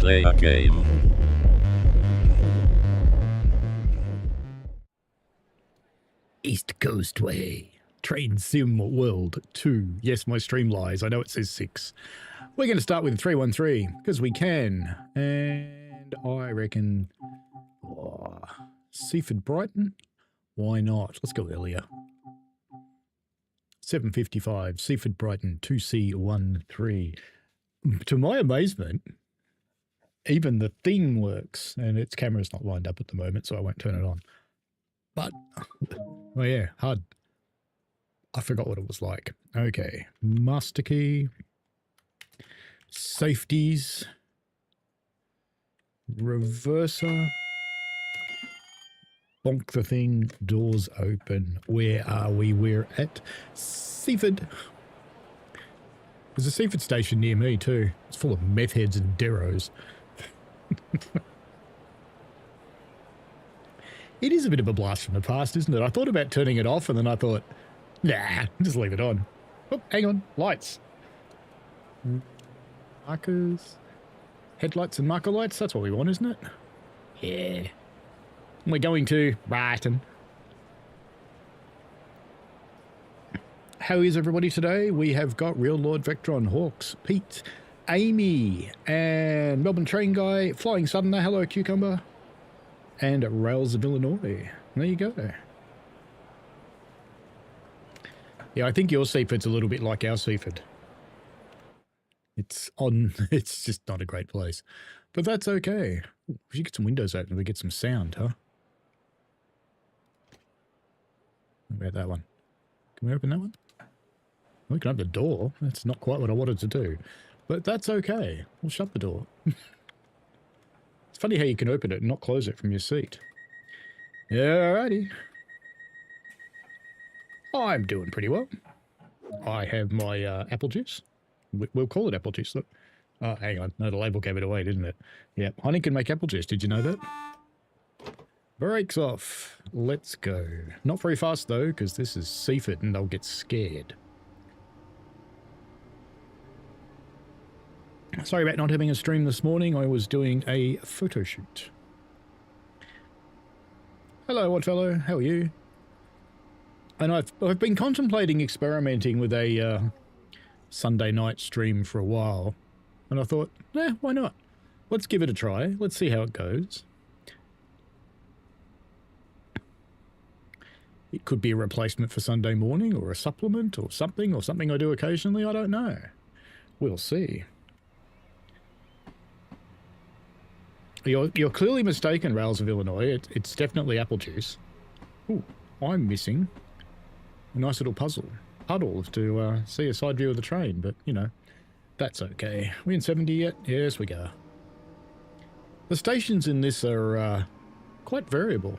play a game. East Coastway. Train Sim World 2. Yes, my stream lies. I know it says 6. We're going to start with 313, because we can. And I reckon... Seaford, Brighton? Why not? Let's go earlier. 7:55, Seaford, Brighton, 2C13. To my amazement, even the thing works, and its camera's not lined up at the moment, so I won't turn it on. But, oh yeah, HUD. I forgot what it was like. Okay, master key, safeties, reverser, bonk the thing, doors open. Where are we? We're at Seaford. There's a Seaford station near me too. It's full of meth heads and deros. It is a bit of a blast from the past, isn't it? I thought about turning it off and then I thought, nah, just leave it on. Oh, hang on, lights. Markers. Headlights and marker lights, that's what we want, isn't it? Yeah. We're going to Brighton. How is everybody today? We have got Real Lord Vectron, Hawks, Pete, Amy, and Melbourne Train Guy, Flying Southerner, hello Cucumber, and Rails of Illinois. There you go. Yeah, I think your Seaford's a little bit like our Seaford. It's just not a great place. But that's okay. We should get some windows open, we get some sound, huh? What about that one? Can we open that one? We can open the door. That's not quite what I wanted to do. But that's okay. We'll shut the door. It's funny how you can open it and not close it from your seat. Alrighty. I'm doing pretty well. I have my apple juice. We'll call it apple juice, look. Oh, hang on. No, the label gave it away, didn't it? Yeah, honey can make apple juice. Did you know that? Brakes off. Let's go. Not very fast, though, because this is Seaford and they'll get scared. Sorry about not having a stream this morning. I was doing a photo shoot. Hello, Oddfellow. How are you? And I've been contemplating experimenting with a Sunday night stream for a while. And I thought, why not? Let's give it a try. Let's see how it goes. It could be a replacement for Sunday morning or a supplement or something I do occasionally. I don't know. We'll see. You're clearly mistaken, Rails of Illinois. It's definitely apple juice. Ooh, I'm missing a nice little puddle to see a side view of the train, but, you know, that's okay. We in 70 yet? Yes, we go. The stations in this are quite variable.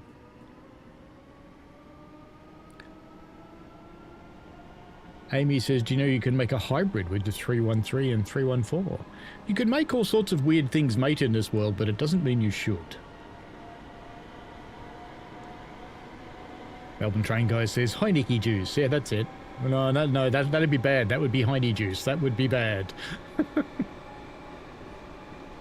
Amy says, do you know you can make a hybrid with the 313 and 314? You can make all sorts of weird things, mate, in this world, but it doesn't mean you should. Melbourne Train Guy says, Heineke juice. Yeah, that's it. No, that'd be bad. That would be Heine juice. That would be bad.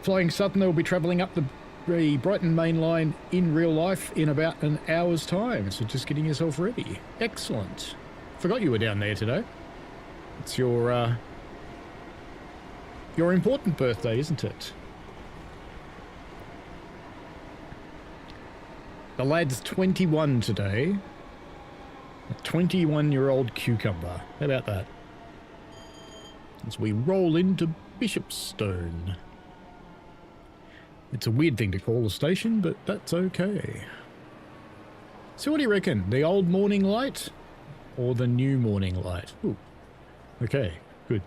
Flying Southerner will be travelling up the Brighton main line in real life in about an hour's time. So just getting yourself ready. Excellent. Forgot you were down there today. It's your important birthday, isn't it? The lad's 21 today. A 21-year-old cucumber. How about that? As we roll into Bishopstone. It's a weird thing to call a station, but that's okay. So what do you reckon? The old morning light or the new morning light? Ooh. Okay, good.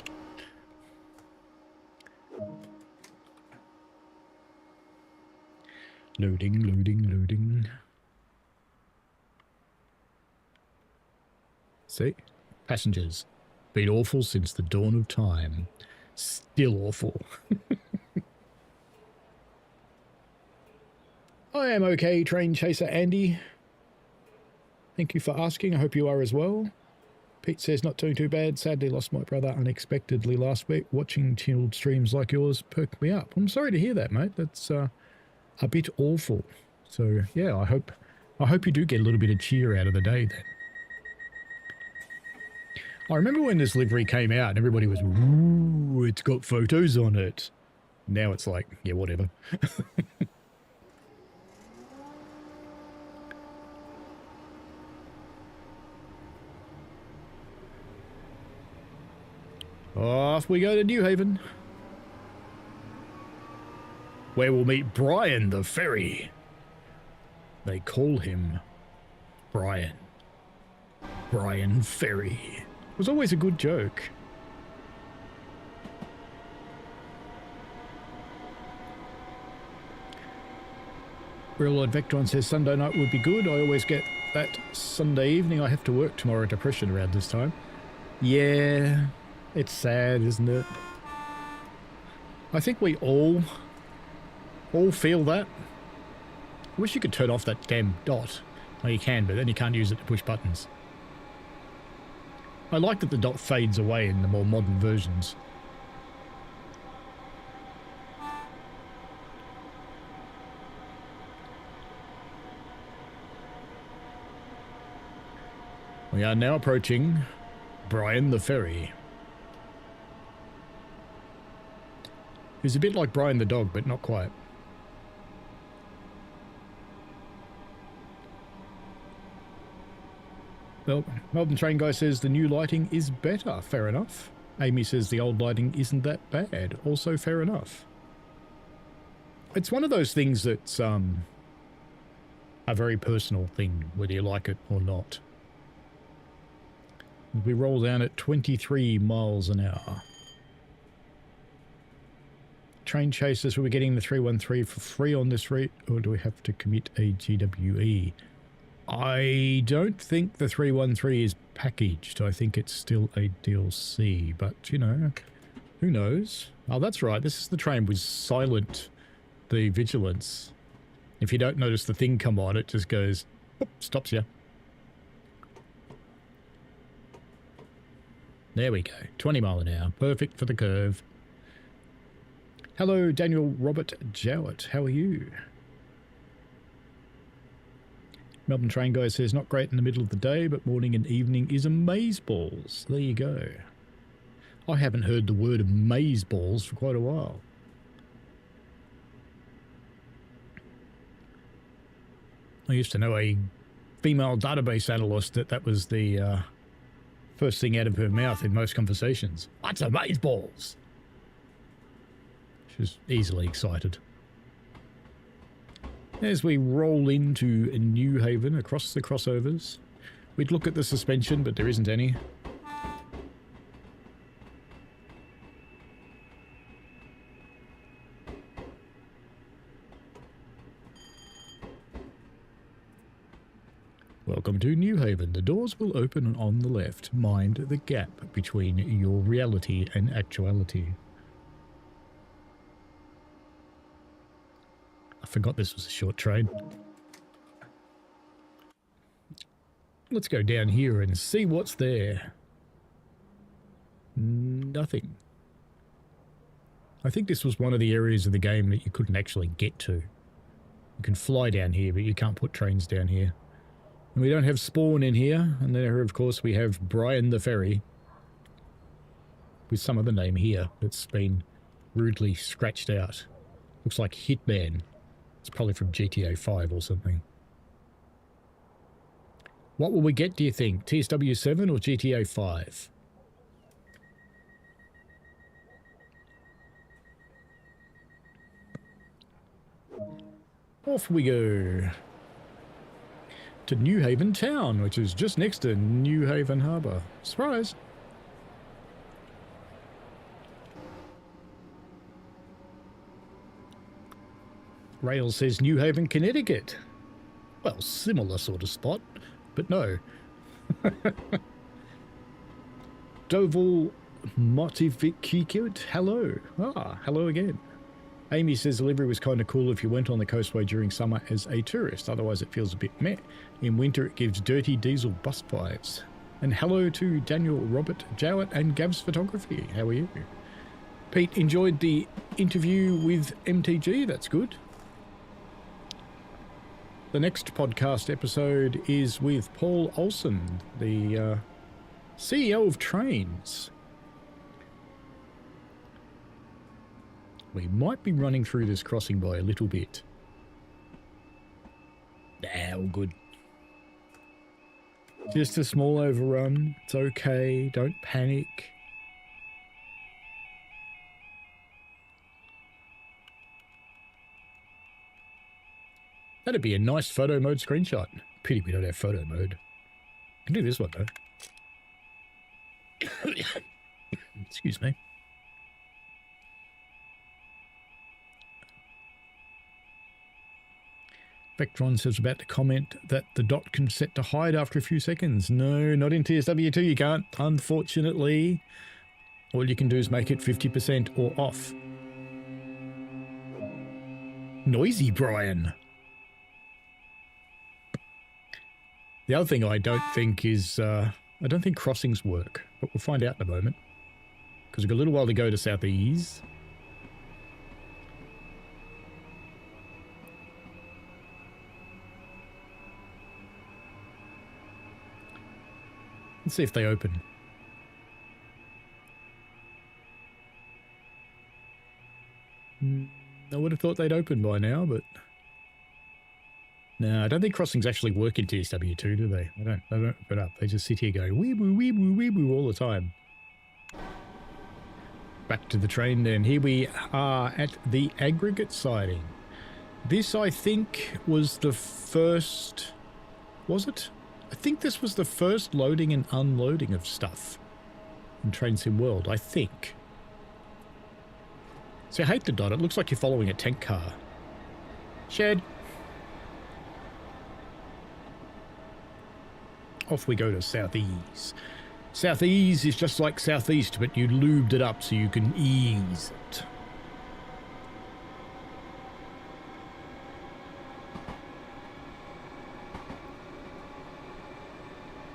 Loading. See? Passengers. Been awful since the dawn of time. Still awful. I am okay, Train Chaser Andy. Thank you for asking. I hope you are as well. Pete says, not doing too bad. Sadly lost my brother unexpectedly last week. Watching chilled streams like yours perked me up. I'm sorry to hear that, mate. That's a bit awful. So, yeah, I hope you do get a little bit of cheer out of the day then. I remember when this livery came out and everybody was, ooh, it's got photos on it. Now it's like, yeah, whatever. Off we go to New Haven, where we'll meet Bryan the Ferry. They call him Bryan. Bryan Ferry. It was always a good joke. Real Lord Vectron says Sunday night would be good. I always get that Sunday evening. I have to work tomorrow, depression around this time. Yeah. It's sad, isn't it? I think we all feel that. I wish you could turn off that damn dot. Well, you can, but then you can't use it to push buttons. I like that the dot fades away in the more modern versions. We are now approaching Bryan the Ferry. He's a bit like Bryan the dog, but not quite. Well, Melbourne Train Guy says the new lighting is better. Fair enough. Amy says the old lighting isn't that bad. Also fair enough. It's one of those things that's a very personal thing, whether you like it or not. We roll down at 23 miles an hour. Train chasers, we're getting the 313 for free on this route, or do we have to commit a GWE? I don't think the 313 is packaged. I think it's still a DLC, but, you know, who knows? Oh, that's right. This is the train with silent the vigilance. If you don't notice the thing come on, it just goes, whoop, stops you. There we go. 20 mile an hour. Perfect for the curve. Hello, Daniel Robert Jowett. How are you? Melbourne Train Guy says, not great in the middle of the day, but morning and evening is amazeballs. There you go. I haven't heard the word amazeballs for quite a while. I used to know a female database analyst that was the first thing out of her mouth in most conversations. What's amazeballs? She was easily excited. As we roll into New Haven across the crossovers, we'd look at the suspension, but there isn't any. Welcome to New Haven. The doors will open on the left. Mind the gap between your reality and actuality. I forgot this was a short train. Let's go down here and see what's there. Nothing. I think this was one of the areas of the game that you couldn't actually get to. You can fly down here, but you can't put trains down here. And we don't have Spawn in here. And there, of course, we have Bryan the Ferry. With some other name here that's been rudely scratched out. Looks like Hitman. It's probably from GTA 5 or something. What will we get, do you think? TSW 7 or GTA 5? Off we go. To New Haven Town, which is just next to New Haven Harbour. Surprise! Rail says New Haven, Connecticut. Well, similar sort of spot, but no. Doval Motivikikut, hello. Ah, hello again. Amy says delivery was kind of cool if you went on the Coastway during summer as a tourist. Otherwise, it feels a bit meh. In winter, it gives dirty diesel bus vibes. And hello to Daniel, Robert, Jowett, and Gav's Photography. How are you? Pete enjoyed the interview with MTG. That's good. The next podcast episode is with Paul Olsen, the CEO of Trains. We might be running through this crossing by a little bit. Nah, all good. Just a small overrun. It's okay. Don't panic. That'd be a nice photo mode screenshot. Pity we don't have photo mode. I can do this one though. Excuse me. Vectron says about to comment that the dot can set to hide after a few seconds. No, not in TSW2 you can't, unfortunately. All you can do is make it 50% or off. Noisy Bryan. The other thing I don't think is, I don't think crossings work, but we'll find out in a moment. Because we've got a little while to go to southeast. Let's see if they open. I would have thought they'd open by now, but... No, I don't think crossings actually work in TSW2, do they? They don't open up. They just sit here going wee-boo, wee-boo, wee-boo all the time. Back to the train then. Here we are at the aggregate siding. This, I think, was the first... Was it? I think this was the first loading and unloading of stuff in Train Sim World, I think. See, I hate the dot. It looks like you're following a tank car. Shed. Off we go to southeast. Southeast is just like southeast, but you lubed it up so you can ease it.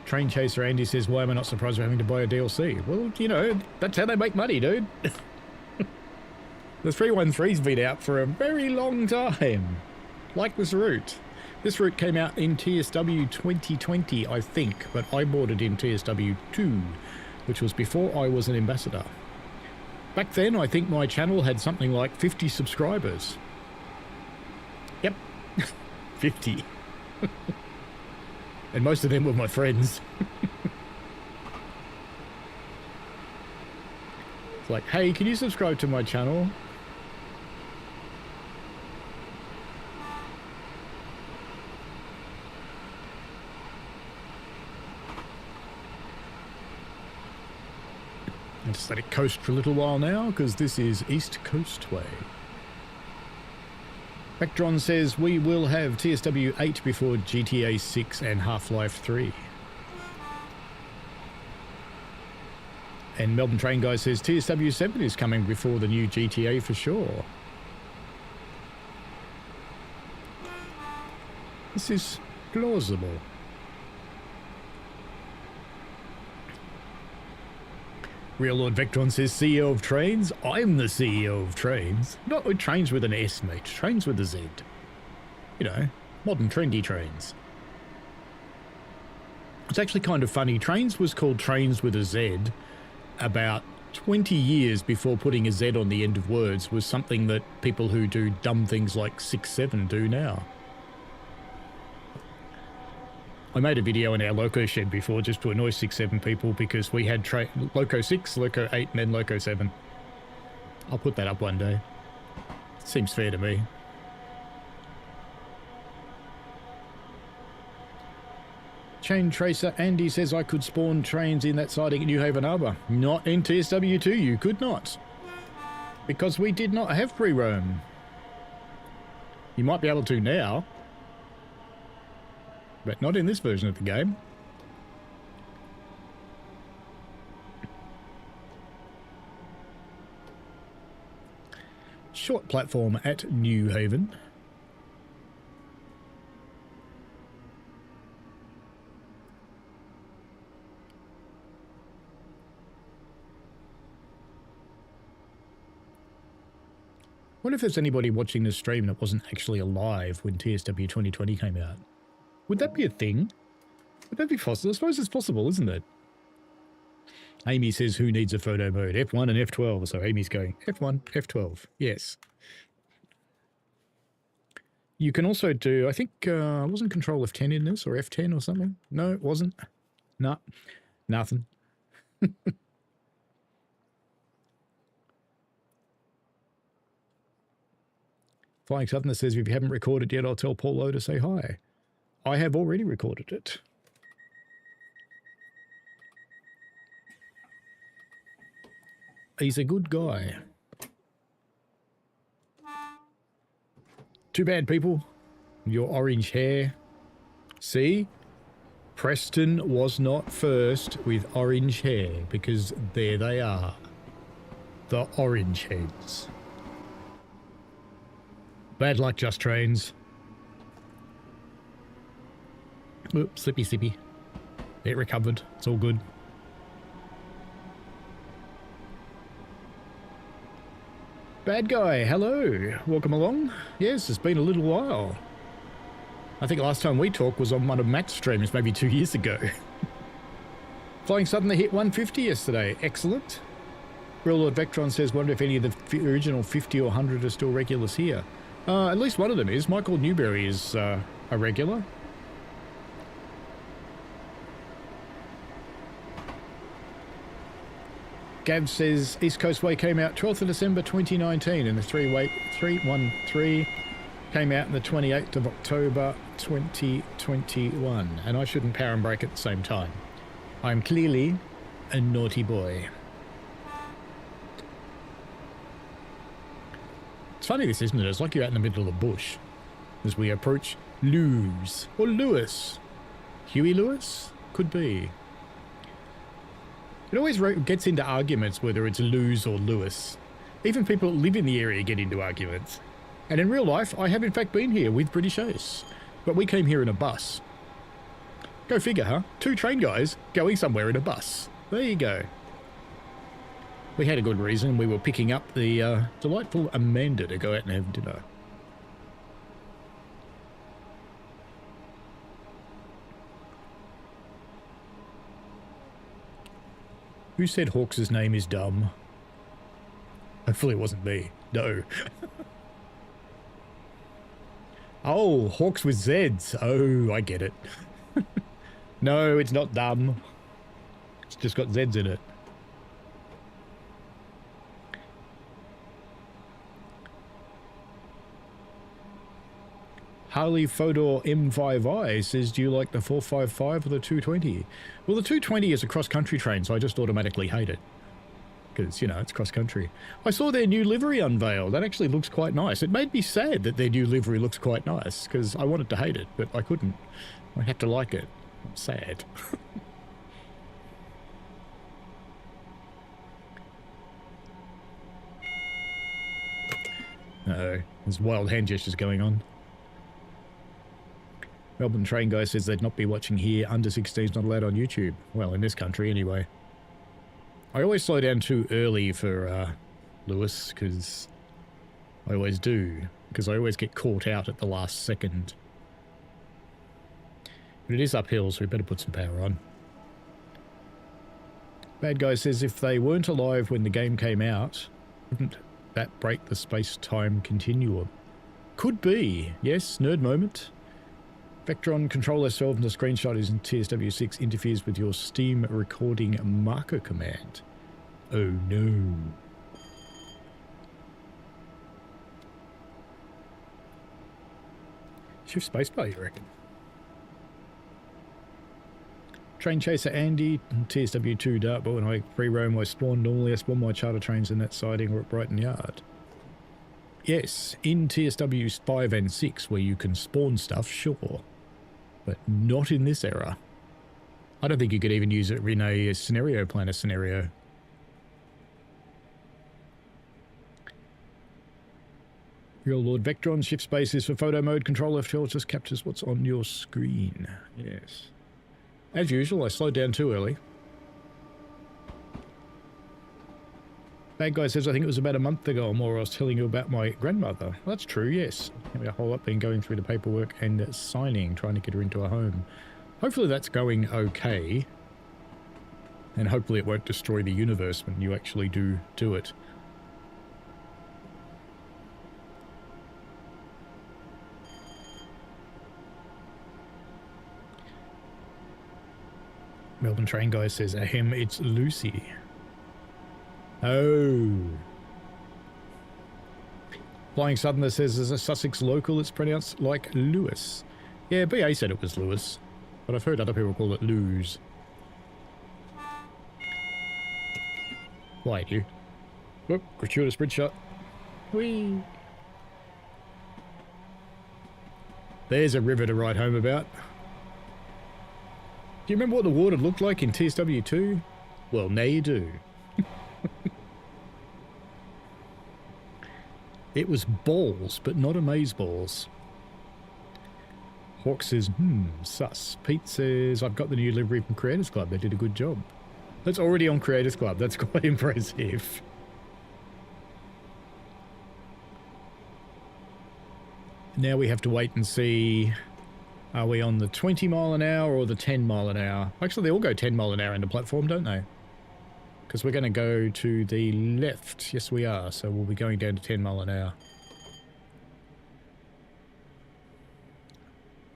Train Chaser Andy says, why am I not surprised we're having to buy a DLC? Well, you know, that's how they make money, dude. The 313's been out for a very long time. Like this route. This route came out in TSW 2020, I think, but I bought it in TSW 2, which was before I was an ambassador. Back then, I think my channel had something like 50 subscribers. Yep, 50. And most of them were my friends. It's like, hey, can you subscribe to my channel? I'll just let it coast for a little while now, because this is East Coastway. Vectron says we will have TSW 8 before GTA 6 and Half-Life 3. And Melbourne Train Guy says TSW 7 is coming before the new GTA for sure. This is plausible. Real Lord Vectron says CEO of Trains. I'm the CEO of Trains. Not with Trains with an S, mate. Trains with a Z. You know, modern trendy trains. It's actually kind of funny. Trains was called Trains with a Z about 20 years before putting a Z on the end of words was something that people who do dumb things like 6-7 do now. I made a video in our Loco shed before just to annoy 6-7 people because we had Loco 6, Loco 8 and then Loco 7. I'll put that up one day. Seems fair to me. Chain Tracer Andy says I could spawn trains in that siding at New Haven Harbour. Not in TSW2, you could not. Because we did not have pre-roam. You might be able to now. But not in this version of the game. Short platform at New Haven. What if there's anybody watching this stream that wasn't actually alive when TSW 2020 came out? Would that be a thing? Would that be possible? I suppose it's possible, isn't it? Amy says, who needs a photo mode? F1 and F12. So Amy's going, F1, F12. Yes. You can also do, I think, wasn't Control F10 in this, or F10 or something? No, it wasn't. No, nothing. Flying Southerner says, if you haven't recorded yet, I'll tell Paulo to say hi. I have already recorded it. He's a good guy. Too bad, people. Your orange hair. See? Preston was not first with orange hair, because there they are. The orange heads. Bad luck, Just Trains. Oop, slippy, slippy. It recovered. It's all good. Bad guy, hello. Welcome along. Yes, it's been a little while. I think last time we talked was on one of Matt's streams, maybe 2 years ago. Flying Southerner hit 150 yesterday. Excellent. Real Lord Vectron says, wonder if any of the original 50 or 100 are still regulars here. At least one of them is. Michael Newberry is a regular. Gav says East Coastway came out 12th of December 2019 and the 313 came out on the 28th of October 2021. And I shouldn't power and brake at the same time. I'm clearly a naughty boy. It's funny this, isn't it? It's like you're out in the middle of the bush as we approach Lewes or Lewes. Huey Lewis? Could be. It always gets into arguments whether it's Lewes or Lewis. Even people that live in the area get into arguments. And in real life, I have in fact been here with British Ace. But we came here in a bus. Go figure, huh? 2 train guys going somewhere in a bus. There you go. We had a good reason. We were picking up the delightful Amanda to go out and have dinner. Who said Hawks' name is dumb? Hopefully it wasn't me. No. Oh, Hawks with Zs. Oh, I get it. No, it's not dumb. It's just got Zs in it. Harley Fodor M5i says, do you like the 455 or the 220? Well, the 220 is a cross-country train, so I just automatically hate it. Because, you know, it's cross-country. I saw their new livery unveiled. That actually looks quite nice. It made me sad that their new livery looks quite nice, because I wanted to hate it, but I couldn't. I had to like it. I'm sad. Uh-oh. There's wild hand gestures going on. Melbourne train guy says they'd not be watching here. Under 16 is not allowed on YouTube. Well, in this country anyway. I always slow down too early for Lewis, because I always do. Because I always get caught out at the last second. But it is uphill, so we better put some power on. Bad guy says if they weren't alive when the game came out, wouldn't that break the space-time continuum? Could be. Yes, nerd moment. Vectron control S12 and the screenshot is in TSW6 interferes with your Steam recording marker command. Oh no. Shift spacebar, you reckon? Train chaser Andy, TSW2 dartboard, when I free roam I spawn normally. I spawn my charter trains in that siding or at Brighton Yard. Yes, in TSW 5 and 6 where you can spawn stuff, sure. But not in this era. I don't think you could even use it in a scenario planner scenario. Real Lord Vectron, shift spaces for photo mode, control F12 just captures what's on your screen. Yes. As usual, I slowed down too early. Bad Guy says, I think it was about a month ago or more I was telling you about my grandmother. Well, that's true, yes. A whole lot been going through the paperwork and signing, trying to get her into a home. Hopefully that's going okay. And hopefully it won't destroy the universe when you actually do it. Melbourne Train Guy says, ahem, it's Lucy. Oh. Flying Southerner says, as a Sussex local, it's pronounced like Lewes. Yeah, BA said it was Lewes, but I've heard other people call it Lewes. Why you? Whoop, gratuitous bridge shot. Whee! There's a river to ride home about. Do you remember what the water looked like in TSW2? Well, now you do. It was balls, but not amazeballs. Hawk says, sus. Pete says, I've got the new livery from Creators Club. They did a good job. That's already on Creators Club. That's quite impressive. Now we have to wait and see, are we on the 20 mile an hour or the 10 mile an hour? Actually, they all go 10 mile an hour in the platform, don't they? Because we're going to go to the left. Yes, we are. So we'll be going down to 10 mile an hour.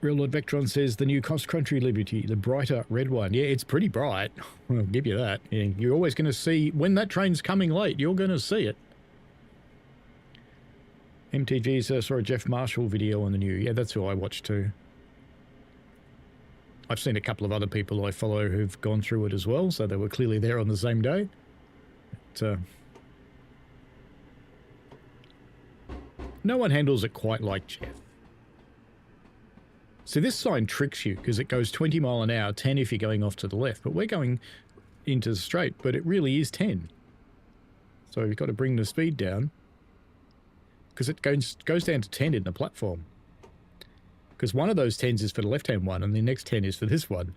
Real Lord Vectron says the new Cross Country Liberty, the brighter red one. Yeah, it's pretty bright. I'll give you that. Yeah, you're always going to see, when that train's coming late, you're going to see it. MTG's saw a Jeff Marshall video on the new. Yeah, that's who I watched too. I've seen a couple of other people I follow who've gone through it as well, so they were clearly there on the same day. But, no one handles it quite like Jeff. So this sign tricks you because it goes 20 mile an hour, 10 if you're going off to the left, but we're going into the straight, but it really is 10. So you've got to bring the speed down because it goes down to 10 in the platform. Because one of those 10s is for the left-hand one and the next 10 is for this one.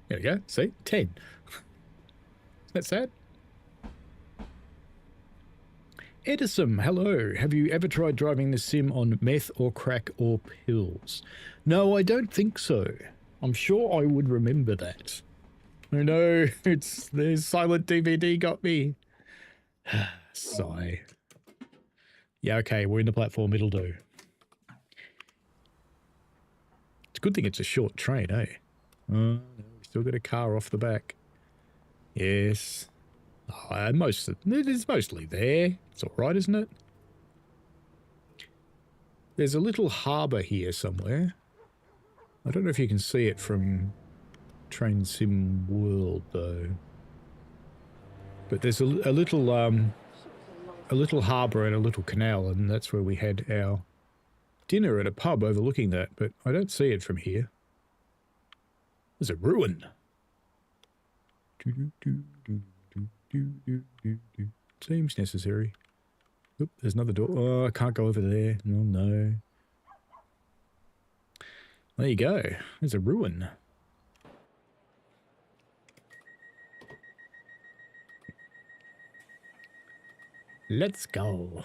There we go. See? 10. Isn't that sad? Edison, hello. Have you ever tried driving the sim on meth or crack or pills? No, I don't think so. I'm sure I would remember that. Oh no, the silent DVD got me. Sigh. Yeah, okay, we're in the platform, it'll do. It's a good thing it's a short train, eh? Oh, no, we still got a car off the back. Yes. Oh, it is mostly there. It's alright, isn't it? There's a little harbour here somewhere. I don't know if you can see it from Train Sim World, though. But there's a little harbour and a little canal, and that's where we had our dinner at a pub overlooking that, but I don't see it from here. There's a ruin. Seems necessary. Oop, there's another door. Oh, I can't go over there. Oh, no. There you go. There's a ruin. Let's go.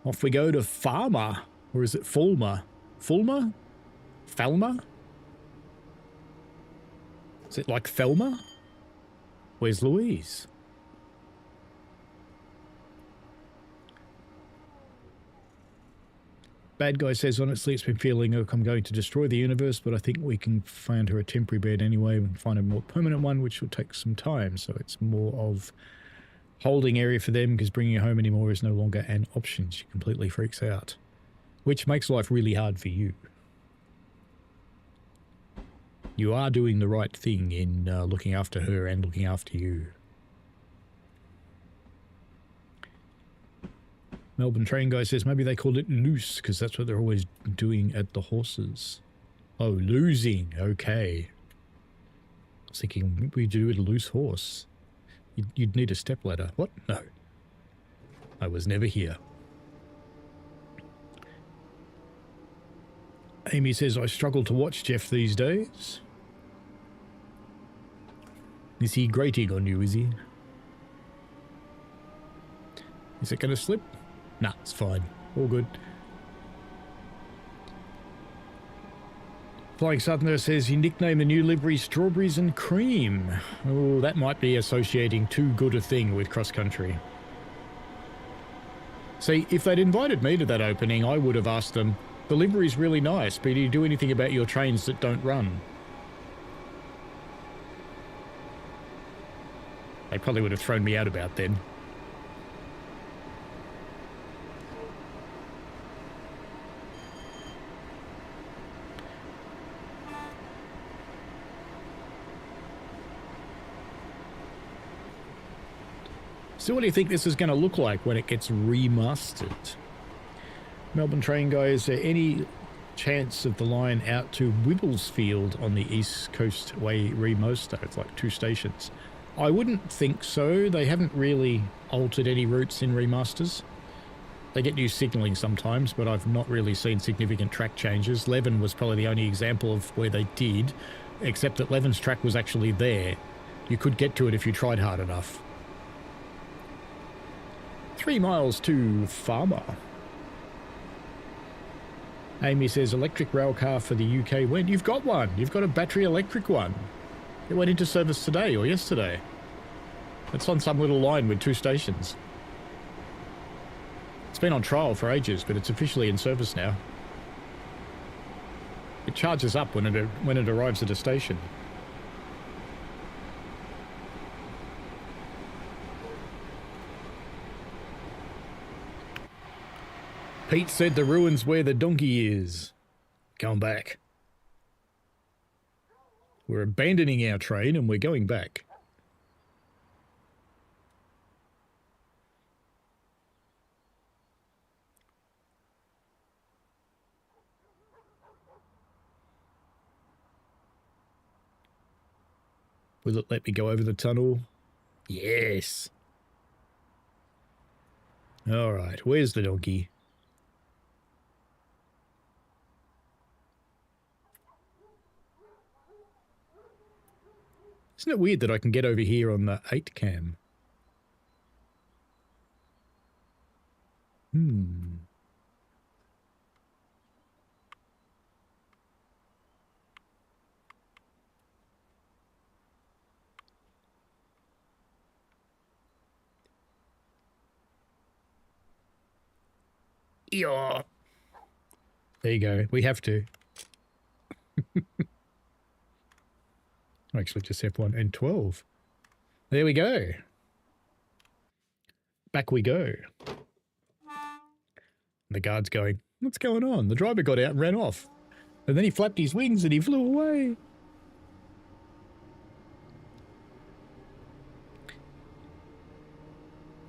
Off we go to Farmer. Or is it Fulmer? Fulmer? Falmer? Is it like Thelma? Where's Louise? Bad Guy says, honestly, it's been feeling like I'm going to destroy the universe, but I think we can find her a temporary bed anyway and find a more permanent one, which will take some time. So it's more of holding area for them because bringing her home anymore is no longer an option. She completely freaks out, which makes life really hard for you. You are doing the right thing in looking after her and looking after you. Melbourne Train Guy says maybe they called it loose because that's what they're always doing at the horses. Oh, losing. Okay. I was thinking, what would you do with a loose horse? You'd need a stepladder. What? No. I was never here. Amy says, I struggle to watch Jeff these days. Is he grating on you, is he? Is it going to slip? Nah, it's fine. All good. Flying Southerner says you nickname the new livery Strawberries and Cream. Oh, that might be associating too good a thing with cross-country. See, if they'd invited me to that opening, I would have asked them, the livery's really nice, but do you do anything about your trains that don't run? They probably would have thrown me out about then. So what do you think this is going to look like when it gets remastered? Melbourne train guy, is there any chance of the line out to Wibblesfield on the East Coastway remaster? It's like 2 stations. I wouldn't think so. They haven't really altered any routes in remasters. They get new signalling sometimes, but I've not really seen significant track changes. Leven was probably the only example of where they did, except that Leven's track was actually there. You could get to it if you tried hard enough. 3 miles to Farmer. Amy says electric rail car for the UK. When? You've got one. You've got a battery electric one. It went into service today or yesterday. It's on some little line with 2 stations. It's been on trial for ages, but it's officially in service now. It charges up when it arrives at a station. Pete said the ruin's where the donkey is. Come back. We're abandoning our train and we're going back. Will it let me go over the tunnel? Yes. All right, where's the donkey? Isn't it weird that I can get over here on the 8 cam? Yeah. There you go. We have to. Actually, just F1 and 12. There we go. Back we go. The guard's going, what's going on? The driver got out and ran off. And then he flapped his wings and he flew away.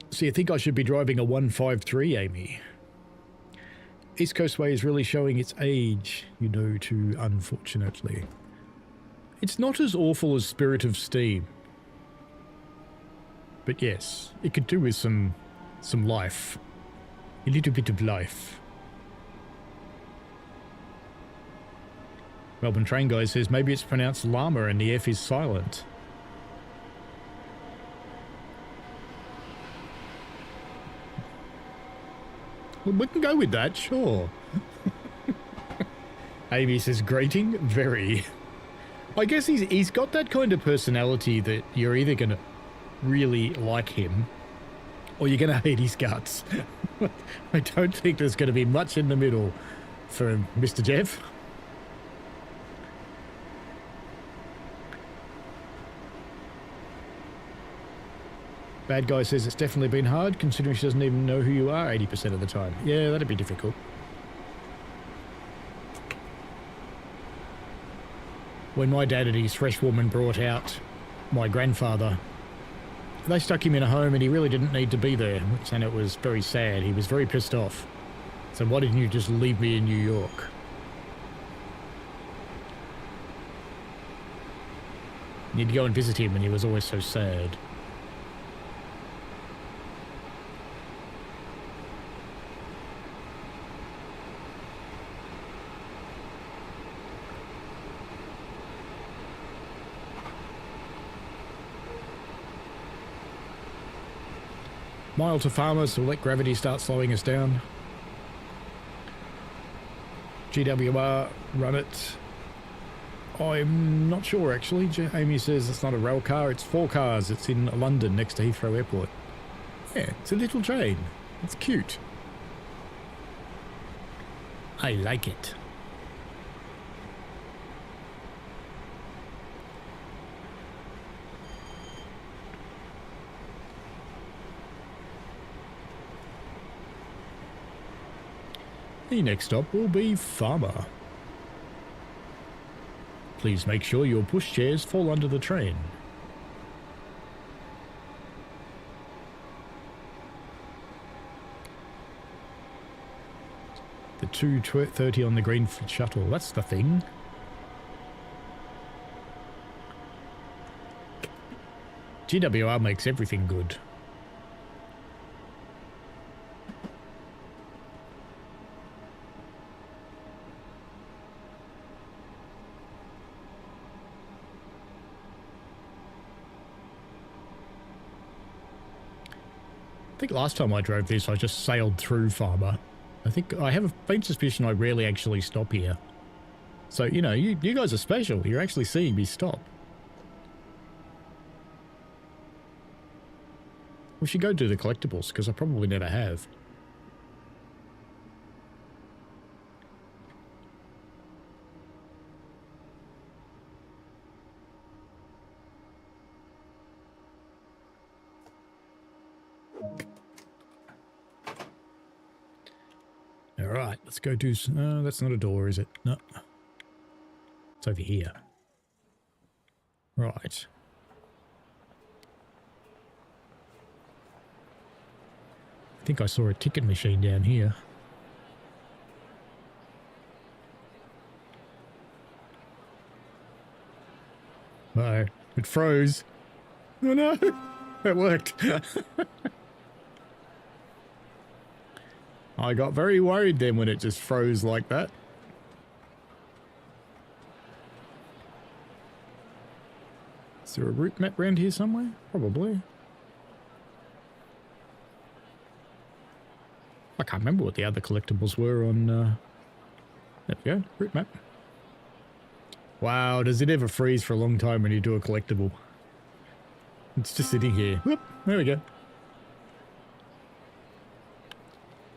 So you think I should be driving a 153, Amy? East Coastway is really showing its age, you know, too, unfortunately. It's not as awful as Spirit of Steam. But yes, it could do with some life. A little bit of life. Melbourne Train Guy says maybe it's pronounced llama and the F is silent. Well, we can go with that, sure. Amy says grating, very. I guess he's got that kind of personality that you're either going to really like him or you're going to hate his guts. I don't think there's going to be much in the middle for Mr. Jeff. Bad Guy says it's definitely been hard, considering she doesn't even know who you are 80% of the time. Yeah, that'd be difficult. When my dad and his fresh woman brought out my grandfather, they stuck him in a home and he really didn't need to be there, and it was very sad. He was very pissed off. So why didn't you just leave me in New York? You'd go and visit him and he was always so sad. Mile to farmers, so let gravity start slowing us down. GWR, run it. I'm not sure actually. Amy says it's not a rail car, it's 4 cars. It's in London next to Heathrow Airport. Yeah, it's a little train. It's cute. I like it. The next stop will be Farmer. Please make sure your pushchairs fall under the train. The 2:30 on the green shuttle, that's the thing. GWR makes everything good. I think last time I drove this, I just sailed through Farmer. I think I have a faint suspicion I rarely actually stop here. So, you know, you guys are special. You're actually seeing me stop. We should go do the collectibles, because I probably never have. Alright, let's go do... that's not a door, is it? No. It's over here. Right. I think I saw a ticket machine down here. Uh-oh. It froze. Oh no! It worked. I got very worried then when it just froze like that. Is there a route map around here somewhere? Probably. I can't remember what the other collectibles were on... there we go, route map. Wow, does it ever freeze for a long time when you do a collectible? It's just sitting here. Whoop, there we go.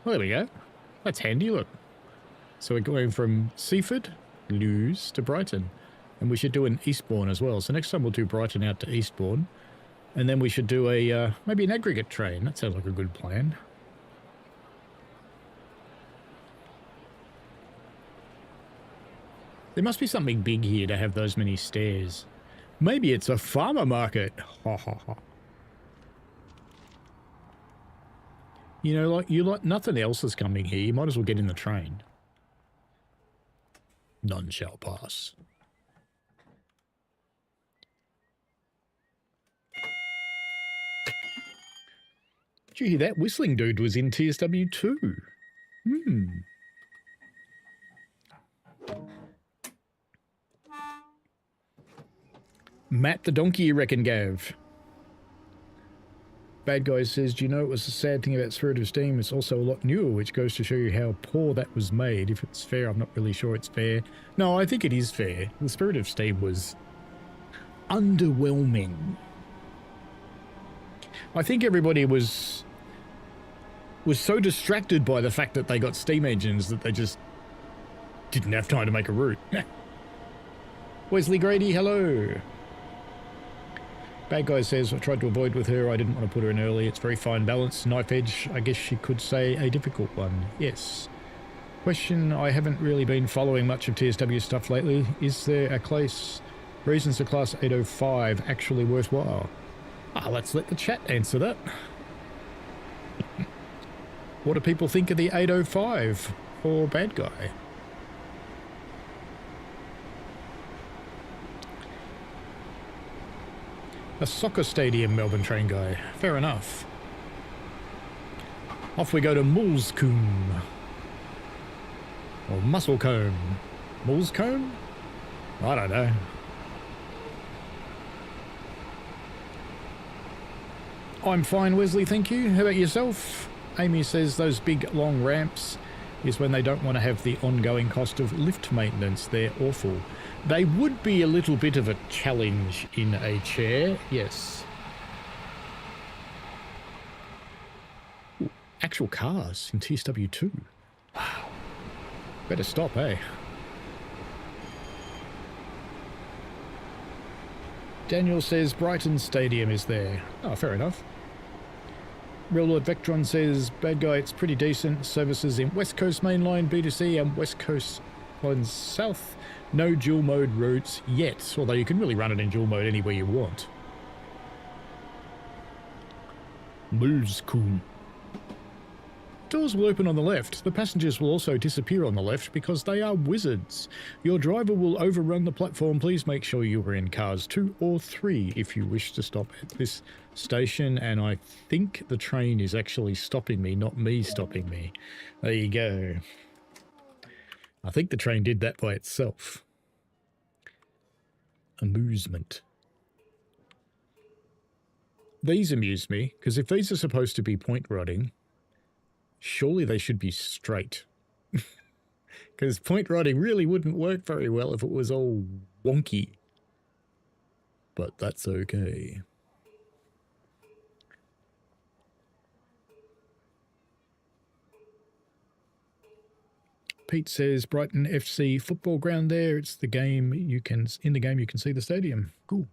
Well, there we go. That's handy, look. So we're going from Seaford, Lewes to Brighton. And we should do an Eastbourne as well. So next time we'll do Brighton out to Eastbourne. And then we should do a, maybe an aggregate train. That sounds like a good plan. There must be something big here to have those many stairs. Maybe it's a farmer market. Ha ha ha. You know, like nothing else is coming here. You might as well get in the train. None shall pass. Did you hear that? Whistling Dude was in TSW 2. Matt the donkey, you reckon, Gav? Bad Guy says, do you know it was the sad thing about Spirit of Steam? It's also a lot newer, which goes to show you how poor that was made. If it's fair, I'm not really sure it's fair. No, I think it is fair. The Spirit of Steam was underwhelming. I think everybody was so distracted by the fact that they got steam engines that they just didn't have time to make a route. Wesley Grady, hello. Bad Guy says, I tried to avoid with her. I didn't want to put her in early. It's very fine balance. Knife edge, I guess she could say a difficult one. Yes. Question, I haven't really been following much of TSW stuff lately. Is there a class, reasons the class 805 actually worthwhile? Let's let the chat answer that. What do people think of the 805 for Bad Guy? A soccer stadium, Melbourne train guy. Fair enough. Off we go to Moulsecoombe. Or Musclecombe. Moulsecoombe? I don't know. I'm fine, Wesley, thank you. How about yourself? Amy says those big long ramps is when they don't want to have the ongoing cost of lift maintenance. They're awful. They would be a little bit of a challenge in a chair, yes. Ooh, actual cars in TSW2. Wow. Better stop, eh? Daniel says Brighton Stadium is there. Oh, fair enough. Real Lord Vectron says, bad guy, it's pretty decent. Services in West Coast Mainline, B2C, and West Coast Line South. No dual mode routes yet, although you can really run it in dual mode anywhere you want. Moves cool. Doors will open on the left. The passengers will also disappear on the left because they are wizards. Your driver will overrun the platform. Please make sure you are in cars 2 or 3 if you wish to stop at this station. And I think the train is actually stopping me, not me stopping me. There you go. I think the train did that by itself. Amusement. These amuse me, because if these are supposed to be point rodding, surely they should be straight. Because point rodding really wouldn't work very well if it was all wonky. But that's okay. Pete says Brighton FC football ground there. It's the game you can, in the game you can see the stadium. Cool.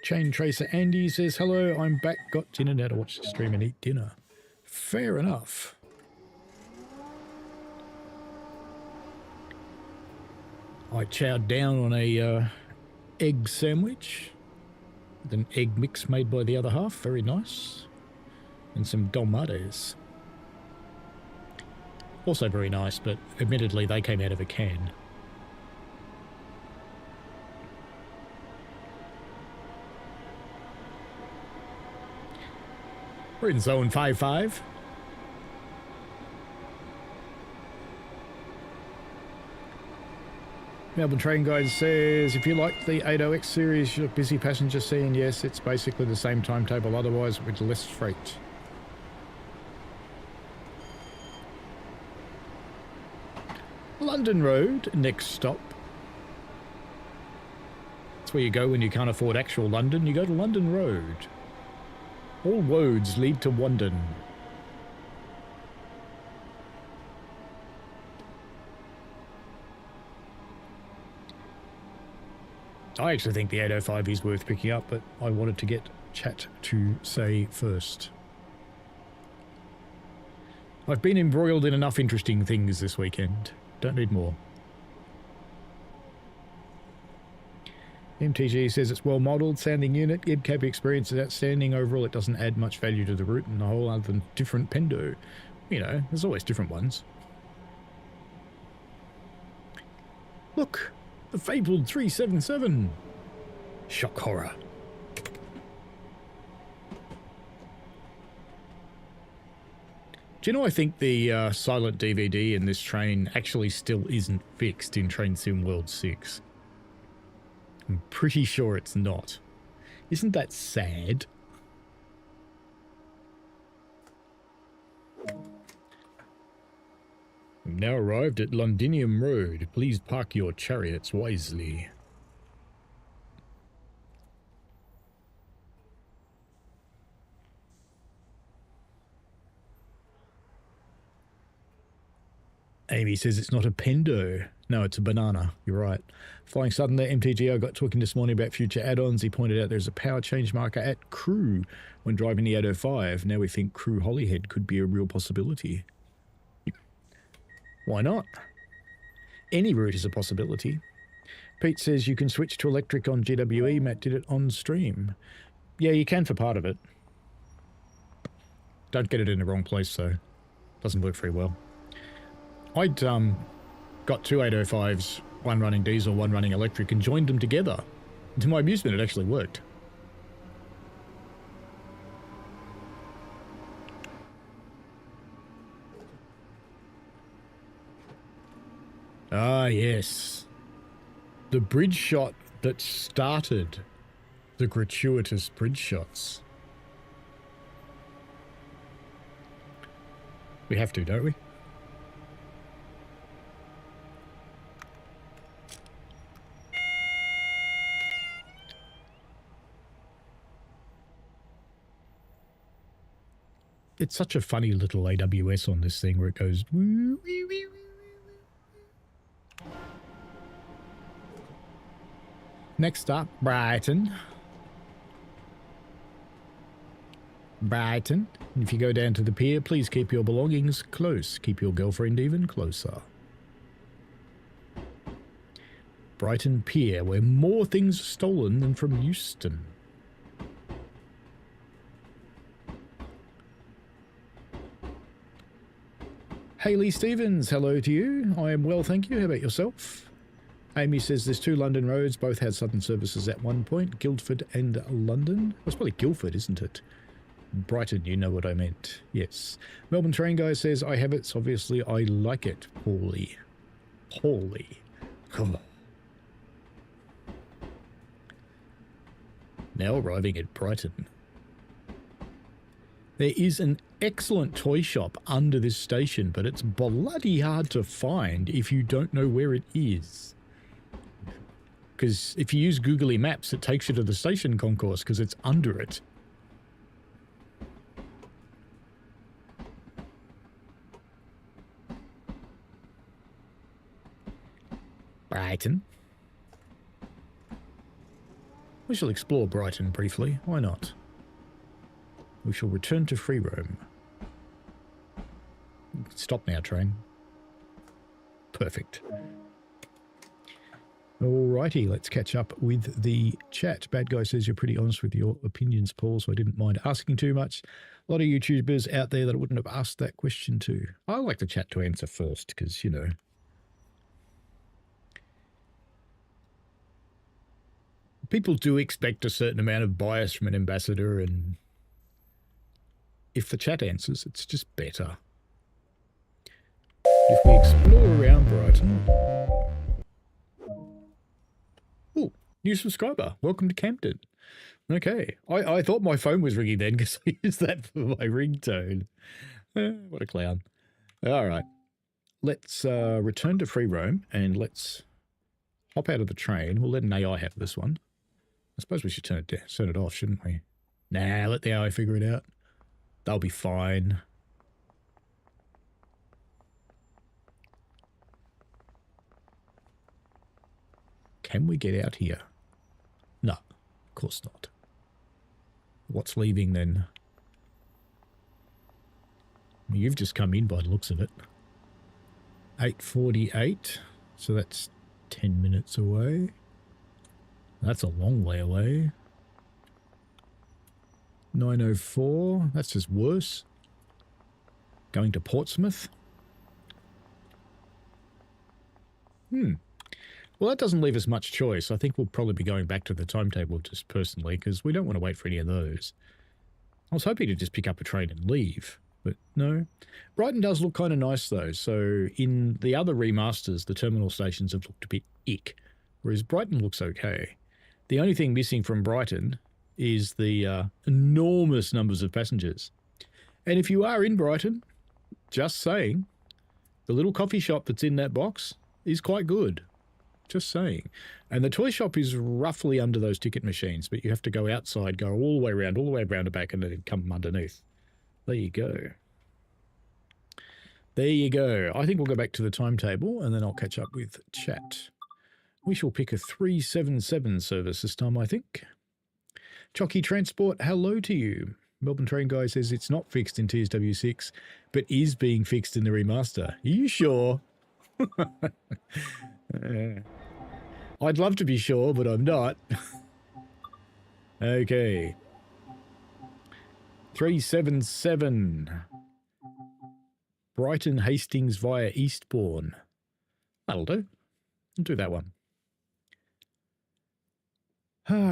Chain Tracer Andy says, hello, I'm back. Got dinner now to watch the stream and eat dinner. Fair enough. I chowed down on a egg sandwich with an egg mix made by the other half. Very nice. And some tomatoes. Also very nice, but admittedly they came out of a can. We're in zone 5-5. Melbourne Train Guide says, if you like the 80X series, you look busy passenger scene. Yes, it's basically the same timetable, otherwise with less freight. London Road, next stop. That's where you go when you can't afford actual London. You go to London Road. All roads lead to London. I actually think the 805 is worth picking up, but I wanted to get chat to say first. I've been embroiled in enough interesting things this weekend. Don't need more. MTG says it's well modelled, sounding unit, IBCAB experience is outstanding. Overall, it doesn't add much value to the route and the whole other than different Pendo. You know, there's always different ones. Look, the fabled 377. Shock horror. Do you know, I think the silent DVD in this train actually still isn't fixed in Train Sim World 6. I'm pretty sure it's not. Isn't that sad? We've now arrived at Londinium Road. Please park your chariots wisely. Amy says it's not a Pendo. No, it's a banana. You're right. Flying Southerner MTGO got talking this morning about future add-ons. He pointed out there's a power change marker at Crew when driving the 805. Now we think Crew Holyhead could be a real possibility. Why not? Any route is a possibility. Pete says you can switch to electric on GWE. Matt did it on stream. Yeah, you can for part of it. Don't get it in the wrong place, though. Doesn't work very well. I'd got two 805s, one running diesel, one running electric, and joined them together. To my amusement, it actually worked. Ah, yes. The bridge shot that started The gratuitous bridge shots. We have to, don't we? It's such a funny little AWS on this thing where it goes... Next up, Brighton. Brighton. If you go down to the pier, please keep your belongings close. Keep your girlfriend even closer. Brighton Pier, where more things are stolen than from Euston. Hayley Stevens, hello to you. I am well, thank you. How about yourself? Amy says there's 2 London roads, both had southern services at one point, Guildford and London. It's probably Guildford, isn't it? Brighton, you know what I meant. Yes. Melbourne Train Guy says, I have it, so obviously I like it. Poorly. Come on. Now arriving at Brighton. There is an excellent toy shop under this station, but it's bloody hard to find if you don't know where it is. Because if you use Googly Maps, it takes you to the station concourse because it's under it. Brighton. We shall explore Brighton briefly. Why not? We shall return to free roam. Stop now, train. Perfect. Alrighty, let's catch up with the chat. Bad Guy says you're pretty honest with your opinions, Paul, so I didn't mind asking too much. A lot of YouTubers out there that I wouldn't have asked that question to. I like the chat to answer first because, you know. People do expect a certain amount of bias from an ambassador, and if the chat answers, it's just better. If we explore around Brighton... Oh, new subscriber. Welcome to Campden. Okay. I thought my phone was ringing then because I used that for my ringtone. What a clown. All right. Let's return to free roam and let's hop out of the train. We'll let an AI have this one. I suppose we should turn it off, shouldn't we? Nah, let the AI figure it out. They'll be fine. Can we get out here? No, of course not. What's leaving then? You've just come in by the looks of it. 8:48, so that's 10 minutes away. That's a long way away. 9:04, that's just worse. Going to Portsmouth. Well, that doesn't leave us much choice. I think we'll probably be going back to the timetable just personally because we don't want to wait for any of those. I was hoping to just pick up a train and leave, but no. Brighton does look kind of nice though. So in the other remasters, the terminal stations have looked a bit ick, whereas Brighton looks okay. The only thing missing from Brighton is the enormous numbers of passengers. And if you are in Brighton, just saying, the little coffee shop that's in that box is quite good. Just saying. And the toy shop is roughly under those ticket machines, but you have to go outside, go all the way around the back, and then come underneath. There you go. There you go. I think we'll go back to the timetable, and then I'll catch up with chat. We shall pick a 377 service this time, I think. Chocky Transport, hello to you. Melbourne Train Guy says it's not fixed in TSW6, but is being fixed in the remaster. Are you sure? I'd love to be sure, but I'm not. Okay. 377. Brighton Hastings via Eastbourne. That'll do. I'll do that one.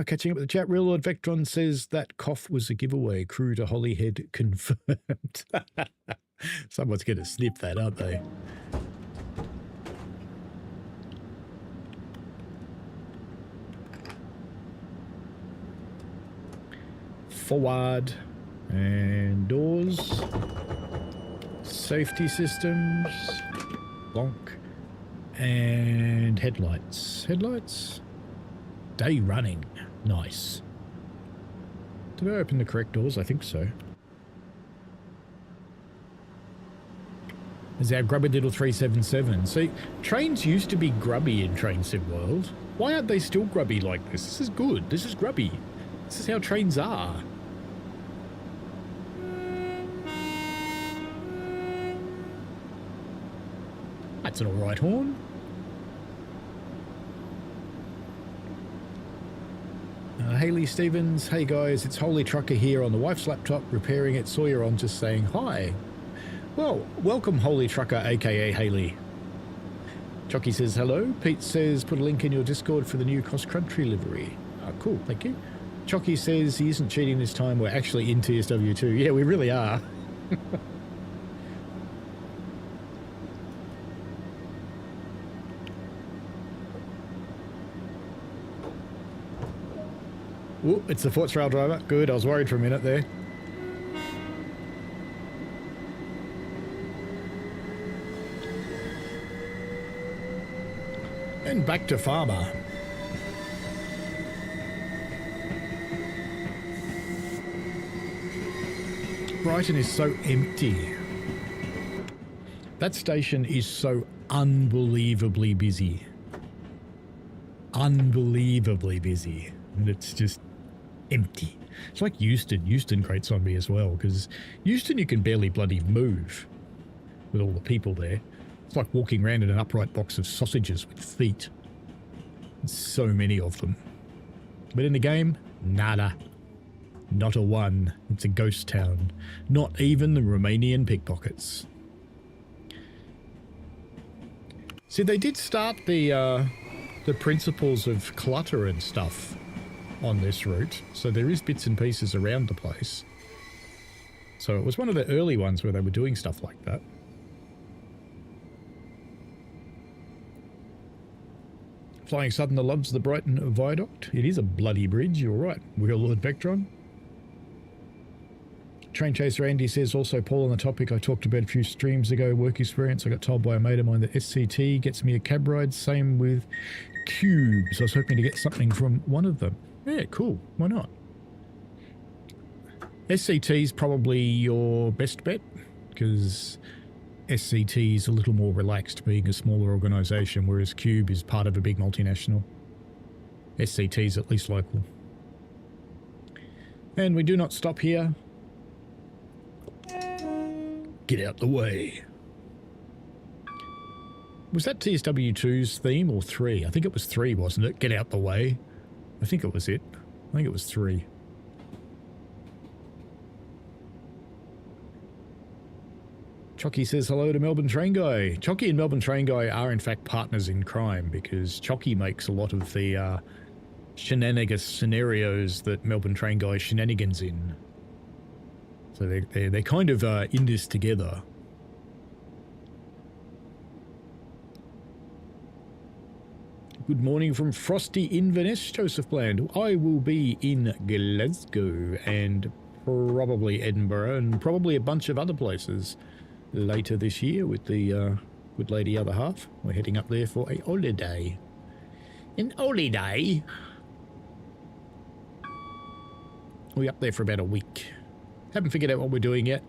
Catching up with the chat, Real Lord Vectron says that cough was a giveaway. Crew to Holyhead confirmed. Someone's going to snip that, aren't they? forward and doors, safety systems, bonk, and headlights. Headlights? Day running. Nice. Did I open the correct doors? I think so. Is our grubby little 377. See, trains used to be grubby in Train Sim World. Why aren't they still grubby like this? This is good. This is grubby. This is how trains are. That's an alright horn. Hayley Stevens, hey guys, it's Holy Trucker here on the wife's laptop, repairing it. Saw you on, just saying hi. Well, welcome Holy Trucker, aka Hayley. Chucky says hello. Pete says put a link in your Discord for the new Cross Country livery. Oh, cool, thank you. Chucky says he isn't cheating this time, we're actually in TSW2. Yeah, we really are. Ooh, it's the Forts Rail driver. Good, I was worried for a minute there. And back to Farmer. Brighton is so empty. That station is so unbelievably busy. Unbelievably busy. And it's just empty. It's like Euston. Euston grates on me as well, because Euston you can barely bloody move with all the people there. It's like walking around in an upright box of sausages with feet. There's so many of them. But in the game, nada. Not a one. It's a ghost town. Not even the Romanian pickpockets. See, they did start the principles of clutter and stuff on this route, so there is bits and pieces around the place. So it was one of the early ones where they were doing stuff like that. Flying Southerner loves the Brighton Viaduct. It is a bloody bridge, you're right. Wheel Lord Vectron. Train Chaser Andy says, also Paul, on the topic I talked about a few streams ago, work experience. I got told by a mate of mine that SCT gets me a cab ride. Same with Cubes. I was hoping to get something from one of them. Yeah, cool. Why not? SCT is probably your best bet, because SCT is a little more relaxed being a smaller organisation, whereas Cube is part of a big multinational. SCT is at least local. And we do not stop here. Get out the way. Was that TSW2's theme or 3? I think it was 3, wasn't it? Get out the way. I think it was it. I think it was 3. Chocky says hello to Melbourne Train Guy. Chocky and Melbourne Train Guy are in fact partners in crime, because Chocky makes a lot of the shenanigans scenarios that Melbourne Train Guy shenanigans in. So they're kind of in this together. Good morning from frosty Inverness, Joseph Bland. I will be in Glasgow and probably Edinburgh and probably a bunch of other places later this year with the good lady other half. We're heading up there for a holiday. An holiday? We're up there for about a week. Haven't figured out what we're doing yet.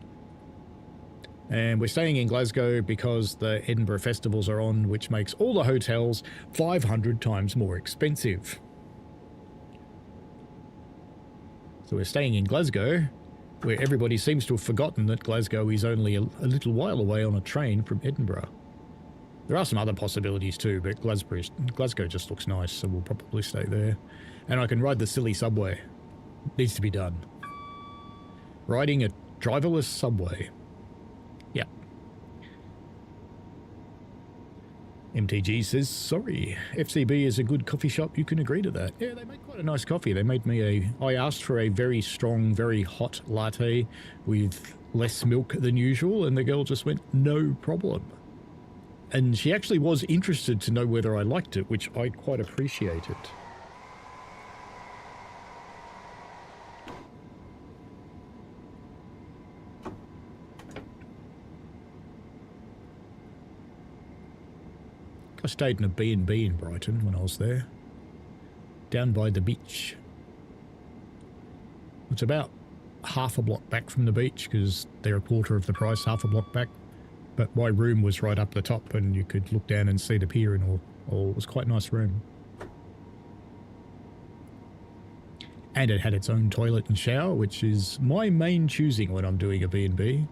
And we're staying in Glasgow because the Edinburgh festivals are on, which makes all the hotels 500 times more expensive. So we're staying in Glasgow, where everybody seems to have forgotten that Glasgow is only a little while away on a train from Edinburgh. There are some other possibilities too, but Glasgow just looks nice, so we'll probably stay there. And I can ride the silly subway. Needs to be done. Riding a driverless subway. Yeah. MTG says, sorry, FCB is a good coffee shop. You can agree to that. Yeah, they make quite a nice coffee. They made me I asked for a very strong, very hot latte with less milk than usual, and the girl just went, no problem. And she actually was interested to know whether I liked it, which I quite appreciated. I stayed in a B&B in Brighton when I was there. Down by the beach. It's about half a block back from the beach because they're a quarter of the price, half a block back. But my room was right up the top and you could look down and see the pier and all. It was quite a nice room. And it had its own toilet and shower, which is my main choosing when I'm doing a B&B.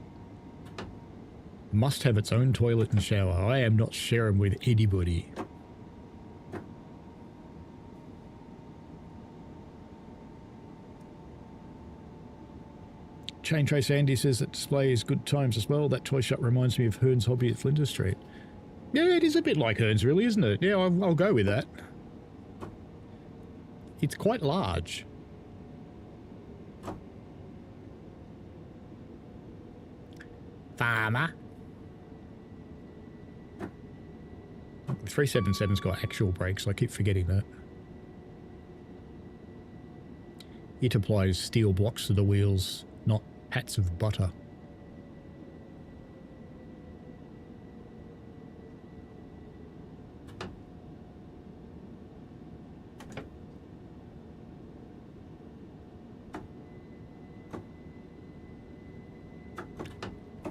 Must have its own toilet and shower. I am not sharing with anybody. Chain Trace Andy says that display is good times as well. That toy shop reminds me of Hearn's Hobby at Flinders Street. Yeah, it is a bit like Hearn's, really, isn't it? Yeah, I'll go with that. It's quite large. Farmer. 377's got actual brakes. I keep forgetting that. It applies steel blocks to the wheels, not pats of butter.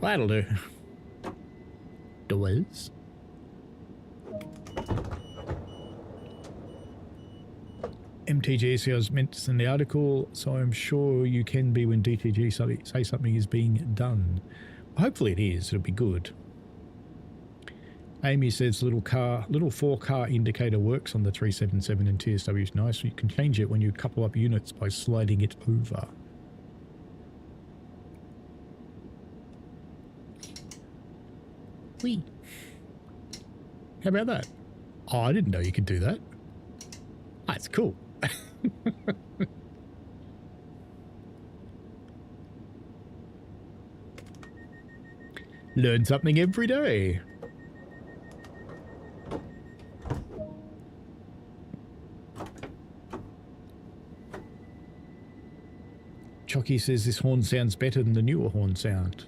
That'll do. Doors. MTG was meant in the article, so I'm sure you can be when DTG say something is being done. Hopefully it is. It'll be good. Amy says little 4-car indicator works on the 377 and TSW is nice. You can change it when you couple up units by sliding it over. Whee. How about that? Oh, I didn't know you could do that. That's cool. Learn something every day. Chucky says this horn sounds better than the newer horn sound.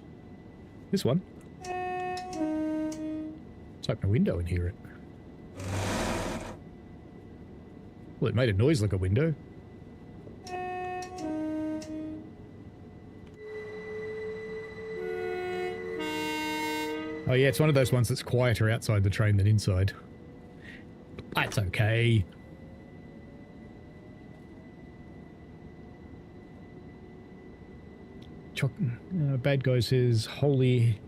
This one. Let's open a window and hear it. Well, it made a noise like a window. Oh yeah, it's one of those ones that's quieter outside the train than inside. That's okay. Bad guy says, holy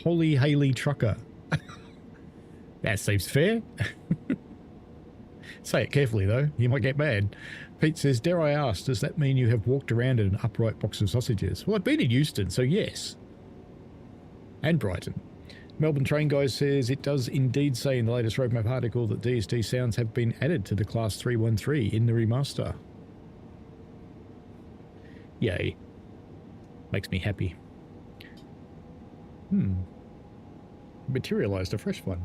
Haley trucker. That seems fair. Say it carefully, though. You might get mad. Pete says, dare I ask, does that mean you have walked around in an upright box of sausages? Well, I've been in Euston, so yes. And Brighton. Melbourne Train Guy says, it does indeed say in the latest roadmap article that DSD sounds have been added to the Class 313 in the remaster. Yay. Makes me happy. Materialised a fresh one.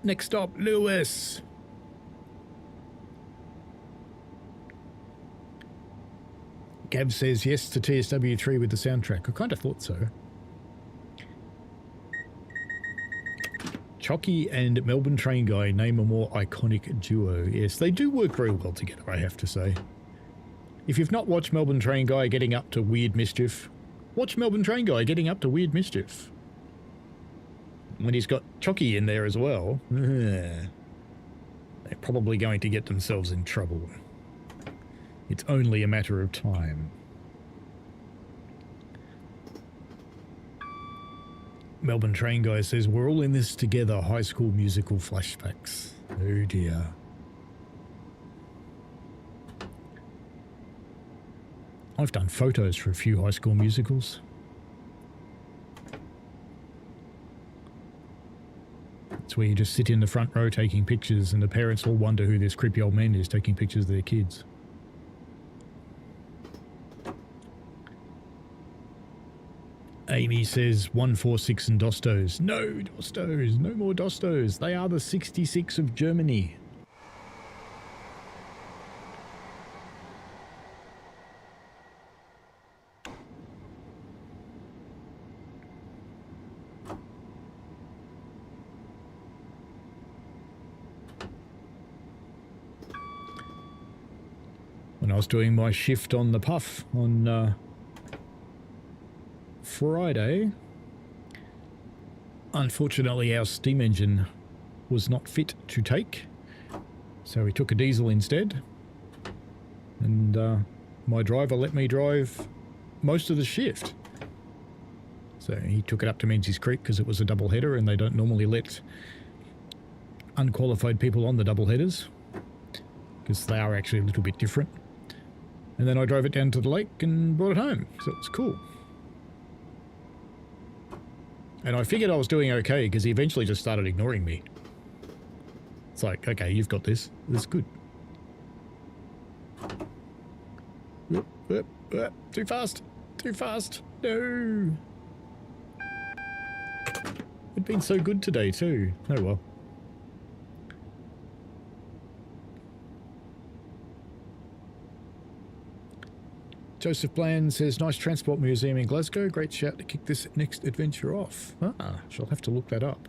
Next stop, Lewes. Gab says yes to TSW3 with the soundtrack. I kind of thought so. Chocky and Melbourne Train Guy name a more iconic duo. Yes, they do work very well together, I have to say. If you've not watched Melbourne Train Guy getting up to weird mischief, watch Melbourne Train Guy getting up to weird mischief. When he's got Chocky in there as well, they're probably going to get themselves in trouble. It's only a matter of time. Melbourne Train Guy says, we're all in this together, High School Musical flashbacks. Oh dear. I've done photos for a few High School Musicals. It's where you just sit in the front row taking pictures and the parents all wonder who this creepy old man is taking pictures of their kids. Amy says 146 and Dostos. No Dostos, no more Dostos. They are the 66 of Germany. when I was doing my shift on the Puff on Friday. Unfortunately, our steam engine was not fit to take, so we took a diesel instead. And my driver let me drive most of the shift. So he took it up to Menzies Creek because it was a double header, and they don't normally let unqualified people on the double headers because they are actually a little bit different. And then I drove it down to the lake and brought it home, so it's cool. And I figured I was doing okay because he eventually just started ignoring me. It's like, okay, you've got this. This is good. Too fast. Too fast. No. It'd been so good today too. Oh well. Joseph Bland says, nice transport museum in Glasgow. Great shout to kick this next adventure off. Ah, shall have to look that up.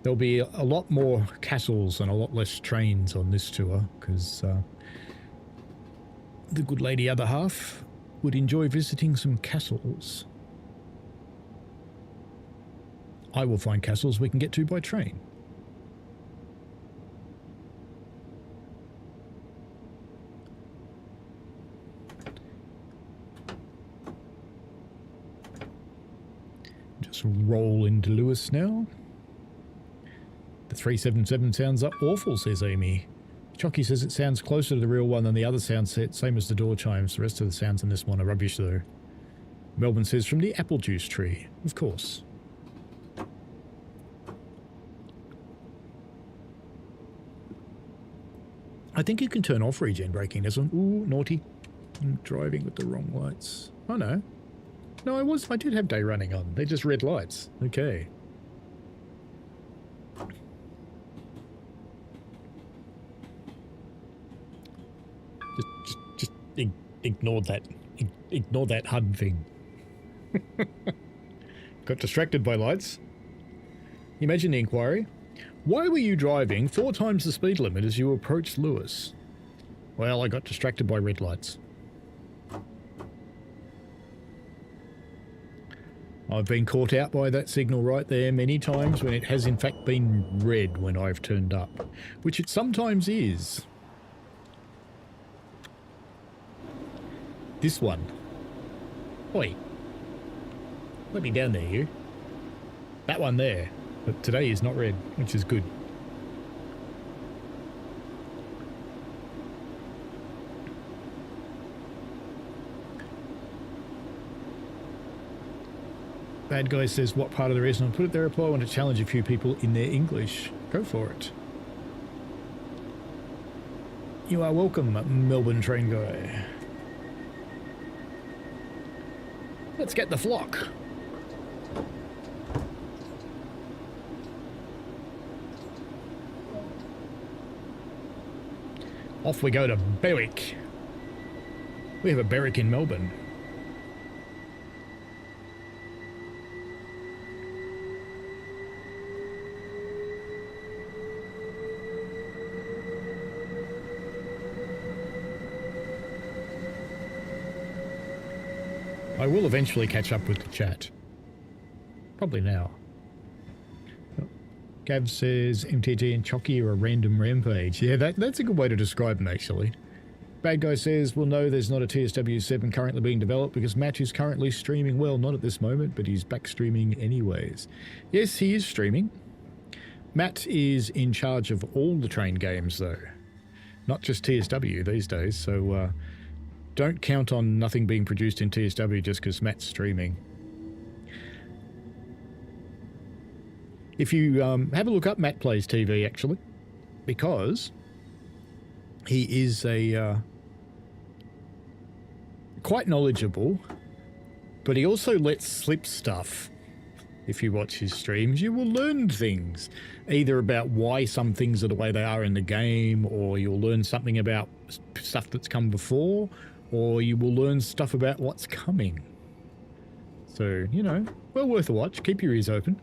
There'll be a lot more castles and a lot less trains on this tour because the good lady other half would enjoy visiting some castles. I will find castles we can get to by train. Just roll into Lewes now. The 377 sounds awful, says Amy. Chucky says it sounds closer to the real one than the other sound set, same as the door chimes. The rest of the sounds in this one are rubbish though. Melbourne says from the apple juice tree. Of course. I think you can turn off regen braking, doesn't? Ooh, naughty. I'm driving with the wrong lights. Oh no. No, I did have day running on. They're just red lights. Okay. Just ignore that. Ignore that HUD thing. Got distracted by lights. Imagine the inquiry. Why were you driving 4 times the speed limit as you approached Lewes? Well, I got distracted by red lights. I've been caught out by that signal right there many times when it has in fact been red when I've turned up, which it sometimes is. This one. Oi. Let me down there, you. That one there. But today is not red, which is good. Bad Guy says, what part of the reason I put it there? I want to challenge a few people in their English. Go for it. You are welcome, Melbourne train guy. Let's get the flock. Off we go to Berwick. We have a Berwick in Melbourne. I will eventually catch up with the chat. Probably now. Gav says MTG and Chocky are a random rampage. Yeah, that's a good way to describe them, actually. Bad Guy says, well, no, there's not a TSW7 currently being developed because Matt is currently streaming. Well, not at this moment, but he's back streaming anyways. Yes, he is streaming. Matt is in charge of all the train games, though. Not just TSW these days, so don't count on nothing being produced in TSW just because Matt's streaming. If you have a look up Matt Plays TV, actually, because he is a quite knowledgeable, but he also lets slip stuff. If you watch his streams, you will learn things, either about why some things are the way they are in the game, or you'll learn something about stuff that's come before, or you will learn stuff about what's coming. So, you know, well worth a watch. Keep your ears open.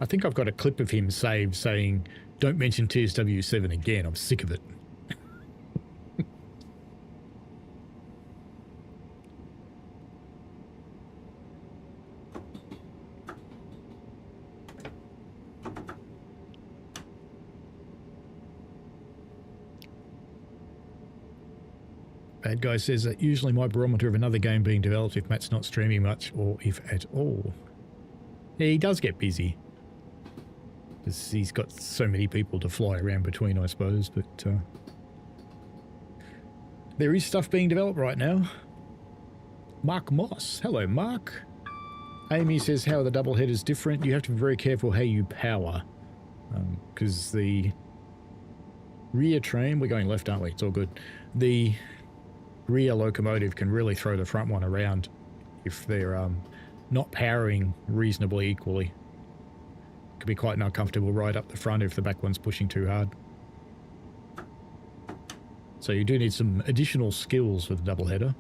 I think I've got a clip of him saved saying, "Don't mention TSW7 again. I'm sick of it." Bad Guy says that usually my barometer of another game being developed if Matt's not streaming much or if at all. Yeah, he does get busy. Because he's got so many people to fly around between, I suppose, but there is stuff being developed right now. Mark Moss. Hello, Mark. Amy says, how are the double headers different? You have to be very careful how you power. Because the rear train, we're going left, aren't we? It's all good. The rear locomotive can really throw the front one around if they're not powering reasonably equally. It could be quite an uncomfortable ride up the front if the back one's pushing too hard. So you do need some additional skills with the doubleheader.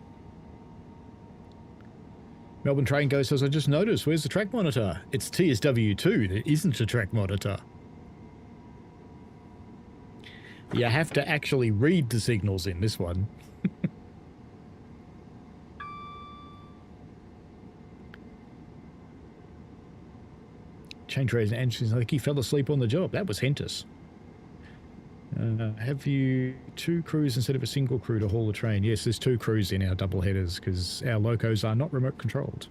Melbourne Train Go says, I just noticed, where's the track monitor? It's TSW2, there isn't a track monitor. You have to actually read the signals in this one. Chain Trace and Anderson, I think he fell asleep on the job. That was Hentus. Have you two crews instead of a single crew to haul the train? Yes, there's two crews in our double headers because our locos are not remote controlled.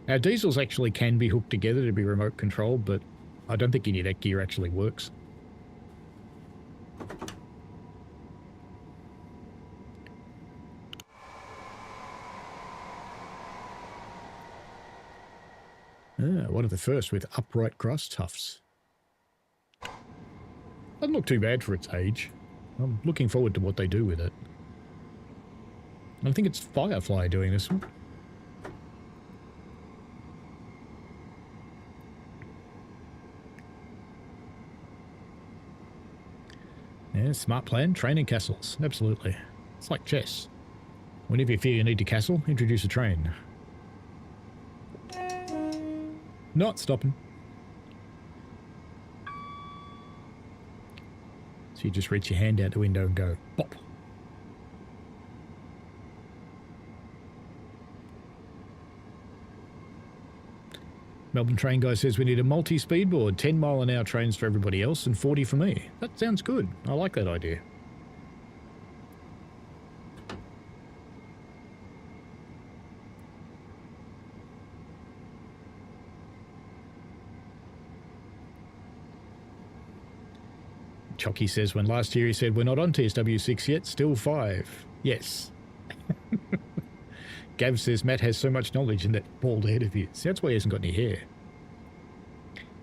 Our diesels actually can be hooked together to be remote controlled, but I don't think any of that gear actually works. One of the first with upright grass tufts. Doesn't look too bad for its age. I'm looking forward to what they do with it. I think it's Firefly doing this one. Yeah, smart plan, training castles. Absolutely. It's like chess. Whenever you feel you need to castle, introduce a train. Not stopping. So you just reach your hand out the window and go, pop. Melbourne Train Guy says we need a multi-speed board, 10 mile an hour trains for everybody else and 40 for me. That sounds good. I like that idea. Chucky says, when last year he said, we're not on TSW6 yet, still 5. Yes. Gav says, Matt has so much knowledge in that bald head of his. That's why he hasn't got any hair.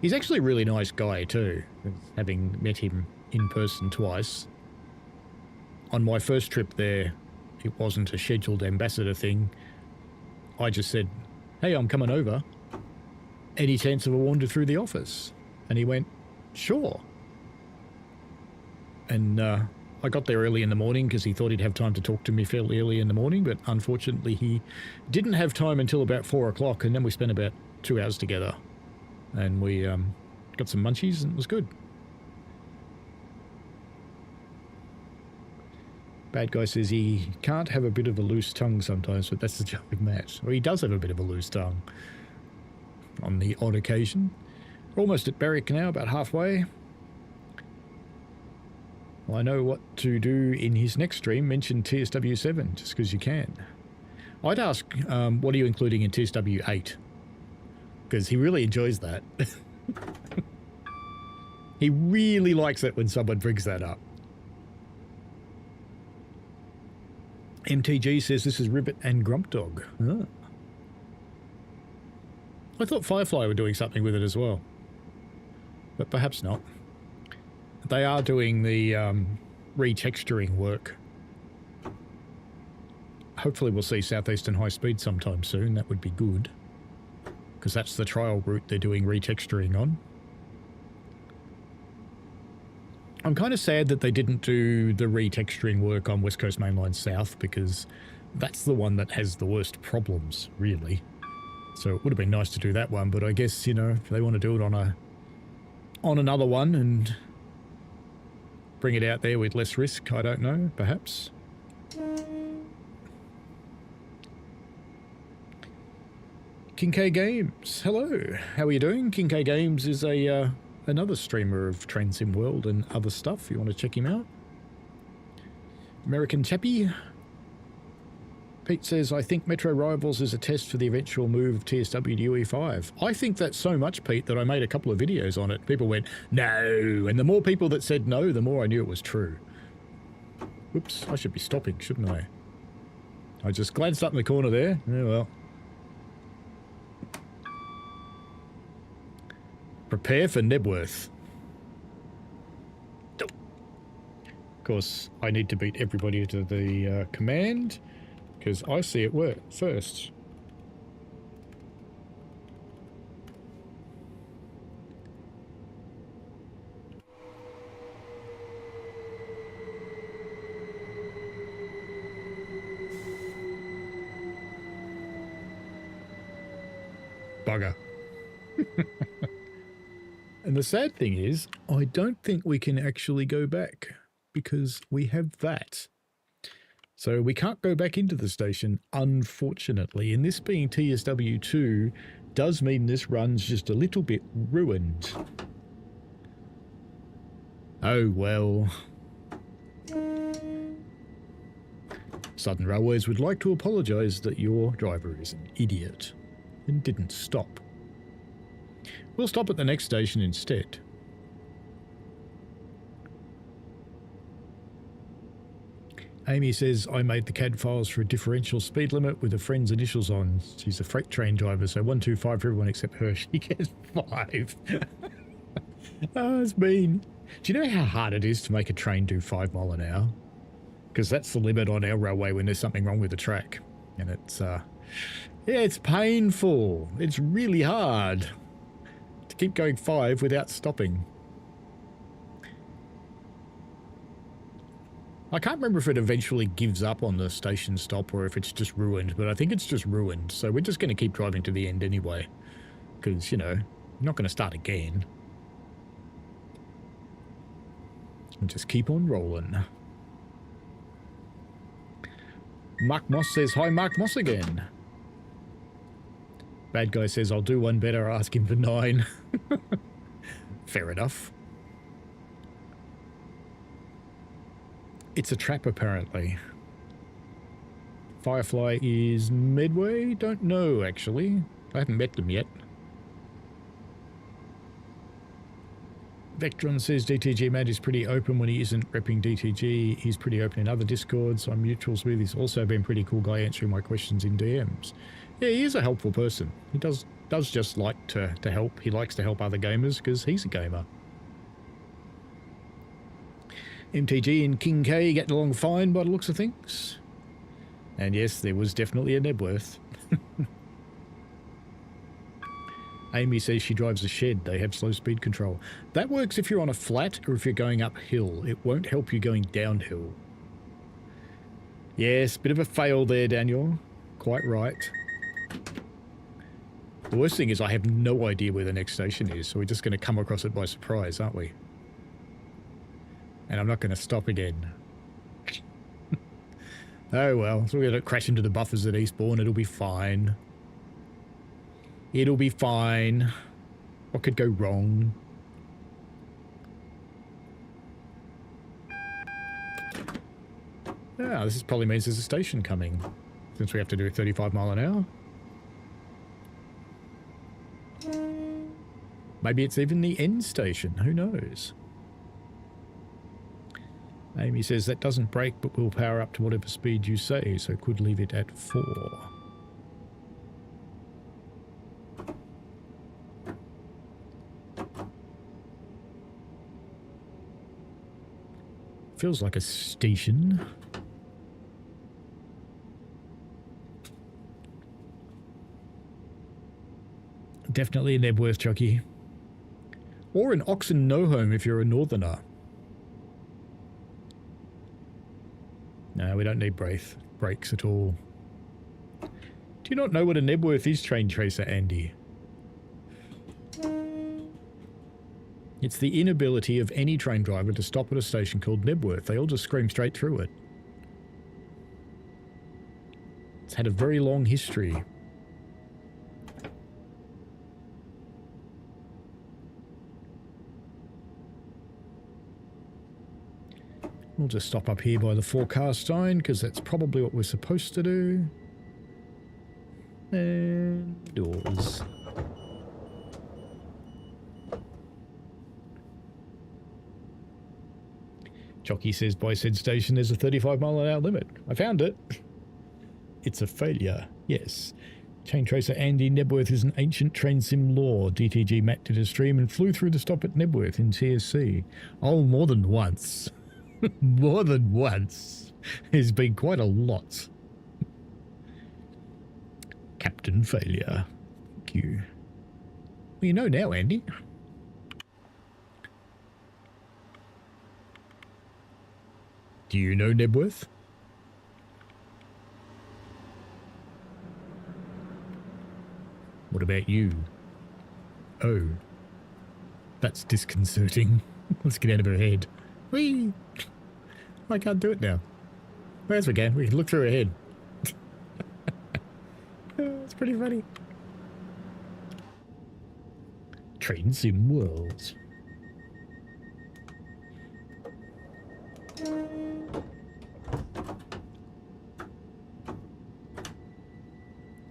He's actually a really nice guy too, having met him in person twice. On my first trip there, it wasn't a scheduled ambassador thing. I just said, hey, I'm coming over. Any chance of a wander through the office? And he went, sure. And I got there early in the morning because he thought he'd have time to talk to me fairly early in the morning, but unfortunately he didn't have time until about 4 o'clock, and then we spent about 2 hours together. And we got some munchies, and it was good. Bad Guy says he can't have a bit of a loose tongue sometimes, but that's the job of Matt. Well, he does have a bit of a loose tongue on the odd occasion. We're almost at Berwick now, about halfway. Well, I know what to do in his next stream. Mention TSW7, just because you can. I'd ask, what are you including in TSW8? Because he really enjoys that. He really likes it when someone brings that up. MTG says this is Ribbit and Grump Dog. Oh. I thought Firefly were doing something with it as well. But perhaps not. They are doing the retexturing work. Hopefully we'll see Southeastern High Speed sometime soon. That would be good. Because that's the trial route they're doing retexturing on. I'm kind of sad that they didn't do the retexturing work on West Coast Mainline South, because that's the one that has the worst problems, really. So it would have been nice to do that one, but I guess, you know, if they want to do it on a on another one and bring it out there with less risk. I don't know, perhaps. Kincaid Games, hello. How are you doing? Kincaid Games is a another streamer of Train Sim World and other stuff. If you want to check him out. American Chappie. Pete says, I think Metro Rivals is a test for the eventual move of TSW to UE5. I think that's so much, Pete, that I made a couple of videos on it. People went, no. And the more people that said no, the more I knew it was true. Oops, I should be stopping, shouldn't I? I just glanced up in the corner there. Yeah, well. Prepare for Nebworth. Of course, I need to beat everybody to the command, because I see it work first. Bugger. And the sad thing is, I don't think we can actually go back because we have that. So we can't go back into the station, unfortunately. And this being TSW2 does mean this run's just a little bit ruined. Oh, well. Southern Railways would like to apologise that your driver is an idiot and didn't stop. We'll stop at the next station instead. Amy says, I made the CAD files for a differential speed limit with a friend's initials on. She's a freight train driver, so 125 for everyone except her. She gets 5. Oh, it's mean. Do you know how hard it is to make a train do 5 mile an hour? Because that's the limit on our railway when there's something wrong with the track. And it's, yeah, it's painful. It's really hard to keep going 5 without stopping. I can't remember if it eventually gives up on the station stop or if it's just ruined, but I think it's just ruined. So we're just going to keep driving to the end anyway. Because, you know, I'm not going to start again. And just keep on rolling. Mark Moss says, hi, Mark Moss again. Bad guy says, I'll do one better, ask him for 9. Fair enough. It's a trap, apparently. Firefly is Medway? Don't know, actually. I haven't met them yet. Vectron says DTG Matt is pretty open when he isn't repping DTG. He's pretty open in other discords. I'm Mutuals with. He's also been a pretty cool guy answering my questions in DMs. Yeah, he is a helpful person. He does just like to help. He likes to help other gamers because he's a gamer. MTG and King K getting along fine by the looks of things. And yes, there was definitely a Nebworth. Amy says she drives a shed. They have slow speed control. That works if you're on a flat or if you're going uphill. It won't help you going downhill. Yes, bit of a fail there, Daniel. Quite right. The worst thing is I have no idea where the next station is, so we're just going to come across it by surprise, aren't we? And I'm not going to stop again. Oh well, so we're going to crash into the buffers at Eastbourne. It'll be fine. It'll be fine. What could go wrong? Yeah, this probably means there's a station coming, since we have to do 35 mile an hour. Maybe it's even the end station. Who knows? Amy says that doesn't break, but will power up to whatever speed you say, so could leave it at 4. Feels like a station. Definitely a Nebworth, Chucky. Or an Oxen No Home if you're a northerner. No, we don't need brakes at all. Do you not know what a Nebworth is, Train Tracer Andy? It's the inability of any train driver to stop at a station called Nebworth. They all just scream straight through it. It's had a very long history. We'll just stop up here by the forecast sign because that's probably what we're supposed to do. And doors. Jockey says by said station there's a 35-mile-an-hour limit. I found it. It's a failure. Yes. Chain tracer Andy, Nebworth is an ancient train sim lore. DTG Matt did a stream and flew through the stop at Nebworth in TSC. Oh, more than once. More than once. There's been quite a lot. Captain Failure. Thank you. Well, you know now, Andy. Do you know Nebworth? What about you? Oh. That's disconcerting. Let's get out of her head. Whee! I can't do it now. Whereas we can. We can look through her head. It's pretty funny. Train sim worlds.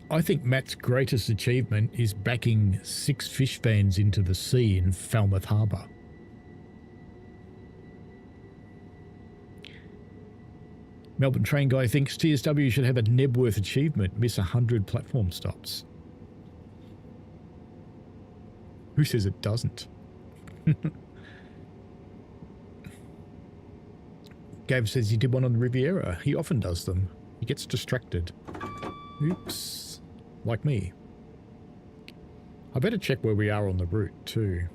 I think Matt's greatest achievement is backing 6 fish vans into the sea in Falmouth Harbour. Melbourne train guy thinks TSW should have a Nebworth achievement, miss 100 platform stops. Who says it doesn't? Gav says he did one on the Riviera. He often does them. He gets distracted. Oops. Like me. I better check where we are on the route too.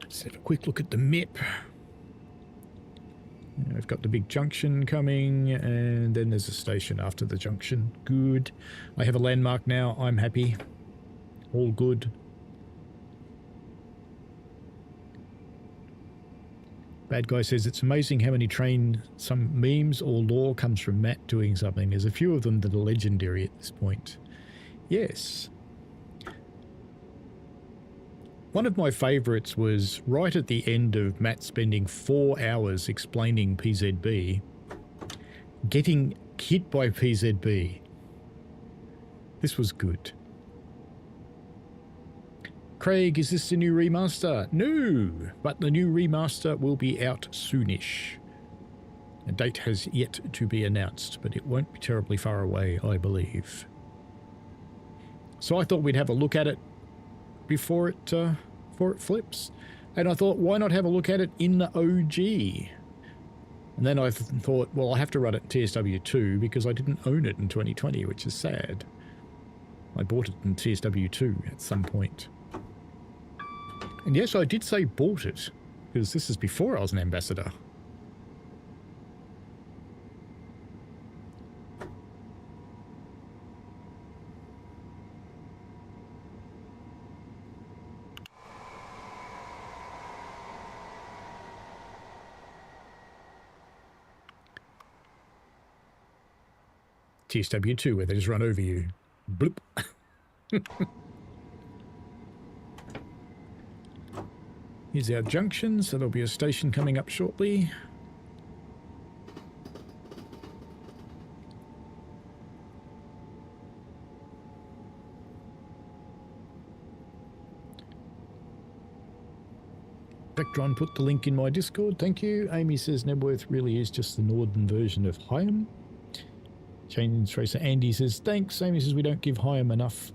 Let's have a quick look at the map. We've got the big junction coming, and then there's a station after the junction. Good. I have a landmark now. I'm happy. All good. Bad guy says it's amazing how many some memes or lore comes from Matt doing something. There's a few of them that are legendary at this point. Yes. One of my favourites was right at the end of Matt spending 4 hours explaining PZB, getting hit by PZB. This was good. Craig, is this the new remaster? No, but the new remaster will be out soonish. A date has yet to be announced, but it won't be terribly far away, I believe. So I thought we'd have a look at it before it flips. And I thought, why not have a look at it in the OG? And then I thought, well, I have to run it in TSW2 because I didn't own it in 2020, which is sad. I bought it in TSW2 at some point. And yes, I did say bought it, because this is before I was an ambassador. TSW2, where they just run over you. Bloop. Here's our junction, so there'll be a station coming up shortly. Vectron put the link in my Discord, thank you. Amy says Nebworth really is just the northern version of Higham. Chain Tracer Andy says thanks. Amy says we don't give Higham enough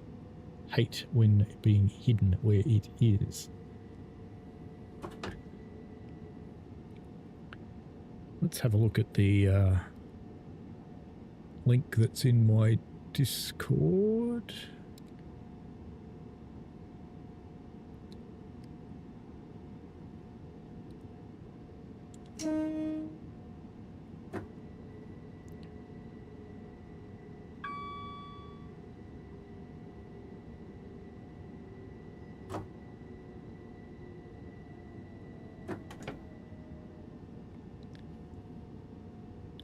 hate when being hidden where it is. Let's have a look at the link that's in my Discord.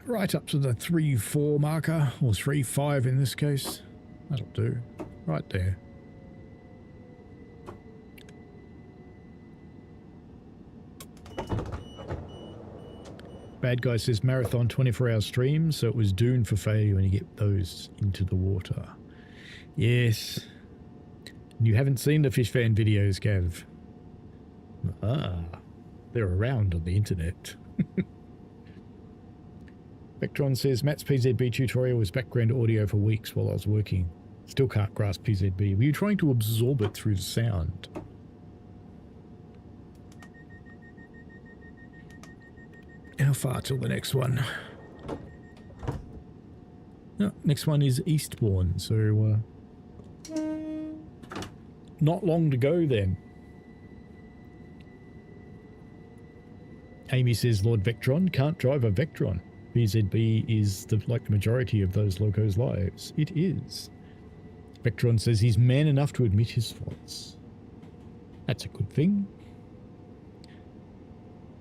right up to the 3-4 marker, or 3-5 in this case. That'll do. Right there. Bad guy says marathon 24-hour stream, so it was doomed for failure when you get those into the water. Yes. You haven't seen the fish fan videos, Gav. Ah, they're around on the internet. Vectron says Matt's PZB tutorial was background audio for weeks while I was working. Still can't grasp PZB. Were you trying to absorb it through the sound? How far till the next one? No, next one is Eastbourne, so not long to go then. Amy says Lord Vectron can't drive a Vectron. PZB is like the majority of those locos' lives. It is. Vectron says he's man enough to admit his faults. That's a good thing.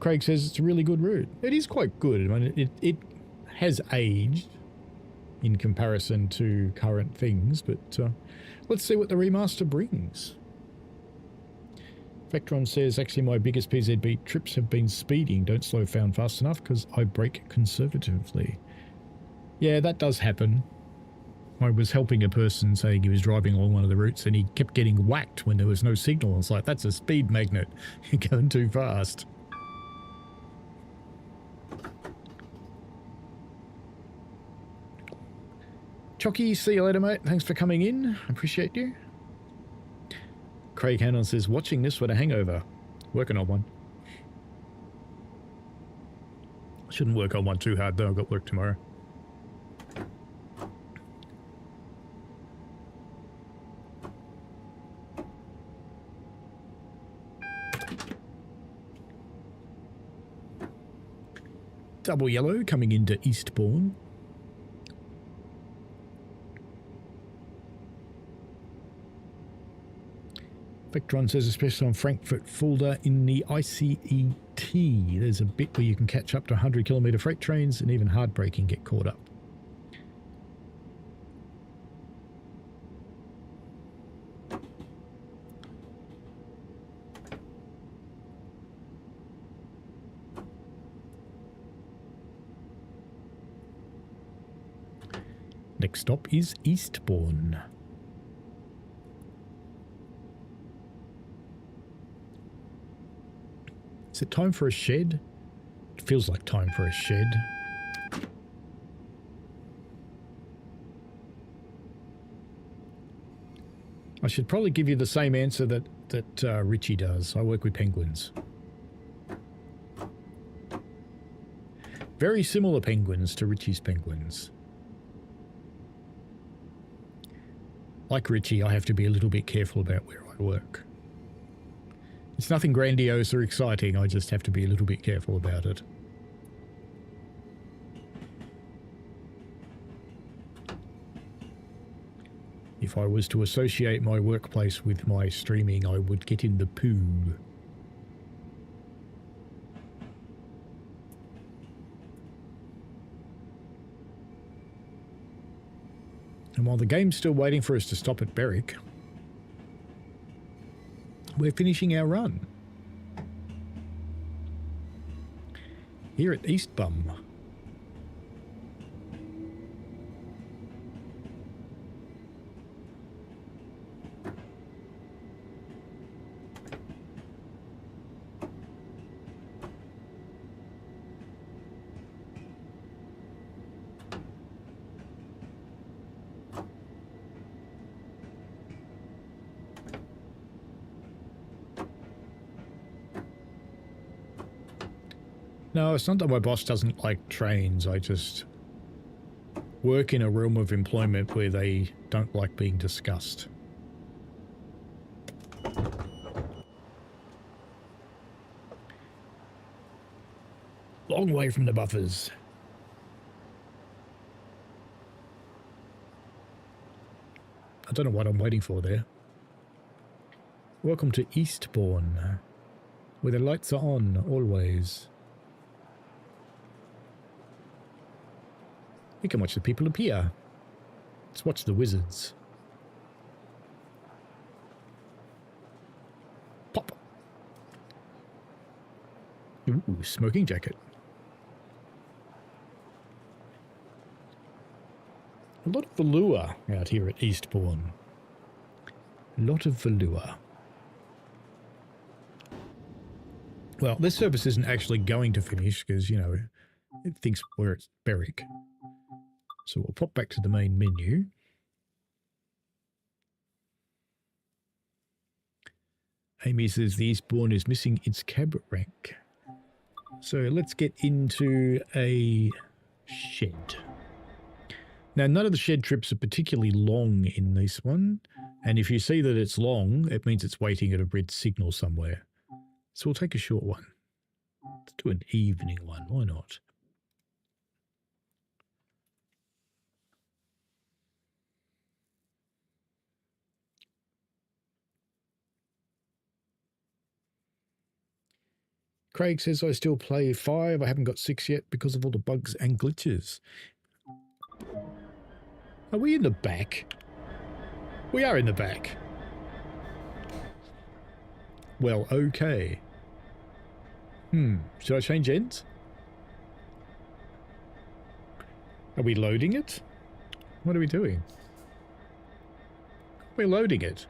Craig says it's a really good route. It is quite good. I mean, it has aged in comparison to current things, but let's see what the remaster brings. Vectron says, actually my biggest PZB trips have been speeding. Don't slow down fast enough because I brake conservatively. Yeah, that does happen. I was helping a person saying he was driving along one of the routes and he kept getting whacked when there was no signal. It's like, that's a speed magnet. You're going too fast. Chocky, see you later, mate. Thanks for coming in. Appreciate you. Craig Hannon says, watching this with a hangover. Working on one. Shouldn't work on one too hard though. I've got work tomorrow. Double yellow coming into Eastbourne. Vectron says, especially on Frankfurt Fulda in the ICET, there's a bit where you can catch up to 100-kilometre freight trains and even hard braking get caught up. Next stop is Eastbourne. Is it time for a shed? It feels like time for a shed. I should probably give you the same answer that Richie does. I work with penguins. Very similar penguins to Richie's penguins. Like Richie, I have to be a little bit careful about where I work. It's nothing grandiose or exciting, I just have to be a little bit careful about it. If I was to associate my workplace with my streaming, I would get in the poo. And while the game's still waiting for us to stop at Berwick, we're finishing our run here at Eastbourne. No, it's not that my boss doesn't like trains. I just work in a realm of employment where they don't like being discussed. Long way from the buffers. I don't know what I'm waiting for there. Welcome to Eastbourne, where the lights are on always. We can watch the people appear. Let's watch the wizards. Pop. Ooh, smoking jacket. A lot of velour out here at Eastbourne. A lot of velour. Well, this service isn't actually going to finish because, you know, it thinks we're at Berwick. So we'll pop back to the main menu. Amy says the Eastbourne is missing its cab rank. So let's get into a shed. Now, none of the shed trips are particularly long in this one. And if you see that it's long, it means it's waiting at a red signal somewhere. So we'll take a short one. Let's do an evening one. Why not? Craig says, I still play 5. I haven't got 6 yet because of all the bugs and glitches. Are we in the back? We are in the back. Well, okay. Should I change ends? Are we loading it? What are we doing? We're loading it.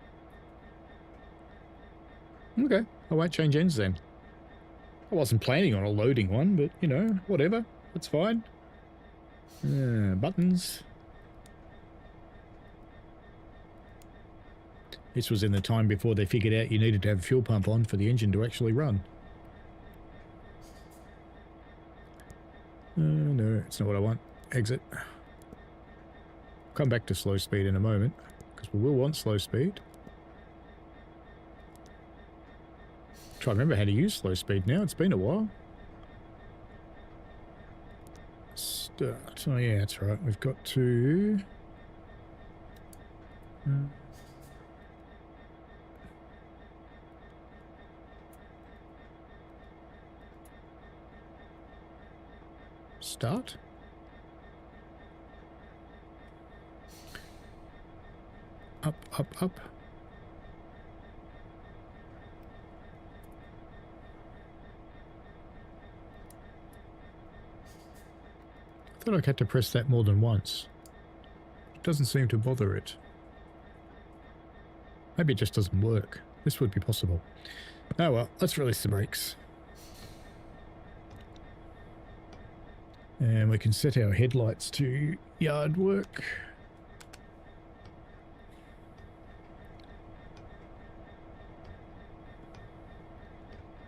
Okay, I won't change ends then. I wasn't planning on a loading one, but, you know, whatever. That's fine. Buttons. This was in the time before they figured out you needed to have a fuel pump on for the engine to actually run. No, it's not what I want. Exit. Come back to slow speed in a moment, because we will want slow speed. Try to remember how to use slow speed now. It's been a while. Start. Oh yeah, that's right. We've got to... Start. Up, up, up. I thought I had to press that more than once. It doesn't seem to bother it. Maybe it just doesn't work. This would be possible. Oh well, let's release the brakes. And we can set our headlights to yard work.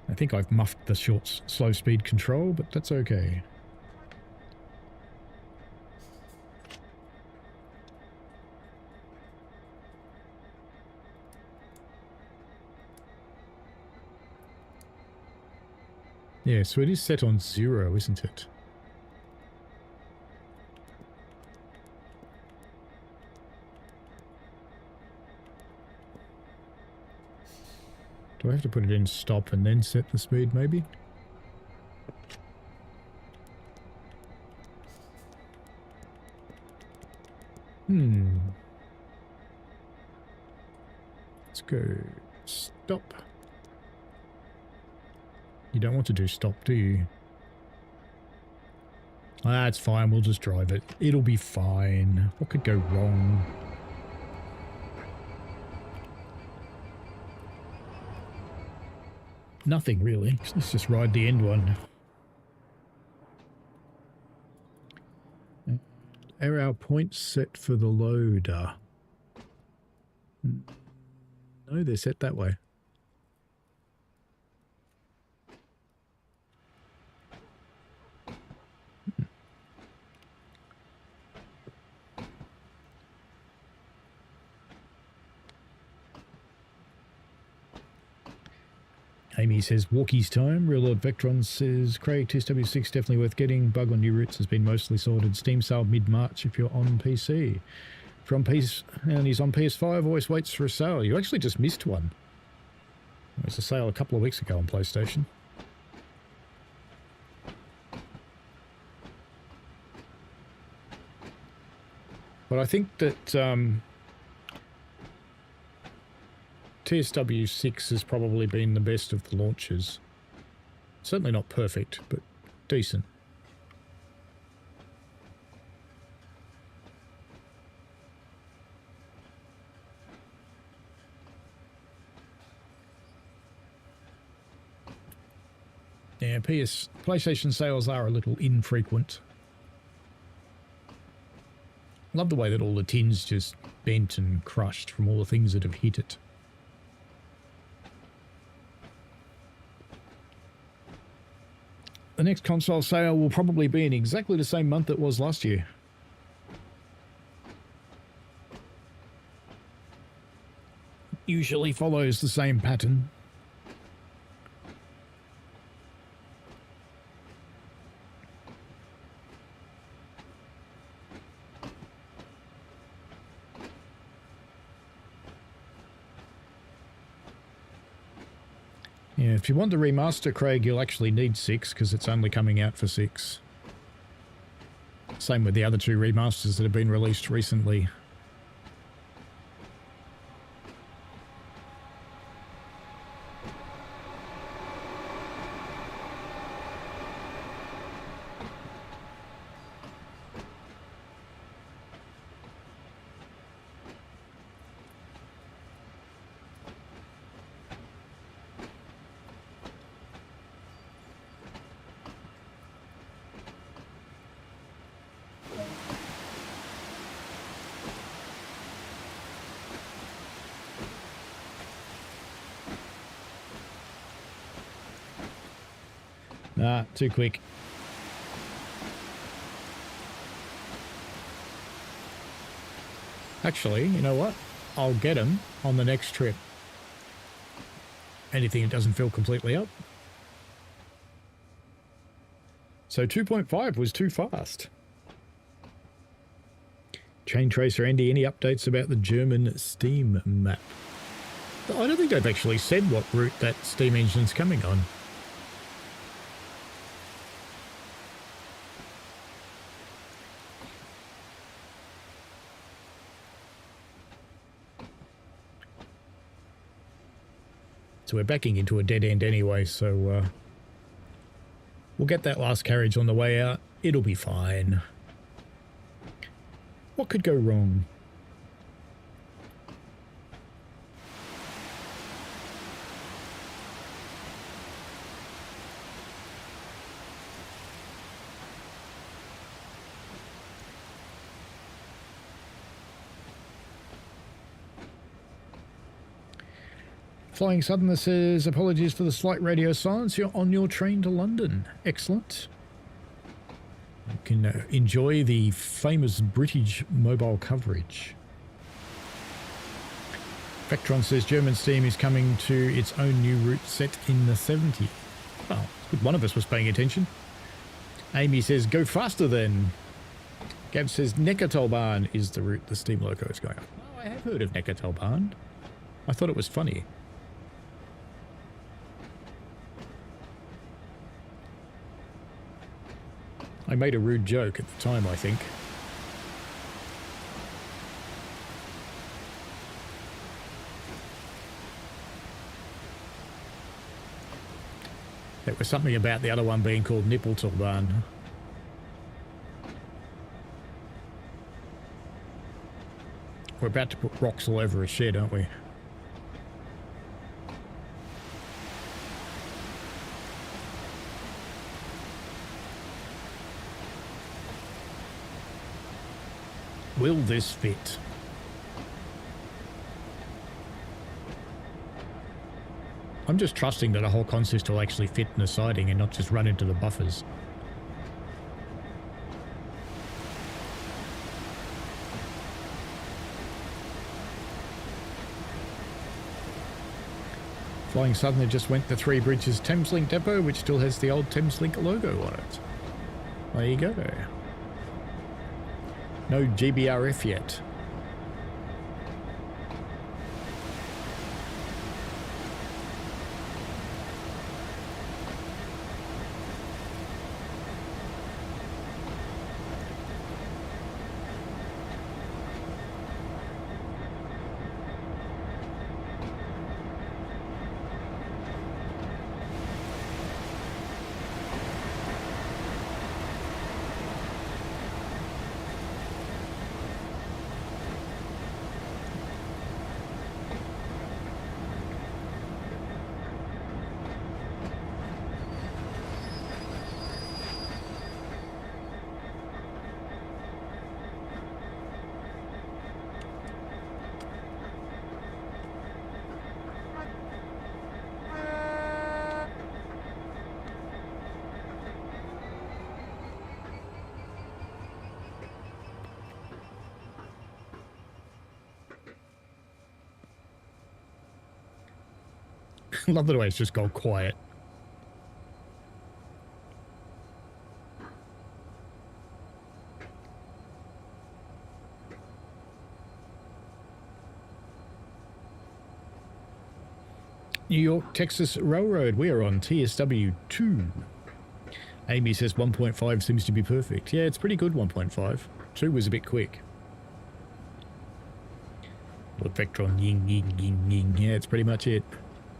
I think I've muffed the slow speed control, but that's okay. Yeah, so it is set on 0, isn't it? Do I have to put it in stop and then set the speed, maybe? Let's go stop. You don't want to do stop, do you? Ah, it's fine. We'll just drive it. It'll be fine. What could go wrong? Nothing, really. Let's just ride the end one. Are our points set for the loader? No, they're set that way. Amy says, Walkie's time. Real Lord Vectron says, Craig, TSW6 definitely worth getting. Bug on new routes has been mostly sorted. Steam sale mid-March if you're on PC. From PS, and he's on PS5, always waits for a sale. You actually just missed one. It was a sale a couple of weeks ago on PlayStation. But I think that TSW 6 has probably been the best of the launches. Certainly not perfect, but decent. Yeah, PlayStation sales are a little infrequent. Love the way that all the tins just bent and crushed from all the things that have hit it. The next console sale will probably be in exactly the same month it was last year. Usually follows the same pattern. Yeah, if you want the remaster, Craig, you'll actually need 6 because it's only coming out for 6. Same with the other 2 remasters that have been released recently. Nah, too quick. Actually, you know what? I'll get him on the next trip. Anything that doesn't fill completely up. So 2.5 was too fast. Chain Tracer Andy, any updates about the German Steam map? I don't think they've actually said what route that steam engine's coming on. So we're backing into a dead end anyway, so we'll get that last carriage on the way out. It'll be fine. What could go wrong? Flying Southerner says, apologies for the slight radio silence. You're on your train to London. Excellent. You can enjoy the famous British mobile coverage. Vectron says, German Steam is coming to its own new route set in the 70s. Well, good one of us was paying attention. Amy says, go faster then. Gab says, Neckartalbahn is the route the steam loco is going on. Oh, I have heard of Neckartalbahn. I thought it was funny. I made a rude joke at the time, I think. There was something about the other one being called Nippeltalbahn. We're about to put rocks all over a shed, aren't we? Will this fit? I'm just trusting that a whole consist will actually fit in the siding and not just run into the buffers. Flying Southerner just went to Three Bridges Thameslink depot, which still has the old Thameslink logo on it. There you go. No GBRF yet. Love the way it's just gone quiet. New York, Texas Railroad. We are on TSW 2. Amy says 1.5 seems to be perfect. Yeah, it's pretty good, 1.5. 2 was a bit quick. Lord Vectron, ying, ying, ying, ying. Yeah, it's pretty much it.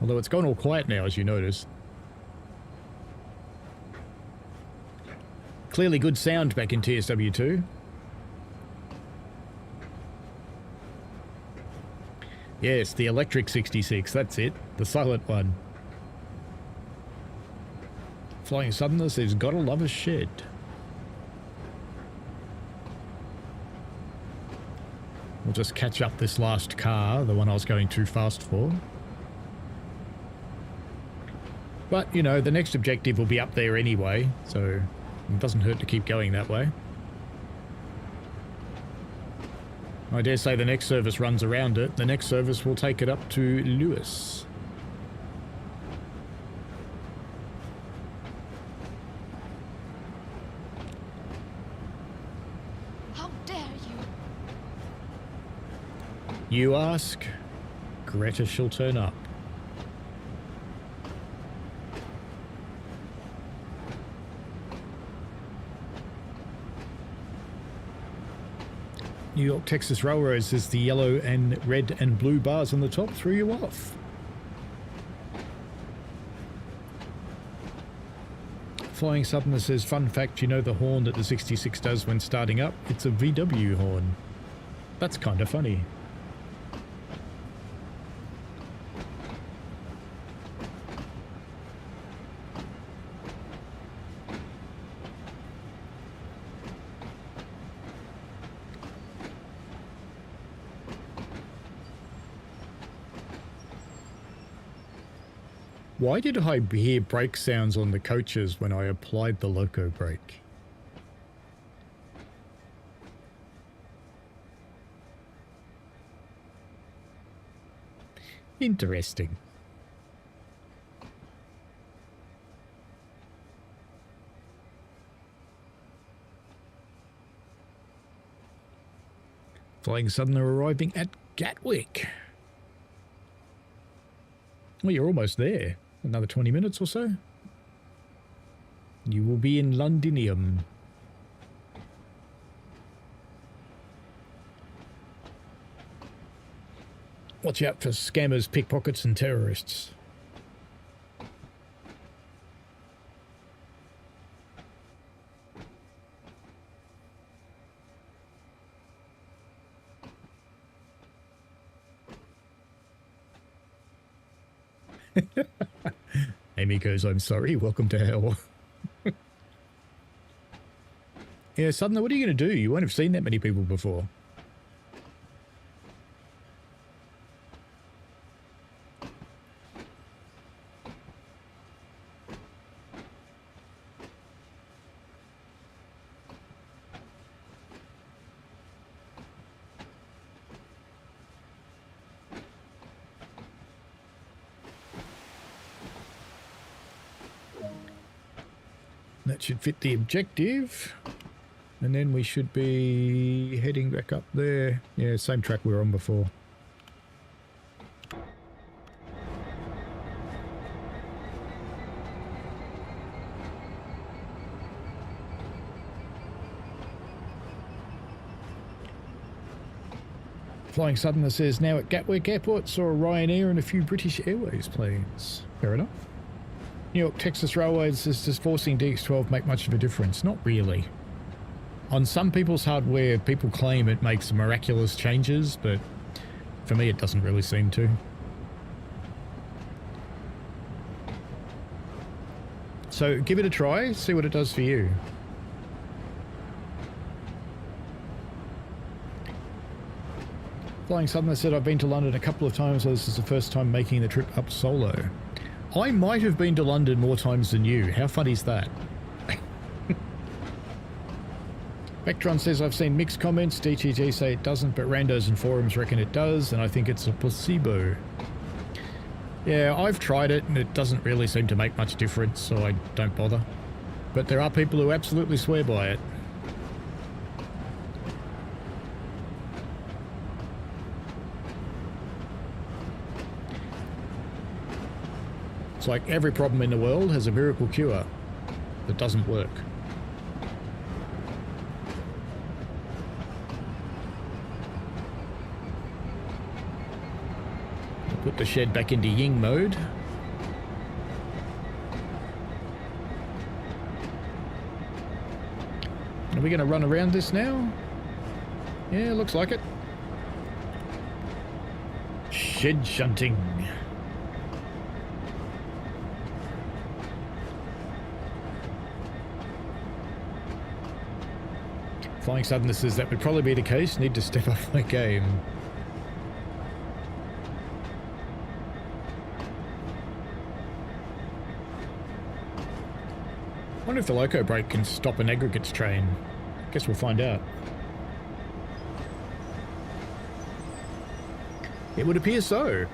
Although it's gone all quiet now, as you notice. Clearly good sound back in TSW 2. Yes, the electric 66, that's it. The silent one. Flying Southerner says, gotta love a shed. We'll just catch up this last car, the one I was going too fast for. But, you know, the next objective will be up there anyway, so it doesn't hurt to keep going that way. I dare say the next service runs around it. The next service will take it up to Lewes. How dare you? You ask, Greta shall turn up. New York, Texas Railroad says the yellow and red and blue bars on the top threw you off. Flying Southerner says, fun fact, you know the horn that the 66 does when starting up? It's a VW horn. That's kind of funny. Why did I hear brake sounds on the coaches when I applied the loco brake? Interesting. Flying Southerner arriving at Gatwick. Well, you're almost there. Another 20 minutes or so. You will be in Londinium. Watch out for scammers, pickpockets and terrorists. Amy goes, I'm sorry, welcome to hell. Yeah, Southerner, what are you going to do? You won't have seen that many people before. That should fit the objective. And then we should be heading back up there. Yeah, same track we were on before. Flying Southerner says, now at Gatwick Airport, saw a Ryanair and a few British Airways planes. Fair enough. New York, Texas Railways says, does forcing DX12 make much of a difference? Not really. On some people's hardware, people claim it makes miraculous changes, but for me it doesn't really seem to. So give it a try, see what it does for you. Flying Southerner said, I've been to London a couple of times, so this is the first time making the trip up solo. I might have been to London more times than you. How funny is that? Vectron says, I've seen mixed comments. DTG say it doesn't, but randos and forums reckon it does, and I think it's a placebo. Yeah, I've tried it and it doesn't really seem to make much difference, so I don't bother. But there are people who absolutely swear by it. It's like every problem in the world has a miracle cure that doesn't work. Put the shed back into Ying mode. Are we going to run around this now? Yeah, looks like it. Shed shunting. Flying Southerner says that would probably be the case. Need to step up my game. I wonder if the loco brake can stop an aggregates train. Guess we'll find out. It would appear so.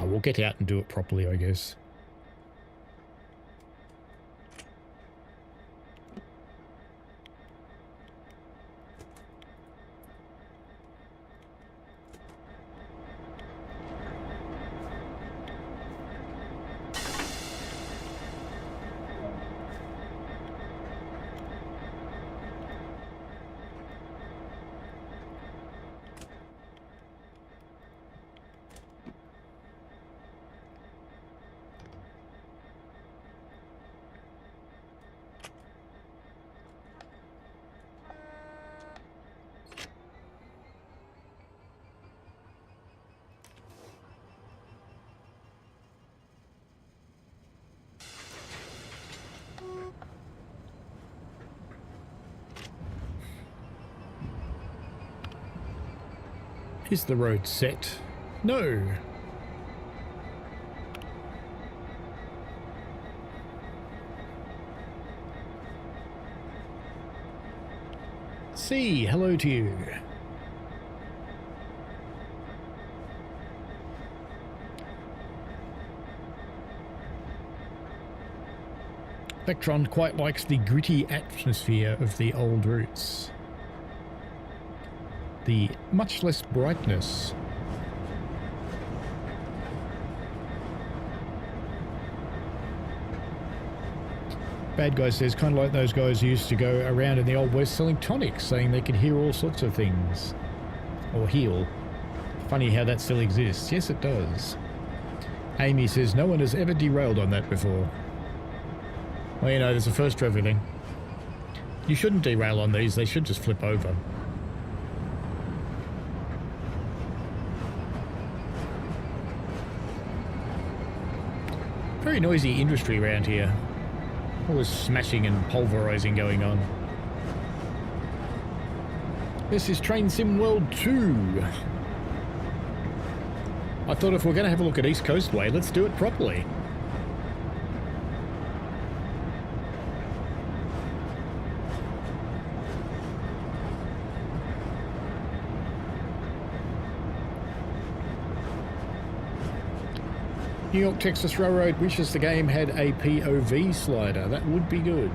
We'll get out and do it properly, I guess. Is the road set? No. C, hello to you. Vectron quite likes the gritty atmosphere of the old routes. The much less brightness. Bad Guy says, kind of like those guys who used to go around in the Old West selling tonics, saying they could hear all sorts of things. Or heal. Funny how that still exists. Yes, it does. Amy says, no one has ever derailed on that before. Well, you know, there's a first for everything. You shouldn't derail on these, they should just flip over. Very noisy industry around here. All this smashing and pulverizing going on. This is Train Sim World 2. I thought if we're going to have a look at East Coastway, let's do it properly. New York Texas Railroad wishes the game had a POV slider. That would be good.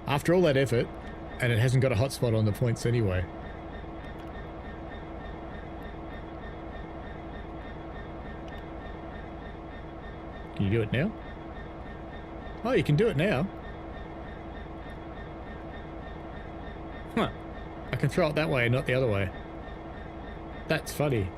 After all that effort, and it hasn't got a hotspot on the points anyway. Can you do it now? Oh, you can do it now. Huh. I can throw it that way and not the other way. That's funny.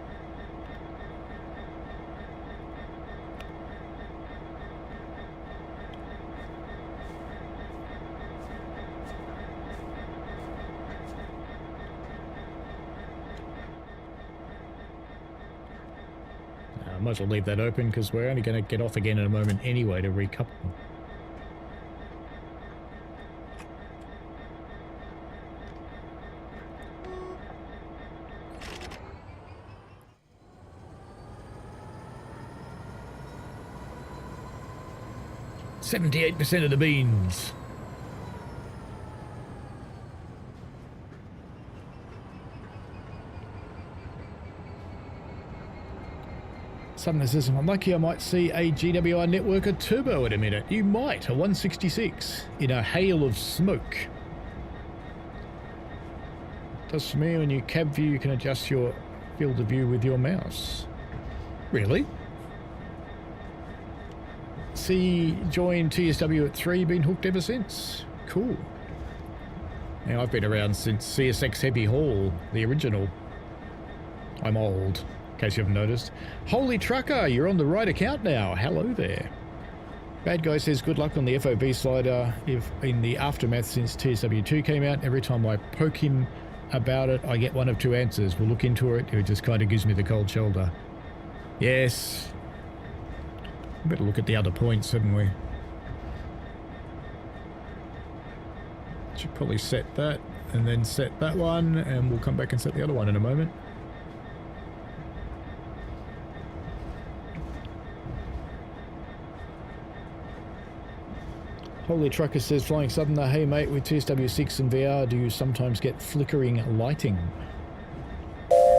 might as well leave that open because we're only going to get off again in a moment anyway to recouple. %78% of the beans. Someone says, I'm lucky I might see a GWR networker turbo in a minute. You might, a 166 in a hail of smoke. Does for me when you cab view, you can adjust your field of view with your mouse. Really? See, joined TSW at 3, been hooked ever since. Cool. Now I've been around since CSX Heavy Haul, the original. I'm old, in case you haven't noticed. Holy Trucker, you're on the right account now. Hello there. Bad Guy says, good luck on the FOB slider if in the aftermath since TSW2 came out. Every time I poke him about it, I get one of two answers. We'll look into it. It just kind of gives me the cold shoulder. Yes. Better look at the other points, haven't we? Should probably set that and then set that one, and we'll come back and set the other one in a moment. Holy Trucker says, Flying Southerner, hey mate, with TSW6 and VR, do you sometimes get flickering lighting?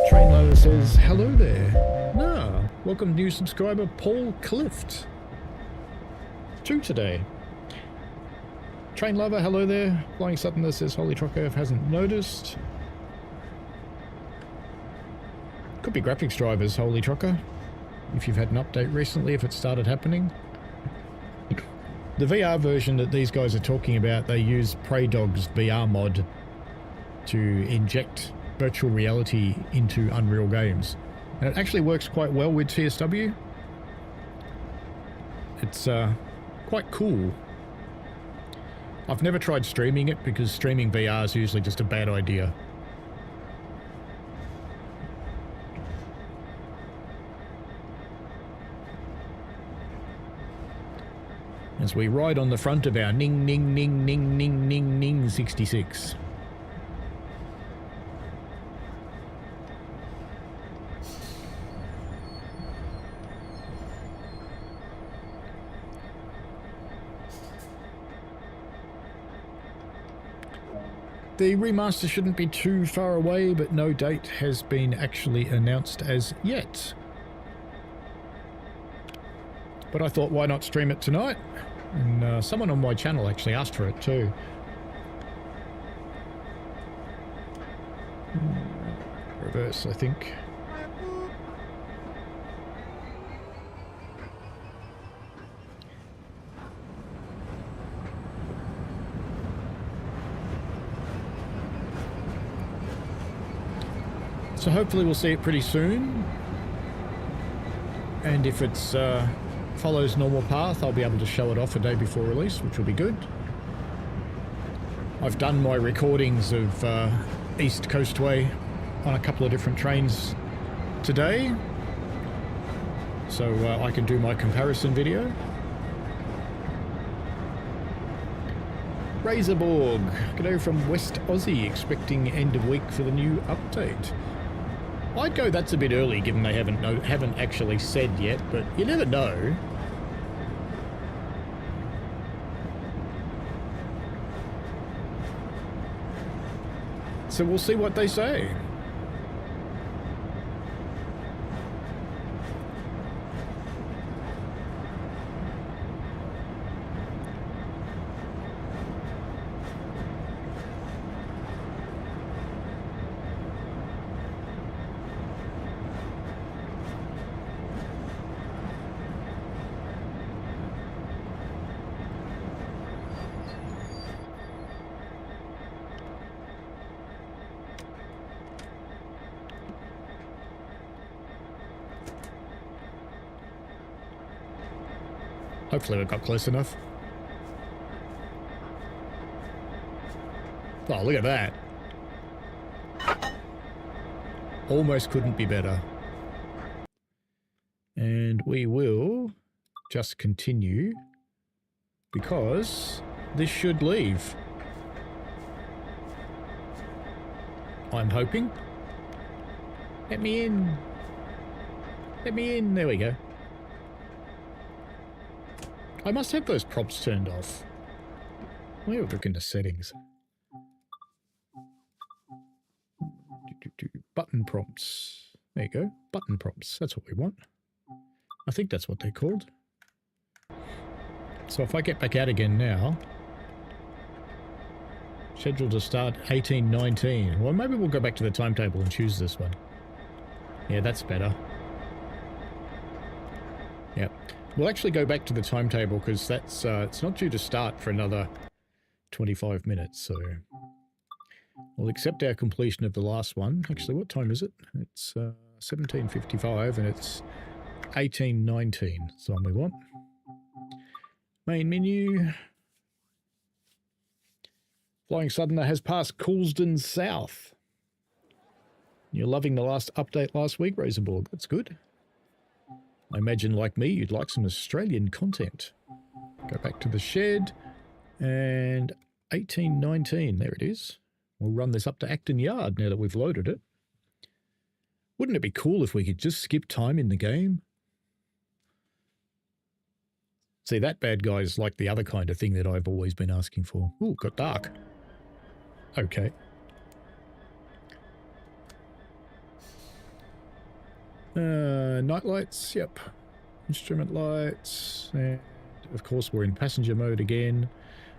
Train Lover says, hello there. No, welcome new subscriber Paul Clift. 2 today. Train Lover, hello there. Flying Southerner says, Holy Trucker hasn't noticed. Could be graphics drivers, Holy Trucker. If you've had an update recently, if it started happening. The VR version that these guys are talking about, they use Prey Dog's VR mod to inject virtual reality into Unreal games. And it actually works quite well with TSW. It's quite cool. I've never tried streaming it because streaming VR is usually just a bad idea. As we ride on the front of our Ning Ning Ning Ning Ning Ning Ning 66. The remaster shouldn't be too far away, but no date has been actually announced as yet. But I thought, why not stream it tonight? And someone on my channel actually asked for it too. Reverse, I think. So hopefully we'll see it pretty soon. And if it's follows normal path, I'll be able to show it off a day before release, which will be good. I've done my recordings of East Coastway on a couple of different trains today, so I can do my comparison video. Razorborg, g'day from West Aussie, expecting end of week for the new update. I'd go that's a bit early, given they haven't actually said yet, but you never know. So we'll see what they say. Hopefully we got close enough. Oh, look at that. Almost couldn't be better. And we will just continue because this should leave. I'm hoping. Let me in. Let me in. There we go. I must have those props turned off. We'll look into settings. Button prompts. There you go. Button prompts. That's what we want. I think that's what they're called. So if I get back out again now, scheduled to start 18:19. Well, maybe we'll go back to the timetable and choose this one. Yeah, that's better. Yep. We'll actually go back to the timetable because that's it's not due to start for another 25 minutes. So we'll accept our completion of the last one. Actually, what time is it? It's 17:55 and it's 18:19. That's the one we want. Main menu. Flying Southerner has passed Coulsdon South. You're loving the last update last week, Razorborg. That's good. I imagine, like me, you'd like some Australian content. Go back to the shed. And 18:19. There it is. We'll run this up to Acton Yard now that we've loaded it. Wouldn't it be cool if we could just skip time in the game? See, that bad guy's like the other kind of thing that I've always been asking for. Ooh, got dark. Okay. Night lights, yep. Instrument lights, and of course we're in passenger mode again,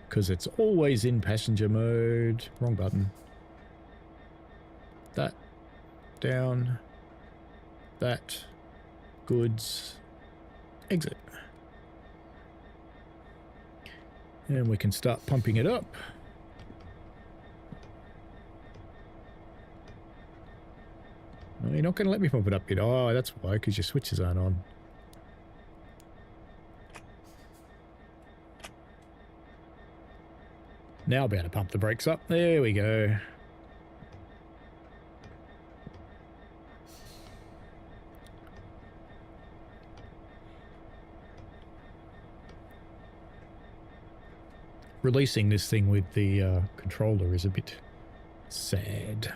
because it's always in passenger mode. Wrong button. That. Down. That. Goods. Exit. And we can start pumping it up. No, you're not going to let me pump it up yet. Oh, that's why, because your switches aren't on. Now I'll be able to pump the brakes up. There we go. Releasing this thing with the controller is a bit sad.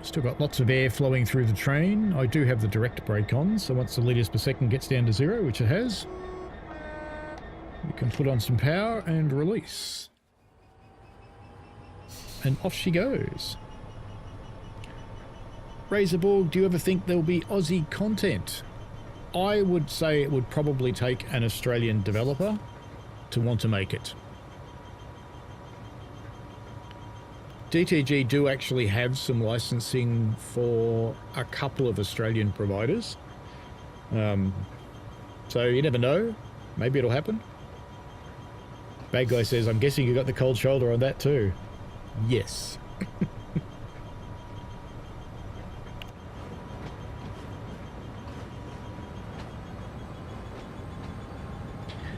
Still got lots of air flowing through the train. I do have the direct brake on, so once the litres per second gets down to 0, which it has, you can put on some power and release. And off she goes. Razorborg, do you ever think there'll be Aussie content? I would say it would probably take an Australian developer to want to make it. DTG do actually have some licensing for a couple of Australian providers. So you never know. Maybe it'll happen. Bad guy says, I'm guessing you got the cold shoulder on that too. Yes.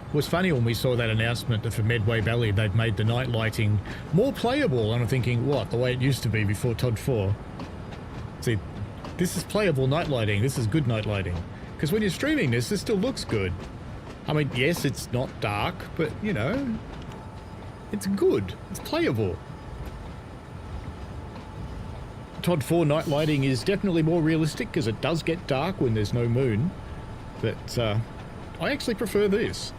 It was funny when we saw that announcement that for Medway Valley they'd made the night lighting more playable, and I'm thinking, what, the way it used to be before Todd 4? See, this is playable night lighting, this is good night lighting. Because when you're streaming this still looks good. I mean, yes, it's not dark, but, you know, it's good, it's playable. Todd 4 night lighting is definitely more realistic because it does get dark when there's no moon, but I actually prefer this.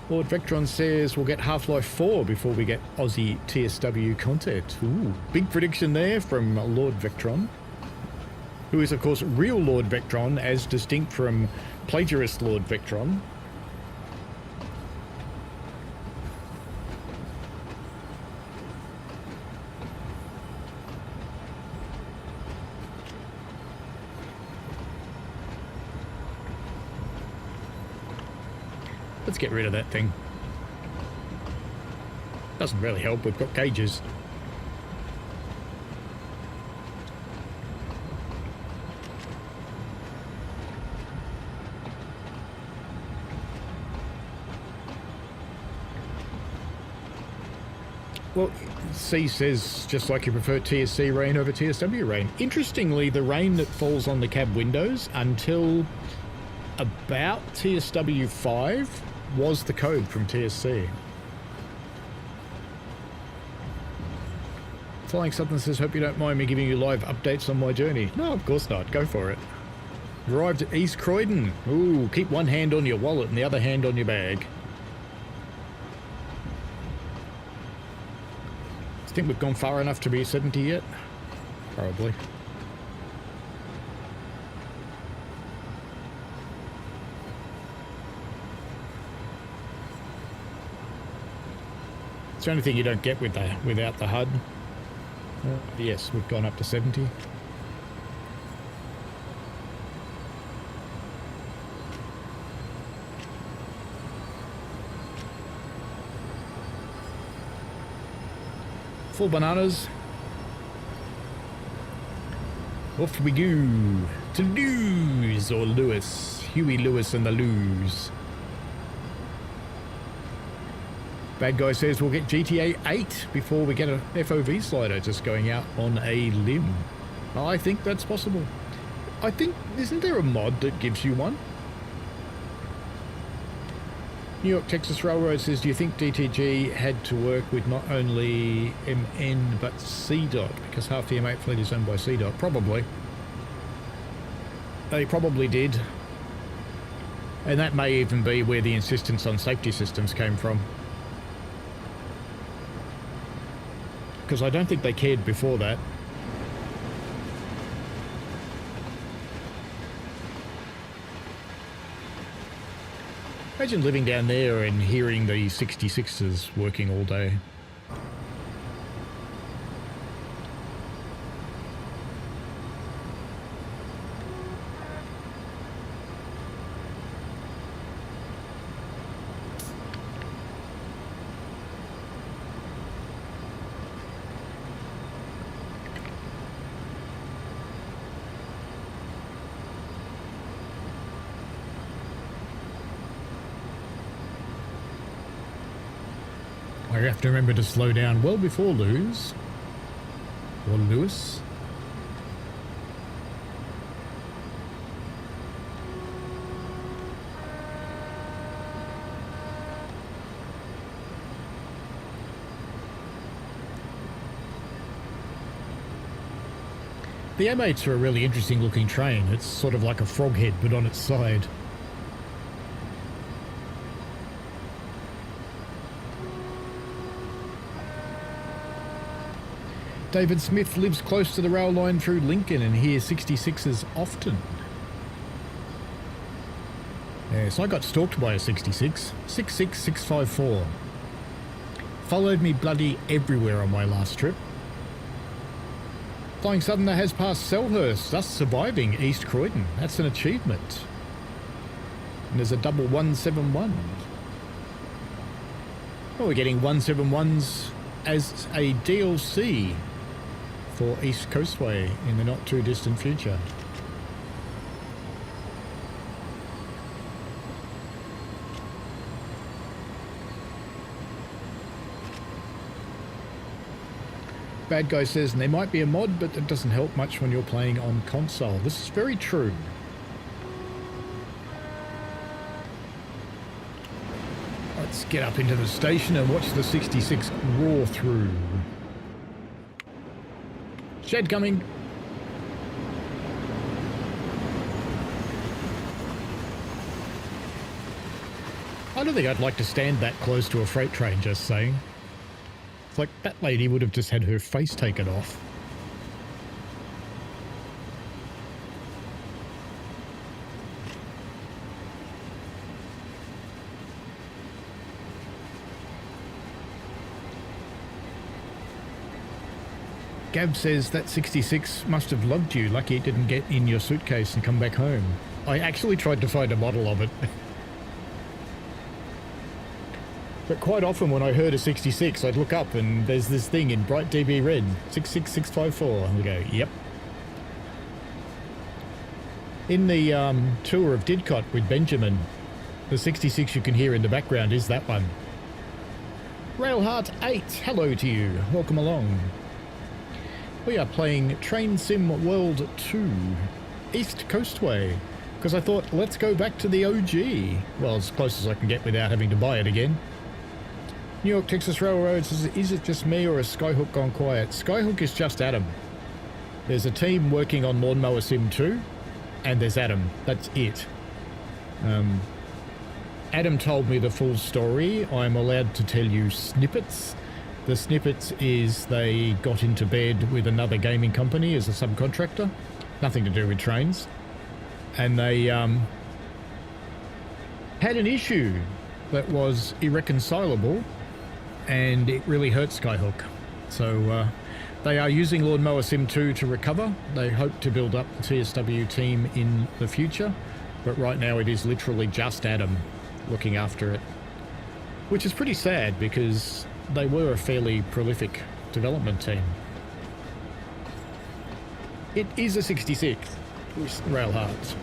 Lord Vectron says we'll get Half-Life 4 before we get Aussie TSW content. Ooh, big prediction there from Lord Vectron, who is of course real Lord Vectron as distinct from plagiarist Lord Vectron. Let's get rid of that thing. Doesn't really help, we've got cages. Well, C says, just like you prefer TSC rain over TSW rain. Interestingly, the rain that falls on the cab windows until about TSW 5 was the code from TSC. Flying Southern says, hope you don't mind me giving you live updates on my journey. No, of course not. Go for it. Arrived at East Croydon. Ooh, keep one hand on your wallet and the other hand on your bag. Think we've gone far enough to be 70 yet? Probably. It's the only thing you don't get with without the HUD. Yes, we've gone up to 70. Full bananas. Off we go to Lewes or Lewes. Huey Lewis and the Lewes. Bad guy says we'll get GTA 8 before we get a FOV slider, just going out on a limb. I think that's possible. I think, isn't there a mod that gives you one? New York Texas Railroad says, do you think DTG had to work with not only MN but CDOT because half the M8 fleet is owned by CDOT? Probably. They probably did. And that may even be where the insistence on safety systems came from. Because I don't think they cared before that. Imagine living down there and hearing the 66s working all day. I have to remember to slow down well before Lewes. Or Lewes. The M8s are a really interesting looking train. It's sort of like a frog head but on its side. David Smith lives close to the rail line through Lincoln and hears 66s often. Yes, I got stalked by a 66. 66654. Followed me bloody everywhere on my last trip. Flying Southerner has passed Selhurst, thus surviving East Croydon. That's an achievement. And there's a double 171. Well, we're getting 171s as a DLC for East Coastway in the not too distant future. Bad Guy says, and there might be a mod, but that doesn't help much when you're playing on console. This is very true. Let's get up into the station and watch the 66 roar through. Shed coming. I don't think I'd like to stand that close to a freight train, just saying. It's like that lady would have just had her face taken off. Gab says that 66 must have loved you. Lucky it didn't get in your suitcase and come back home. I actually tried to find a model of it. But quite often when I heard a 66, I'd look up and there's this thing in bright DB red, 66654. And I go, yep. In the tour of Didcot with Benjamin, the 66 you can hear in the background is that one. Railheart 8, hello to you. Welcome along. We are playing Train Sim World 2, East Coastway, because I thought, let's go back to the OG. Well, as close as I can get without having to buy it again. New York Texas Railroad says, is it just me or has Skyhook gone quiet? Skyhook is just Adam. There's a team working on Lawnmower Sim 2, and there's Adam. That's it. Adam told me the full story. I'm allowed to tell you snippets. The snippets is they got into bed with another gaming company as a subcontractor. Nothing to do with trains. And they had an issue that was irreconcilable, and it really hurt Skyhook. So they are using Lawnmower Sim 2 to recover. They hope to build up the TSW team in the future, but right now it is literally just Adam looking after it, which is pretty sad because they were a fairly prolific development team. It is a 66 Railheart.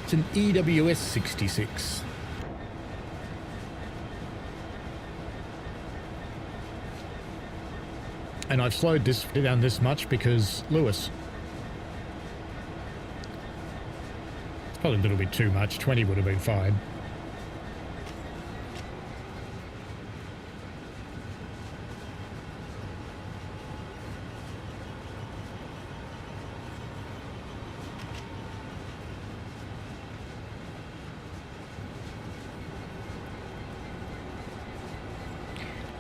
It's an EWS 66. And I've slowed this down this much because Lewes. It's probably a little bit too much. 20 would have been fine.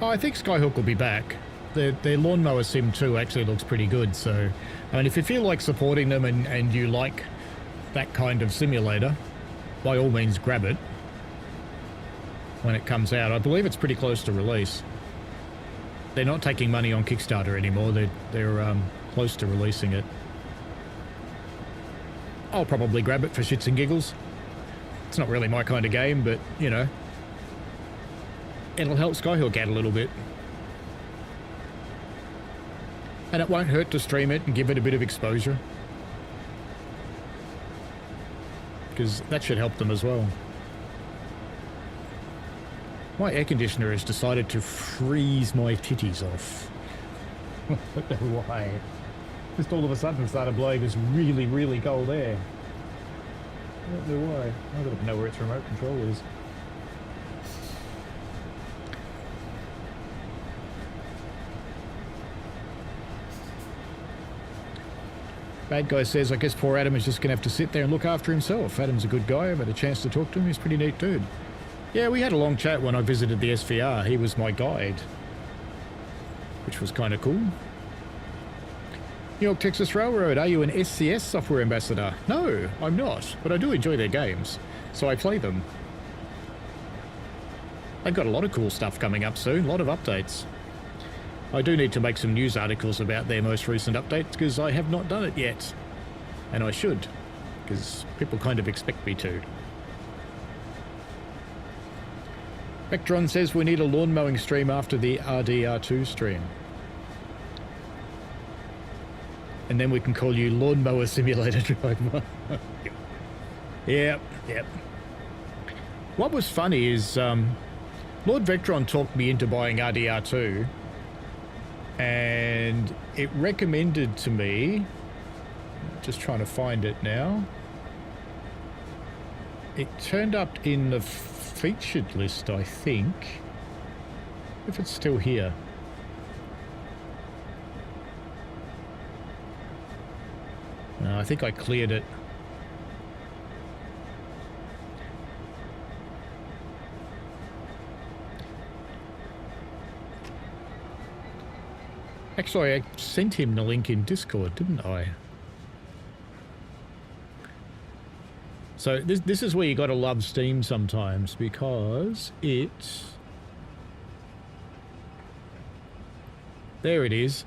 Oh, I think Skyhook will be back. Their Lawnmower Sim 2 actually looks pretty good, so I mean, if you feel like supporting them and you like that kind of simulator, by all means grab it when it comes out. I believe it's pretty close to release. They're not taking money on Kickstarter anymore. They're close to releasing it. I'll probably grab it for shits and giggles. It's not really my kind of game, but you know, it'll help Skyhook out a little bit. And it won't hurt to stream it and give it a bit of exposure, because that should help them as well. My air conditioner has decided to freeze my titties off. I don't know why. Just all of a sudden started blowing this really, really cold air. I don't know why. I don't know where its remote control is. Bad guy says, I guess poor Adam is just going to have to sit there and look after himself. Adam's a good guy. I've had a chance to talk to him. He's a pretty neat dude. Yeah, we had a long chat when I visited the SVR. He was my guide, which was kind of cool. New York Texas Railroad, are you an SCS software ambassador? No, I'm not, but I do enjoy their games, so I play them. They've got a lot of cool stuff coming up soon, a lot of updates. I do need to make some news articles about their most recent updates because I have not done it yet. And I should, because people kind of expect me to. Vectron says we need a lawn mowing stream after the RDR2 stream. And then we can call you Lawnmower Simulator Driver. Yep. What was funny is Lord Vectron talked me into buying RDR2. And it recommended to me, just trying to find it now, it turned up in the featured list, I think, if it's still here. No, I think I cleared it. Actually, I sent him the link in Discord, didn't I? So this is where you gotta love Steam sometimes, because it... There it is.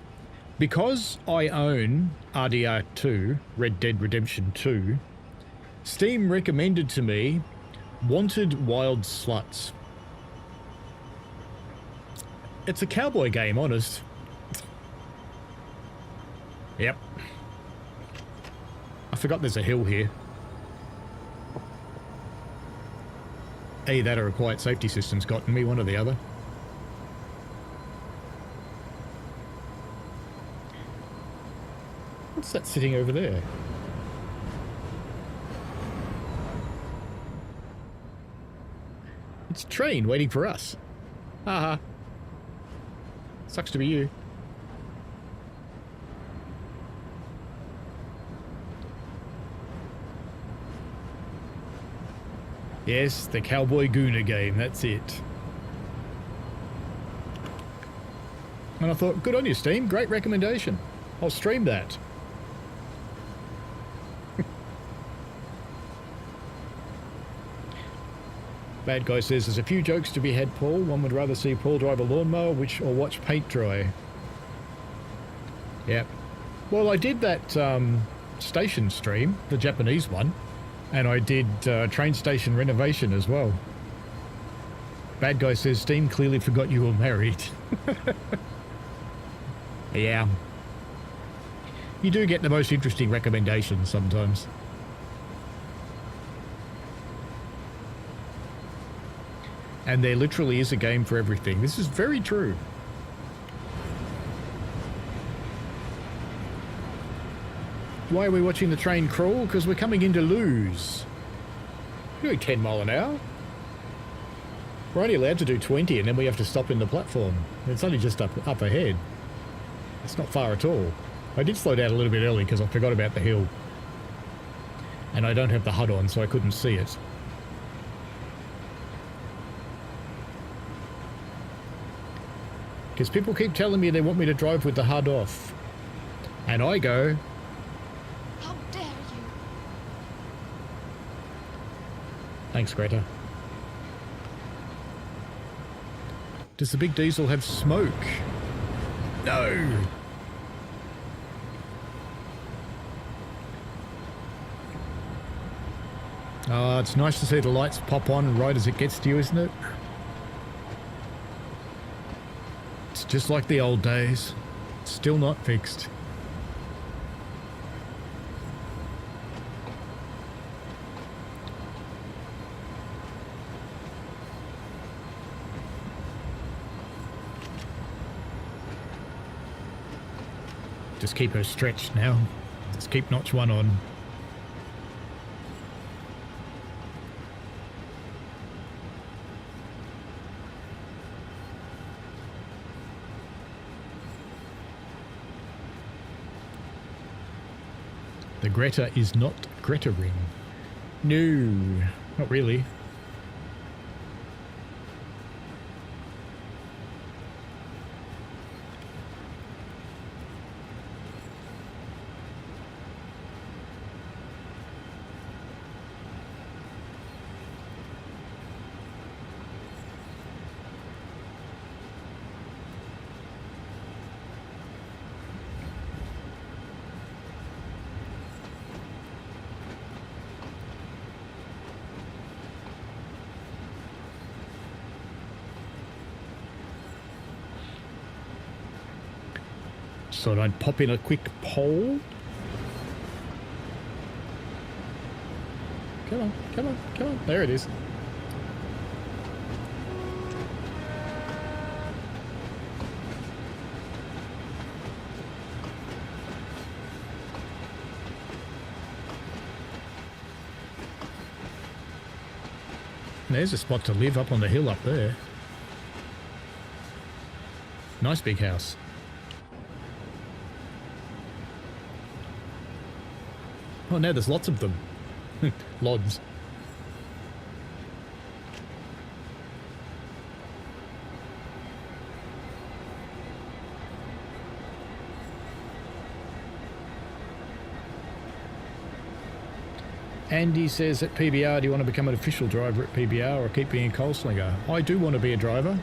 Because I own RDR2, Red Dead Redemption 2, Steam recommended to me Wanted Wild Sluts. It's a cowboy game, honest. Yep. I forgot there's a hill here. Either that or a quiet safety system's gotten me, one or the other. What's that sitting over there? It's a train waiting for us. Haha. Sucks to be you. Yes, the Cowboy Gooner game, that's it. And I thought, good on you, Steam, great recommendation. I'll stream that. Bad Guy says, there's a few jokes to be had, Paul. One would rather see Paul drive a lawnmower or watch paint dry. Yep. Well, I did that station stream, the Japanese one, and I did train station renovation as well. Bad Guy says, Steam clearly forgot you were married. Yeah. You do get the most interesting recommendations sometimes. And there literally is a game for everything. This is very true. Why are we watching the train crawl? Because we're coming into Lewes. We're doing 10 mile an hour. We're only allowed to do 20 and then we have to stop in the platform. It's only just up ahead. It's not far at all. I did slow down a little bit early because I forgot about the hill. And I don't have the HUD on, so I couldn't see it. Because people keep telling me they want me to drive with the HUD off. And I go, How dare you? thanks, Greta. Does the big diesel have smoke? No! Oh, it's nice to see the lights pop on right as it gets to you, isn't it? It's just like the old days. Still not fixed. Just keep her stretched now. Just keep notch one on. The Greta is not Greta-ring. No, not really. So I'd pop in a quick poll. Come on, come on, come on. There it is. There's a spot to live up on the hill up there. Nice big house. Oh, now there's lots of them. Lods. Andy says at PBR, do you want to become an official driver at PBR or keep being a coal slinger? I do want to be a driver,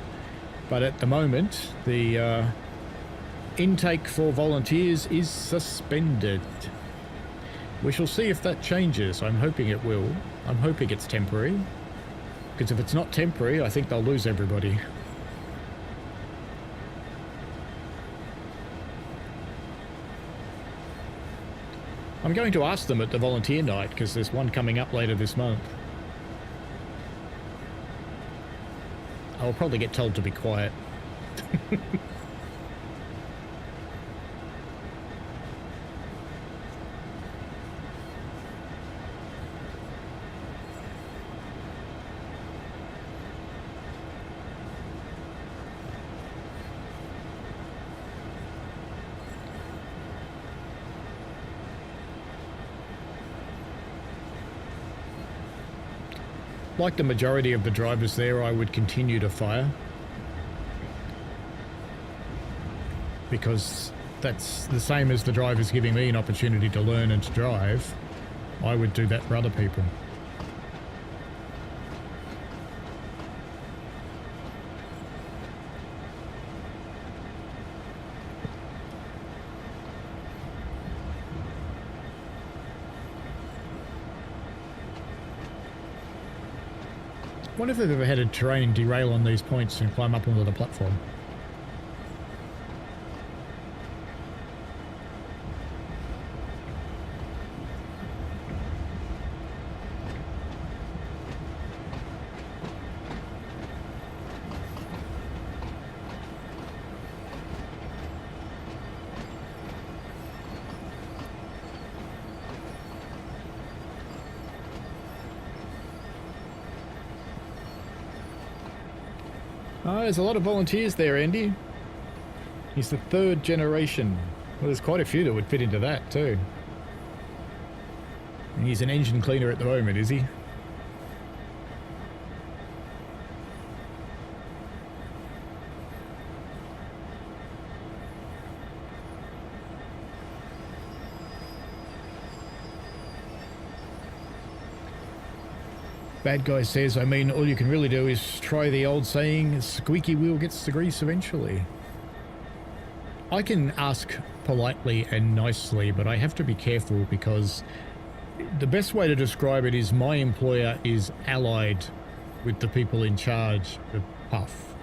but at the moment, the intake for volunteers is suspended. We shall see if that changes. I'm hoping it will. I'm hoping it's temporary. Because if it's not temporary, I think they'll lose everybody. I'm going to ask them at the volunteer night, because there's one coming up later this month. I'll probably get told to be quiet. Like the majority of the drivers there, I would continue to fire. Because that's the same as the drivers giving me an opportunity to learn and to drive. I would do that for other people. I wonder if they've ever had a train derail on these points and climb up onto the platform. There's a lot of volunteers there, Andy. He's the 3rd generation. Well, there's quite a few that would fit into that, too. And he's an engine cleaner at the moment, is he? Bad guy says, I mean, all you can really do is try the old saying, squeaky wheel gets the grease eventually. I can ask politely and nicely, but I have to be careful because the best way to describe it is my employer is allied with the people in charge of Puff.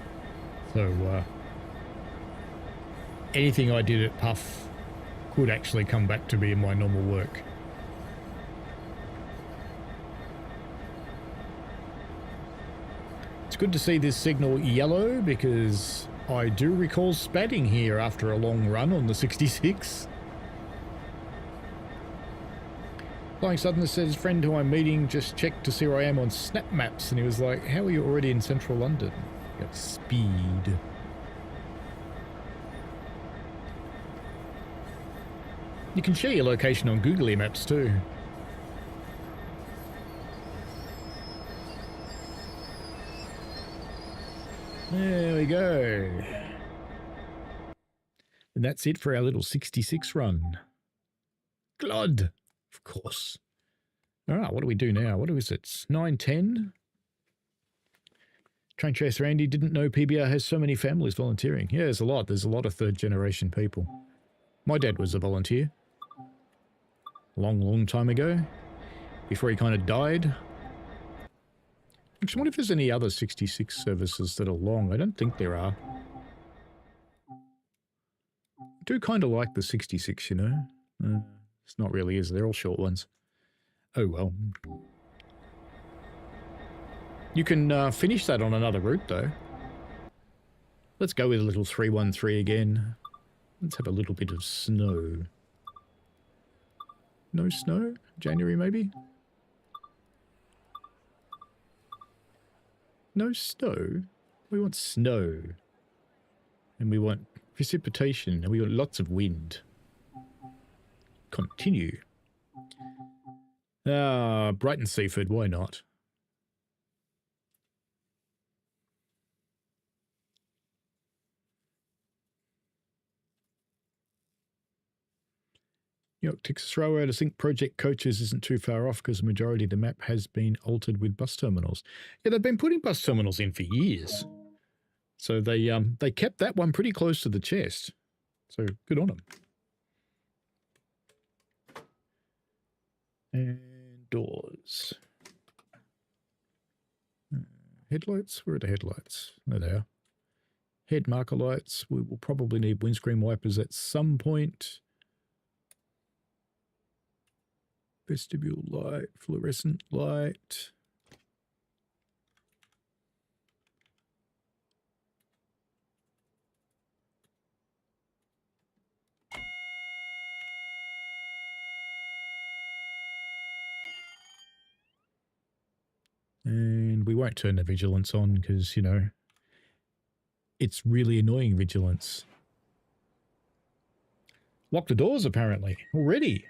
So, anything I did at Puff could actually come back to me in my normal work. It's good to see this signal yellow because I do recall spatting here after a long run on the 66. Flying Southerner says, friend who I'm meeting just checked to see where I am on Snap Maps, and he was like, how are you already in central London? Got speed. You can share your location on Googly Maps too. There we go. And that's it for our little 66 run. God, of course. All right, what do we do now? What is it? It's 9:10. Train Chaser Andy didn't know PBR has so many families volunteering. Yeah, there's a lot. There's a lot of 3rd generation people. My dad was a volunteer. Long time ago. Before he kind of died. Actually, I wonder if there's any other 66 services that are long. I don't think there are. I do kind of like the 66, you know. It's not really, is. They're all short ones. Oh, well. You can finish that on another route, though. Let's go with a little 313 again. Let's have a little bit of snow. No snow? January, maybe? No snow? We want snow. And we want precipitation. And we want lots of wind. Continue. Brighton Seaford, why not? New York Texas Railway to sync project coaches isn't too far off because the majority of the map has been altered with bus terminals. Yeah, they've been putting bus terminals in for years. So they kept that one pretty close to the chest. So good on them. And doors. Headlights? Where are the headlights? There they are. Head marker lights. We will probably need windscreen wipers at some point. Vestibule light, fluorescent light. And we won't turn the vigilance on because, you know, it's really annoying vigilance. Lock the doors, apparently. Already.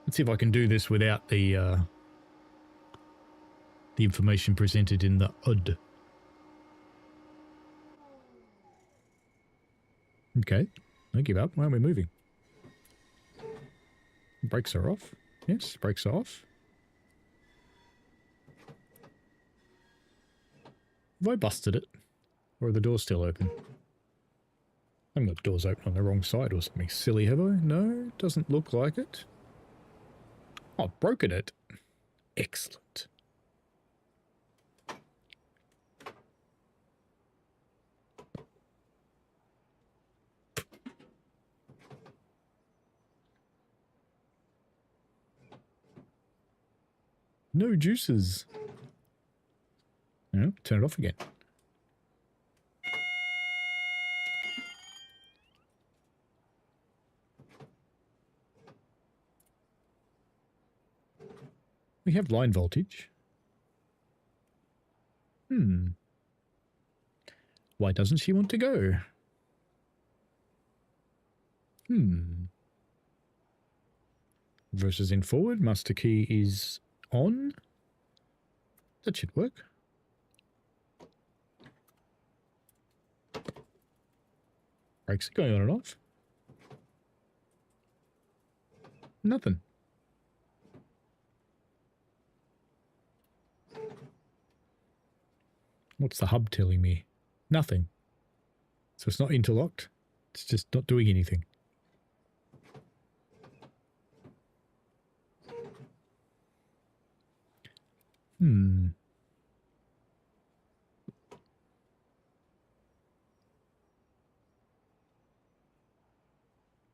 Let's see if I can do this without the information presented in the UD. Okay, don't give up. Why aren't we moving? Brakes are off. Yes, brakes are off. Have I busted it? Or are the doors still open? I haven't got the doors open on the wrong side or something silly, have I? No, doesn't look like it. Oh, I've broken it. Excellent. No juices. No, turn it off again. We have line voltage. Why doesn't she want to go? Versus in forward. Master key is on. That should work. Brakes are going on and off. Nothing. What's the hub telling me? Nothing. So it's not interlocked. It's just not doing anything.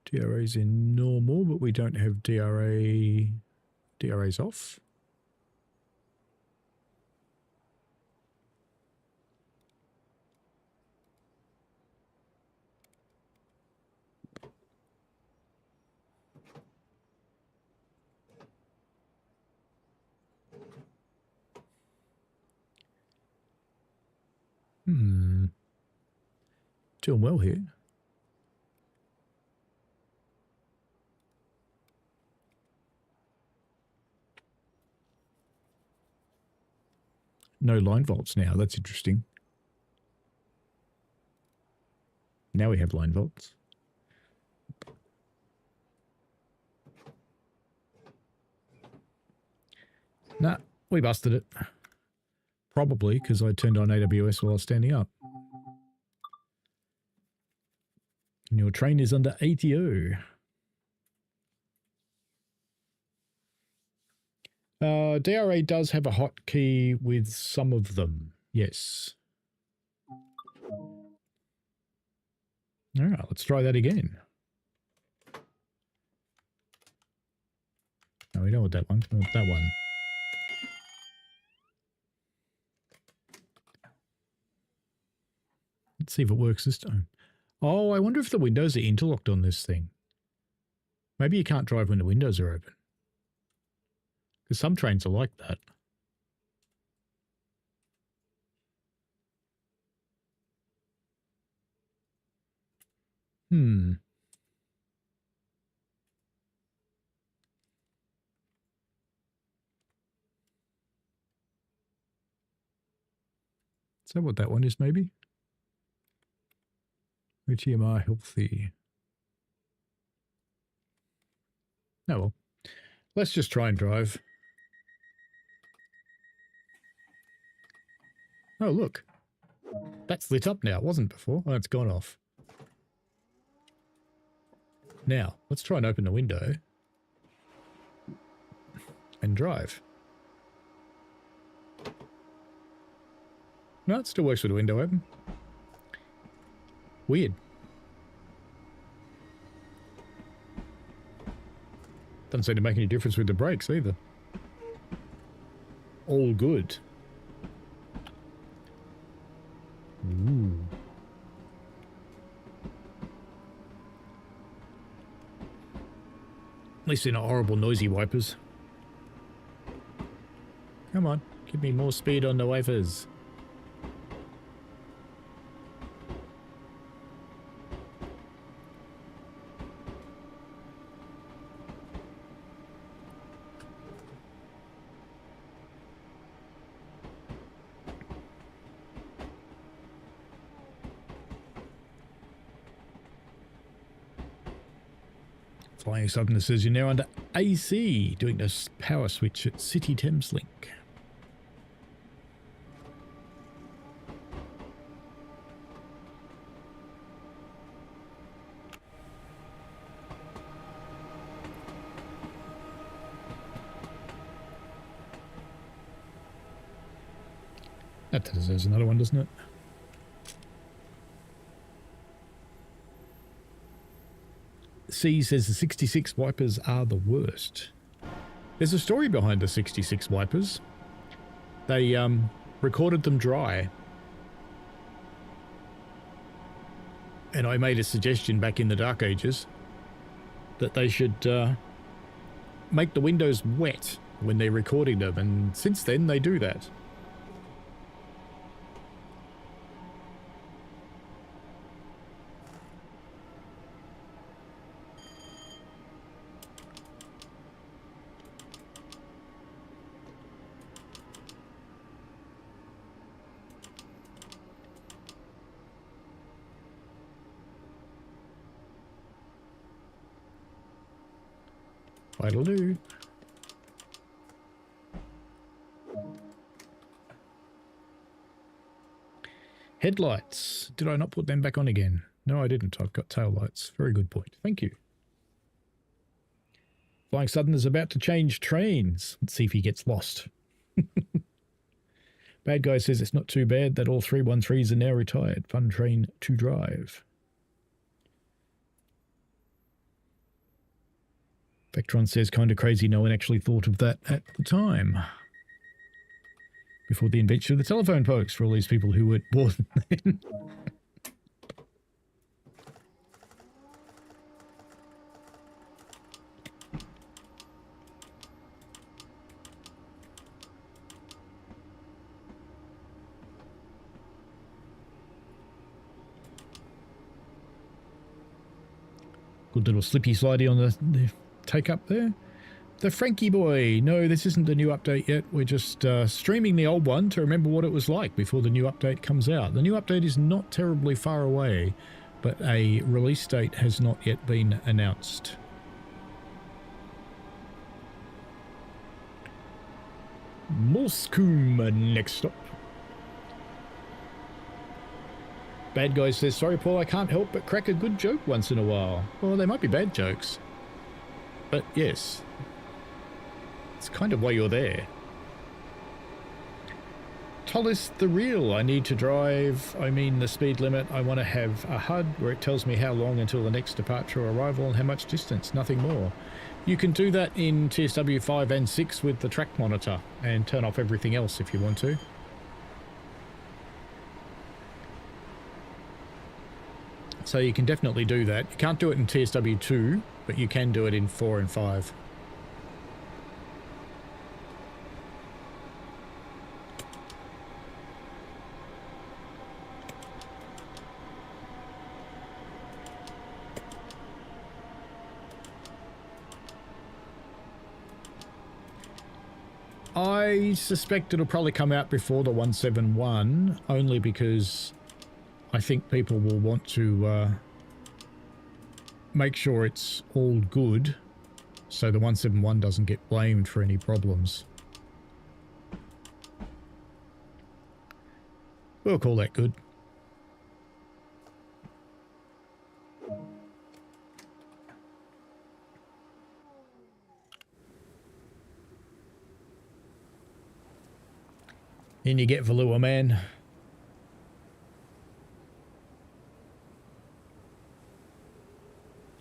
DRA's in normal, but we don't have DRA. DRA's off. Doing well here. No line volts now. That's interesting. Now we have line volts. Nah, we busted it. Probably because I turned on AWS while I was standing up. And your train is under ATO. DRA does have a hotkey with some of them. Yes. All right, let's try that again. No, we don't want that one. We want that one. Let's see if it works this time. Oh, I wonder if the windows are interlocked on this thing. Maybe you can't drive when the windows are open. Because some trains are like that. Is that what that one is, maybe? OTMR healthy. Oh well. Let's just try and drive. Oh, look. That's lit up now. It wasn't before. Oh, it's gone off. Now, let's try and open the window and drive. No, it still works with the window open. Weird. Doesn't seem to make any difference with the brakes either. All good. Ooh. At least they're not horrible noisy wipers. Come on, give me more speed on the wipers. Flying Southerner says you're now under AC, doing this power switch at City Thames Link. That deserves another one, doesn't it? C says the 66 wipers are the worst. There's a story behind the 66 wipers. They recorded them dry. And I made a suggestion back in the Dark Ages that they should make the windows wet when they're recording them. And since then, they do that. It'll do. Headlights. Did I not put them back on again? No, I didn't. I've got tail lights. Very good point. Thank you. Flying Southerners about to change trains. Let's see if he gets lost. Bad Guy says it's not too bad that all 313s are now retired. Fun train to drive. Vectron says kind of crazy no one actually thought of that at the time. Before the invention of the telephone, folks, for all these people who weren't born then. Good little slippy slidey on the take up there. The Frankie boy. No, this isn't the new update yet. We're just streaming the old one to remember what it was like before the new update comes out. The new update is not terribly far away, but a release date has not yet been announced. Morscombe next stop. Bad Guy says, sorry Paul, I can't help but crack a good joke once in a while. Well, they might be bad jokes. But yes, it's kind of why you're there. Tollis the real. I need to drive, the speed limit. I want to have a HUD where it tells me how long until the next departure or arrival and how much distance, nothing more. You can do that in TSW 5 and 6 with the track monitor and turn off everything else if you want to. So you can definitely do that. You can't do it in TSW 2, but you can do it in 4 and 5. I suspect it'll probably come out before the 171, only because I think people will want to make sure it's all good so the 171 doesn't get blamed for any problems. We'll call that good. In you get, Valua man.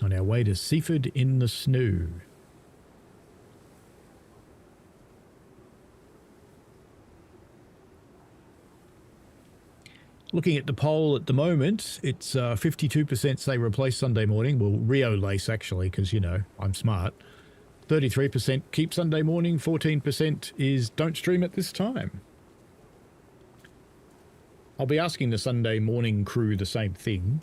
On our way to Seaford in the snow. Looking at the poll at the moment, it's 52% say replace Sunday morning. Well, Rio lace actually, because, you know, I'm smart. 33% keep Sunday morning, 14% is don't stream at this time. I'll be asking the Sunday morning crew the same thing.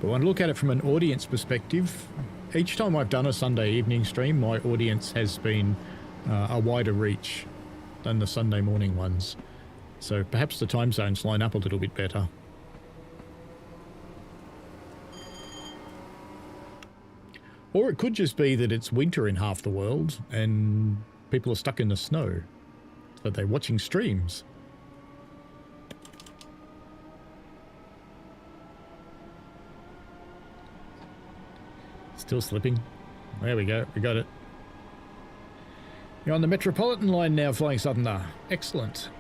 But when I look at it from an audience perspective, each time I've done a Sunday evening stream, my audience has been a wider reach than the Sunday morning ones. So perhaps the time zones line up a little bit better. Or it could just be that it's winter in half the world and people are stuck in the snow, but they're watching streams. Still slipping. There we go. We got it. You're on the Metropolitan line now, Flying Southerner. Excellent.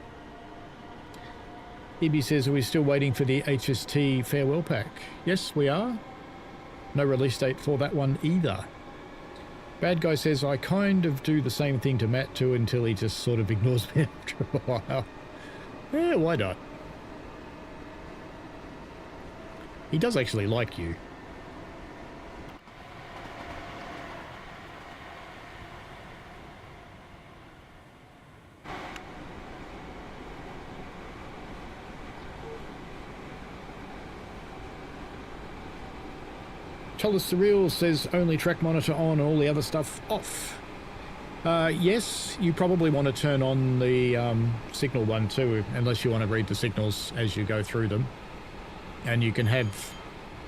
EB says, are we still waiting for the HST farewell pack? Yes, we are. No release date for that one either. Bad Guy says, I kind of do the same thing to Matt too until he just sort of ignores me after a while. Yeah, why not? He does actually like you. Thomas Surreal says only track monitor on, all the other stuff off. Yes, you probably want to turn on the signal one too, unless you want to read the signals as you go through them. And you can have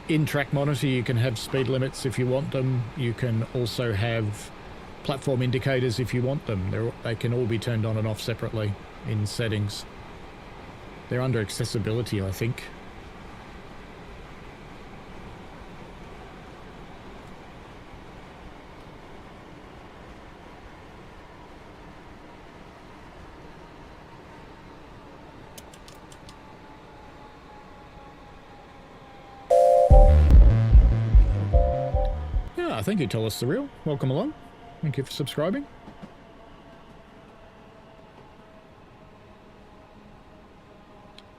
in-track monitor, you can have speed limits if you want them. You can also have platform indicators if you want them. They can all be turned on and off separately in settings. They're under accessibility, I think. Thank you, Tell Us Surreal. Welcome along. Thank you for subscribing.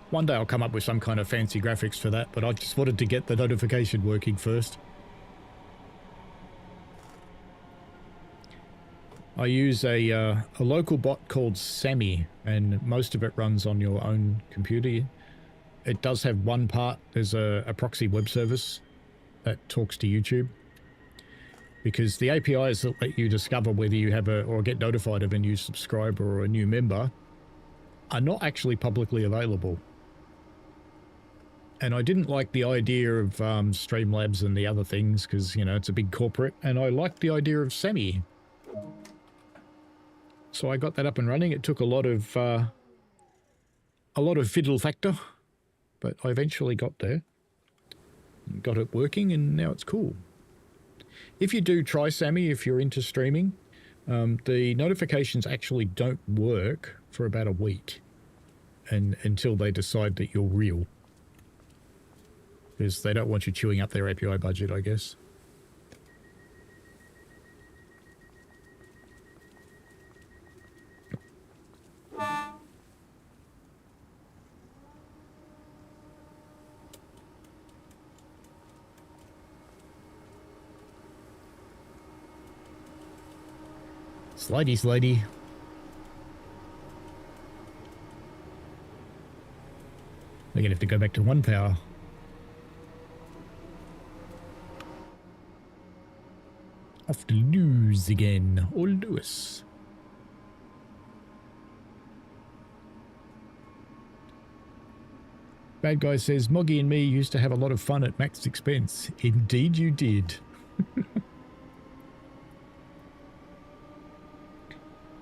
One day I'll come up with some kind of fancy graphics for that, but I just wanted to get the notification working first. I use a local bot called Sammy, and most of it runs on your own computer. It does have one part. There's a proxy web service that talks to YouTube. Because the APIs that let you discover whether you have or get notified of a new subscriber or a new member are not actually publicly available. And I didn't like the idea of Streamlabs and the other things because, you know, it's a big corporate, and I liked the idea of Sammy. So I got that up and running. It took a lot of fiddle factor, but I eventually got there. Got it working, and now it's cool. If you do try Sammy, if you're into streaming, the notifications actually don't work for about a week until they decide that you're real. Because they don't want you chewing up their API budget, I guess. Slidey, slidey. We're gonna have to go back to 1 power. Off to Lewes again. Old Lewes. Bad Guy says, Moggy and me used to have a lot of fun at Mac's expense. Indeed you did.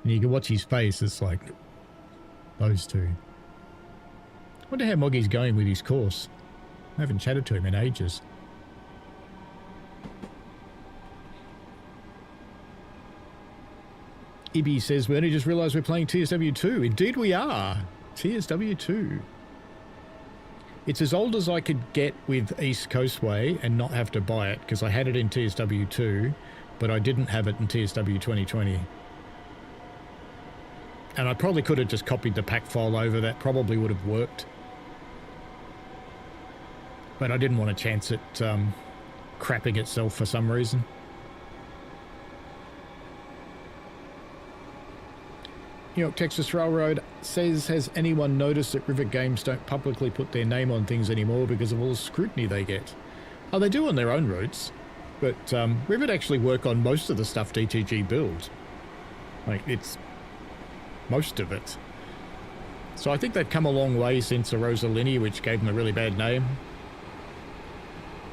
And you can watch his face, it's like those two. I wonder how Moggy's going with his course. I haven't chatted to him in ages. Ibby says, we only just realised we're playing TSW2. Indeed we are. TSW2. It's as old as I could get with East Coastway and not have to buy it, because I had it in TSW2, but I didn't have it in TSW 2020. And I probably could have just copied the pack file over. That probably would have worked. But I didn't want to chance it crapping itself for some reason. New York Texas Railroad says, has anyone noticed that Rivet Games don't publicly put their name on things anymore because of all the scrutiny they get? Oh, they do on their own routes, but Rivet actually work on most of the stuff DTG builds. Like, it's most of it. So I think they've come a long way since Arosa Linney, which gave them a really bad name.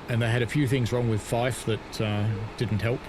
And they had a few things wrong with Fife that didn't help.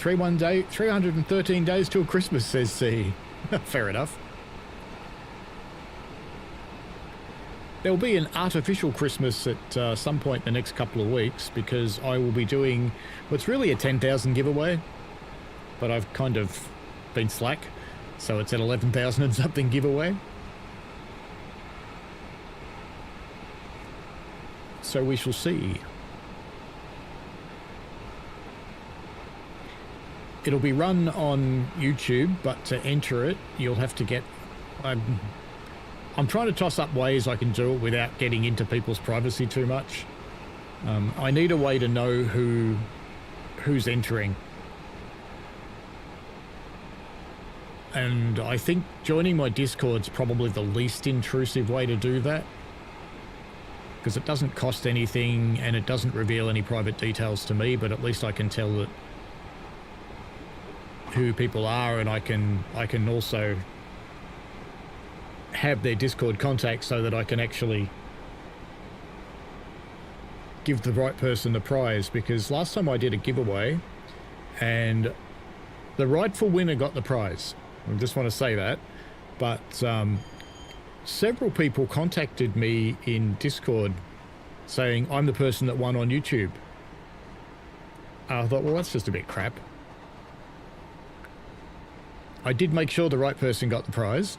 One day, 313 days till Christmas, says C. Fair enough. There'll be an artificial Christmas at some point in the next couple of weeks because I will be doing what's really a 10,000 giveaway, but I've kind of been slack, so it's an 11,000 and something giveaway. So we shall see. It'll be run on YouTube, but to enter it, you'll have to get... I'm trying to toss up ways I can do it without getting into people's privacy too much. I need a way to know who's entering. And I think joining my Discord's probably the least intrusive way to do that. Because it doesn't cost anything and it doesn't reveal any private details to me, but at least I can tell that who people are, and I can also have their Discord contact so that I can actually give the right person the prize. Because last time I did a giveaway and the rightful winner got the prize. I just want to say that. But several people contacted me in Discord saying I'm the person that won on YouTube. I thought, well, that's just a bit crap. I did make sure the right person got the prize.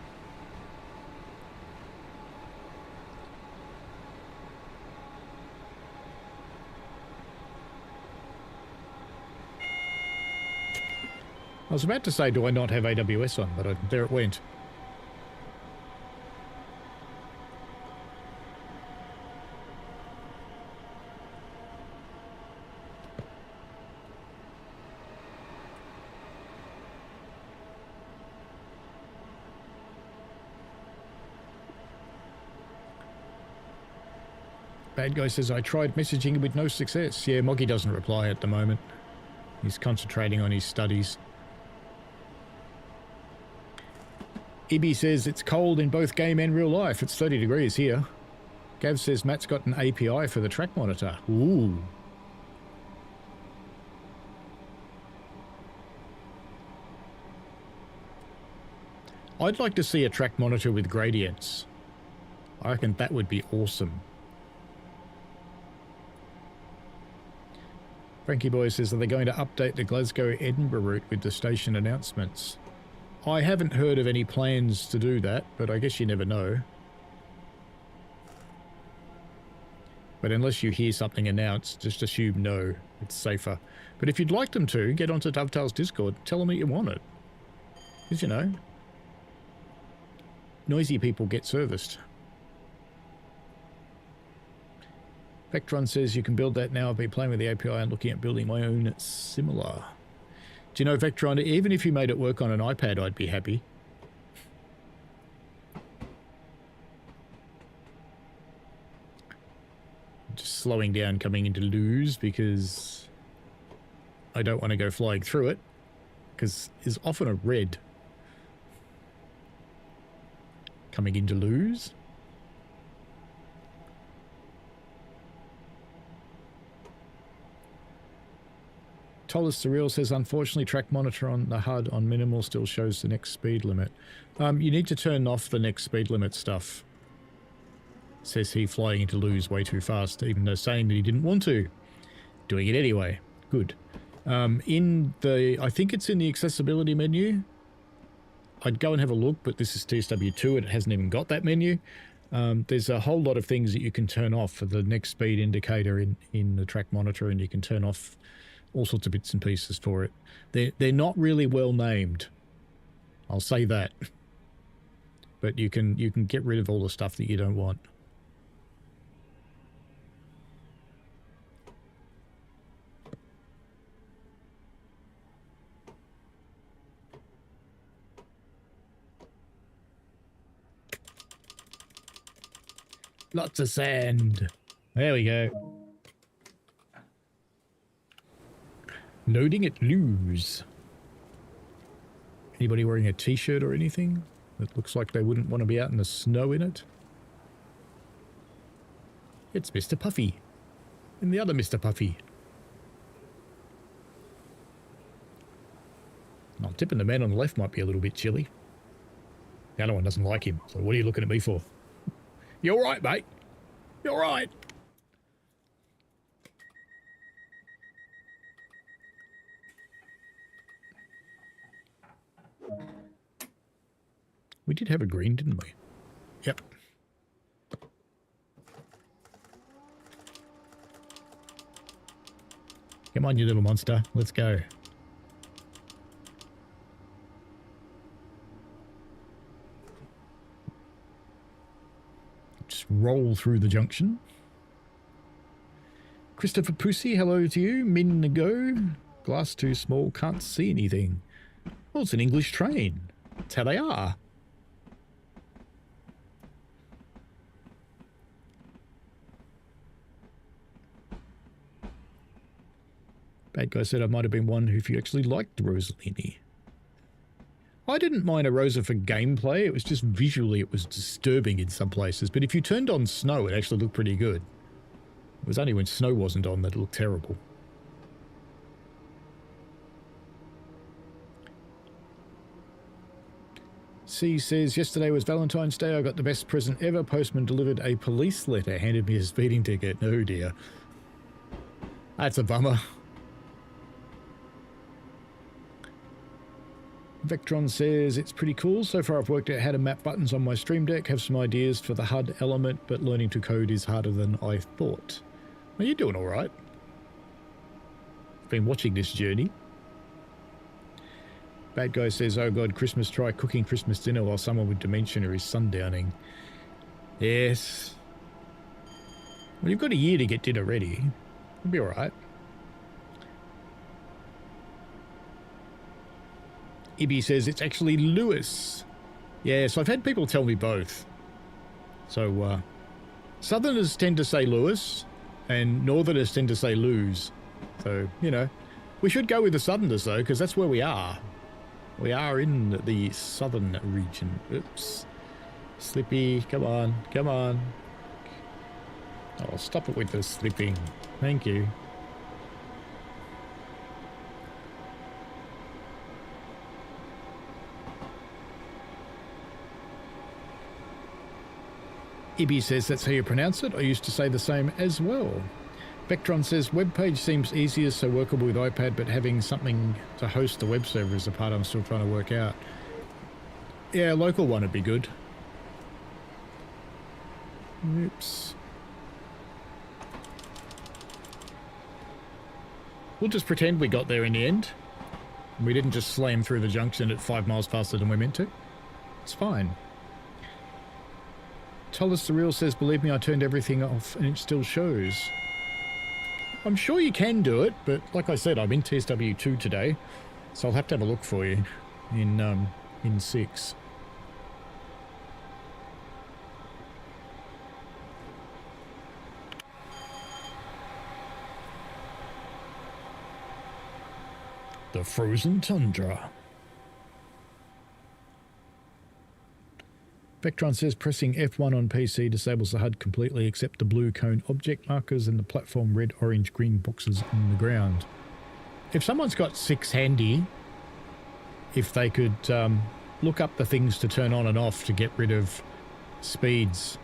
I was about to say, do I not have AWS on? But there it went. Bad Guy says, I tried messaging with no success. Yeah, Moggy doesn't reply at the moment. He's concentrating on his studies. Ibby says, it's cold in both game and real life. It's 30 degrees here. Gav says, Matt's got an API for the track monitor. Ooh. I'd like to see a track monitor with gradients. I reckon that would be awesome. Frankie Boy says, are they going to update the Glasgow-Edinburgh route with the station announcements? I haven't heard of any plans to do that, but I guess you never know. But unless you hear something announced, just assume no, it's safer. But if you'd like them to, get onto Dovetail's Discord, tell them that you want it. Because, you know, noisy people get serviced. Vectron says you can build that now. I've been playing with the API and looking at building my own similar. Do you know, Vectron, even if you made it work on an iPad, I'd be happy. Just slowing down coming into Lewes because I don't want to go flying through it because there's often a red coming into Lewes. Tollus Surreal says, unfortunately, track monitor on the HUD on minimal still shows the next speed limit. You need to turn off the next speed limit stuff. says he, flying into Lewes way too fast, even though saying that he didn't want to. Doing it anyway. Good. I think it's in the accessibility menu. I'd go and have a look, but this is TSW2 and it hasn't even got that menu. There's a whole lot of things that you can turn off for the next speed indicator in the track monitor, and you can turn off all sorts of bits and pieces for it. They're not really well named. I'll say that. But you can get rid of all the stuff that you don't want. Lots of sand. There we go. Loading at Lewes. Anybody wearing a t-shirt or anything that looks like they wouldn't want to be out in the snow in it? It's Mr. Puffy. And the other Mr. Puffy. I'm tipping the man on the left might be a little bit chilly. The other one doesn't like him, so what are you looking at me for? You're right, mate. You're right. We did have a green, didn't we? Yep. Come on, you little monster. Let's go. Just roll through the junction. Christopher Pussy, hello to you. Min go. Glass too small, can't see anything. Well, it's an English train. That's how they are. Bad guy said I might have been one who, if you actually liked Rosalini. I didn't mind a Rosa for gameplay. It was just visually it was disturbing in some places. But if you turned on snow, it actually looked pretty good. It was only when snow wasn't on that it looked terrible. C says, yesterday was Valentine's Day. I got the best present ever. Postman delivered a police letter, handed me a speeding ticket. Oh dear. That's a bummer. Vectron says, it's pretty cool. So far I've worked out how to map buttons on my Stream Deck, have some ideas for the HUD element, but learning to code is harder than I thought. Well, you're doing all right. Been watching this journey. Bad guy says, oh god, Christmas, try cooking Christmas dinner while someone with dementia is sundowning. Yes. Well, you've got a year to get dinner ready. It'll be all right. Ibby says it's actually Lewes. Yeah, so I've had people tell me both. So, Southerners tend to say Lewes, and Northerners tend to say Lewes. So, you know, we should go with the Southerners, though, because that's where we are. We are in the southern region. Oops. Slippy, come on, come on. Oh, stop it with the slipping. Thank you. Ibby says that's how you pronounce it. I used to say the same as well. Vectron says webpage seems easier, so workable with iPad, but having something to host the web server is the part I'm still trying to work out. Yeah, a local one would be good. Oops. We'll just pretend we got there in the end. We didn't just slam through the junction at 5 miles faster than we meant to. It's fine. Tullis the Real says, believe me, I turned everything off and it still shows. I'm sure you can do it, but like I said, I'm in TSW2 today, so I'll have to have a look for you in 6. The frozen tundra. Vectron says pressing F1 on PC disables the HUD completely except the blue cone object markers and the platform red, orange, green boxes on the ground. If someone's got 6 handy, if they could look up the things to turn on and off to get rid of speeds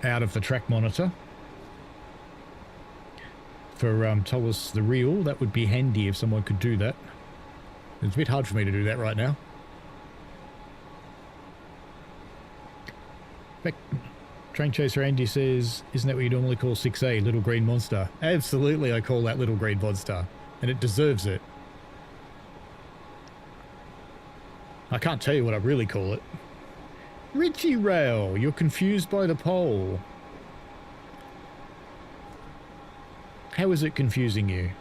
out of the track monitor for Tullis the Real. That would be handy if someone could do that. It's a bit hard for me to do that right now. Back, Train Chaser Andy says, isn't that what you normally call 6A, Little Green Monster? Absolutely, I call that Little Green Monster, and it deserves it. I can't tell you what I really call it. Richie Rail, you're confused by the poll. How is it confusing you?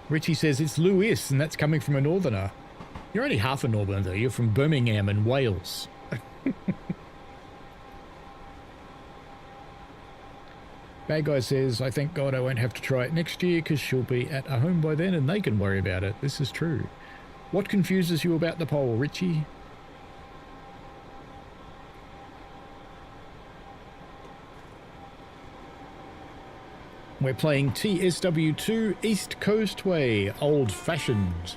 Richie says it's Lewes, and that's coming from a northerner. You're only half a northerner, you're from Birmingham and Wales. Bad Guy says, I thank God I won't have to try it next year because she'll be at a home by then and they can worry about it. This is true. What confuses you about the poll, Richie? We're playing TSW2 East Coastway, old-fashioned.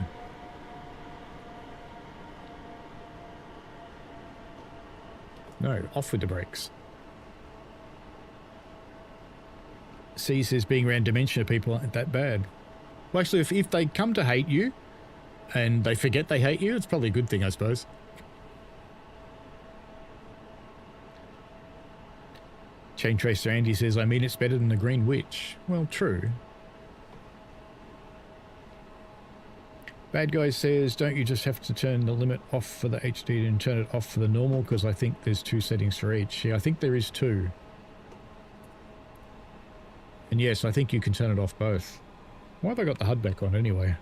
No, off with the brakes. C says being around dementia people aren't that bad. Well, actually, if they come to hate you and they forget they hate you, it's probably a good thing, I suppose. Chain Tracer Andy says, I mean, it's better than the Green Witch. Well, true. Bad Guy says, don't you just have to turn the limit off for the HD and turn it off for the normal? Because I think there's 2 settings for each. Yeah, I think there is 2. And yes, I think you can turn it off both. Why have I got the HUD back on anyway?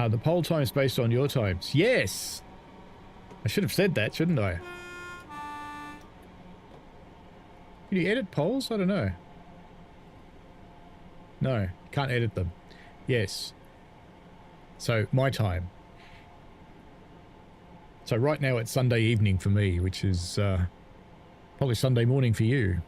The poll time is based on your times. Yes! I should have said that, shouldn't I? Can you edit polls? I don't know. No, can't edit them. Yes. So, my time. So right now it's Sunday evening for me, which is probably Sunday morning for you.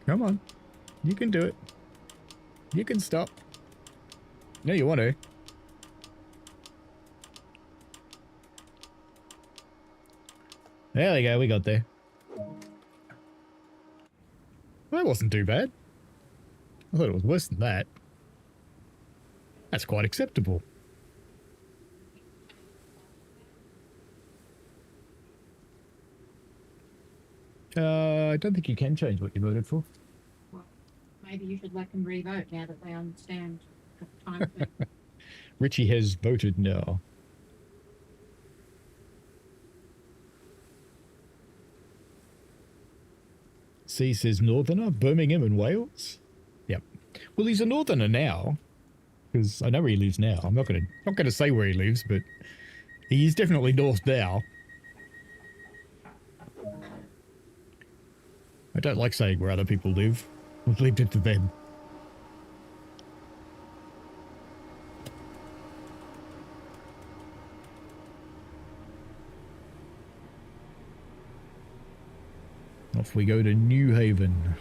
Come on. You can do it. You can stop. No, you want to. There we go, we got there. That wasn't too bad. I thought it was worse than that. That's quite acceptable. I don't think you can change what you voted for. Well, maybe you should let them re-vote now that they understand the time thing. Richie has voted no. C says Northerner, Birmingham and Wales. Yep. Well, he's a Northerner now, because I know where he lives now. I'm not gonna say where he lives, but he is definitely north now. I don't like saying where other people live. I've lived it to them. Off we go to New Haven.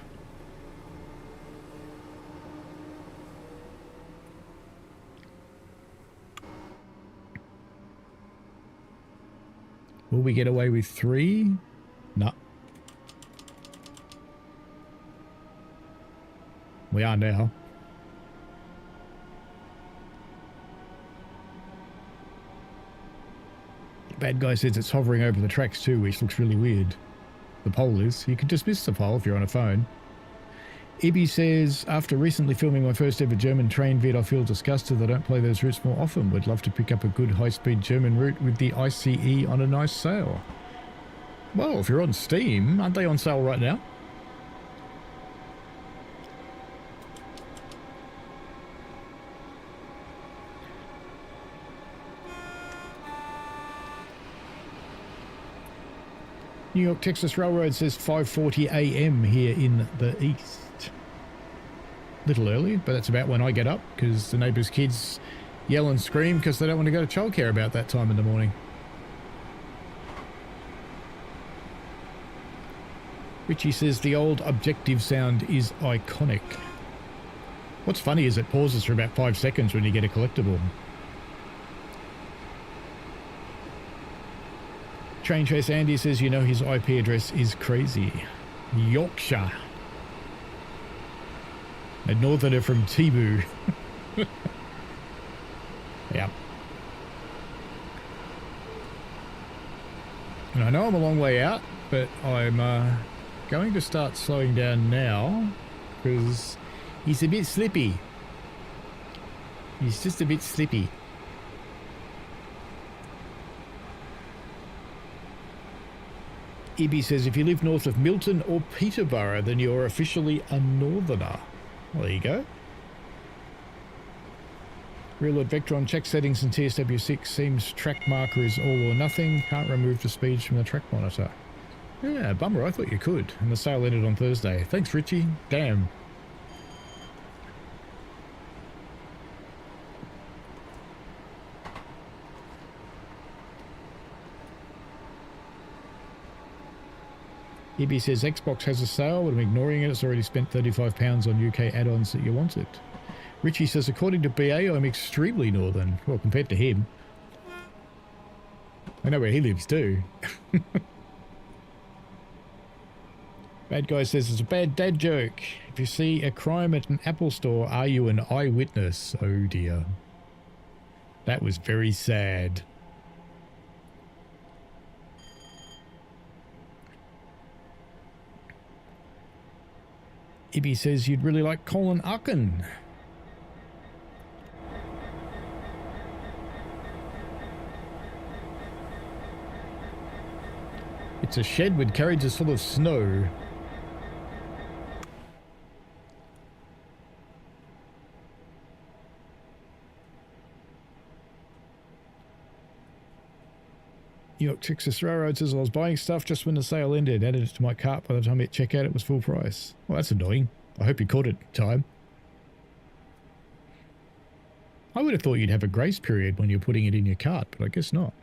Will we get away with 3? No. We are now. Bad Guy says it's hovering over the tracks too, which looks really weird. The poll is. You can dismiss the poll if you're on a phone. Ibby says, after recently filming my first ever German train vid, I feel disgusted that I don't play those routes more often. Would love to pick up a good high-speed German route with the ICE on a nice sale. Well, if you're on Steam, aren't they on sale right now? New York Texas Railroad says 5:40 a.m. here in the east. Little early, but that's about when I get up because the neighbours' kids yell and scream because they don't want to go to childcare about that time in the morning. Richie says the old objective sound is iconic. What's funny is it pauses for about 5 seconds when you get a collectible. Train Chase Andy says, you know, his IP address is crazy. Yorkshire. A northerner from Tibu. Yeah. And I know I'm a long way out, but I'm going to start slowing down now because he's a bit slippy. He's just a bit slippy. Ibby says, if you live north of Milton or Peterborough, then you're officially a northerner. Well, there you go. Real Lord Vectron, check settings in TSW6. Seems track marker is all or nothing. Can't remove the speeds from the track monitor. Yeah, bummer. I thought you could. And the sale ended on Thursday. Thanks, Richie. Damn. EB says Xbox has a sale, but I'm ignoring it. It's already spent £35 on UK add-ons that you wanted. Richie says, according to BA, I'm extremely northern. Well, compared to him. I know where he lives too. Bad Guy says, it's a bad dad joke. If you see a crime at an Apple store, are you an eyewitness? Oh dear. That was very sad. Ibby says you'd really like Colin Arkin. It's a shed with carriages full of snow. New York Texas Railroad says I was buying stuff just when the sale ended. Added it to my cart. By the time it checked out, it was full price. Well, that's annoying. I hope you caught it in time. I would have thought you'd have a grace period when you're putting it in your cart, but I guess not.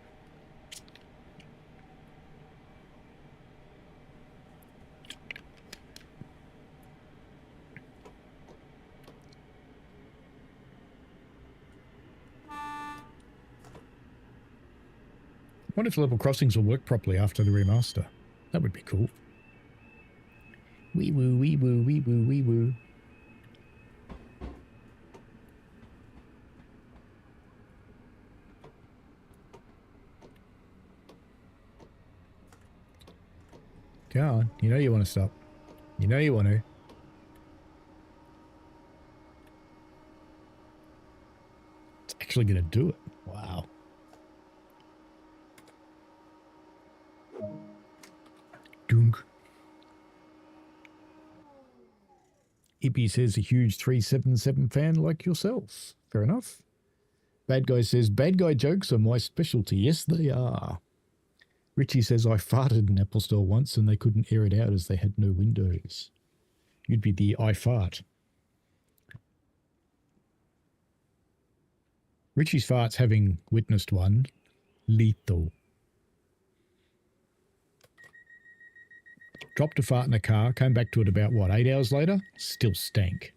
I wonder if level crossings will work properly after the remaster. That would be cool. Wee woo, wee woo, wee woo, wee woo. Go on. You know you want to stop. You know you want to. It's actually going to do it. Wow. Dunk. Ippy says a huge 377 fan like yourself. Fair enough. Bad Guy says, bad guy jokes are my specialty. Yes, they are. Richie says, I farted in Apple Store once and they couldn't air it out as they had no windows. You'd be the I fart. Richie's farts, having witnessed one, lethal. Dropped a fart in a car, came back to it about, what, 8 hours later? Still stank.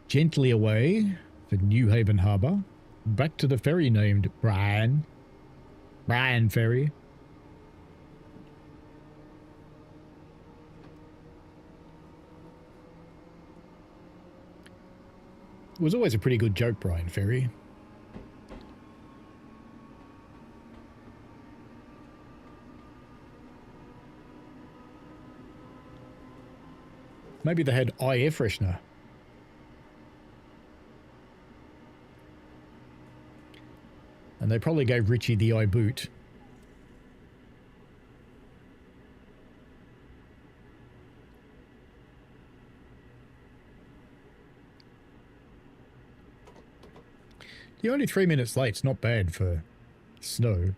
Gently away for New Haven Harbour, back to the ferry named Bryan. Bryan Ferry. It was always a pretty good joke, Bryan Ferry. Maybe they had eye air freshener. And they probably gave Richie the eye boot. You're only 3 minutes late. It's not bad for snow.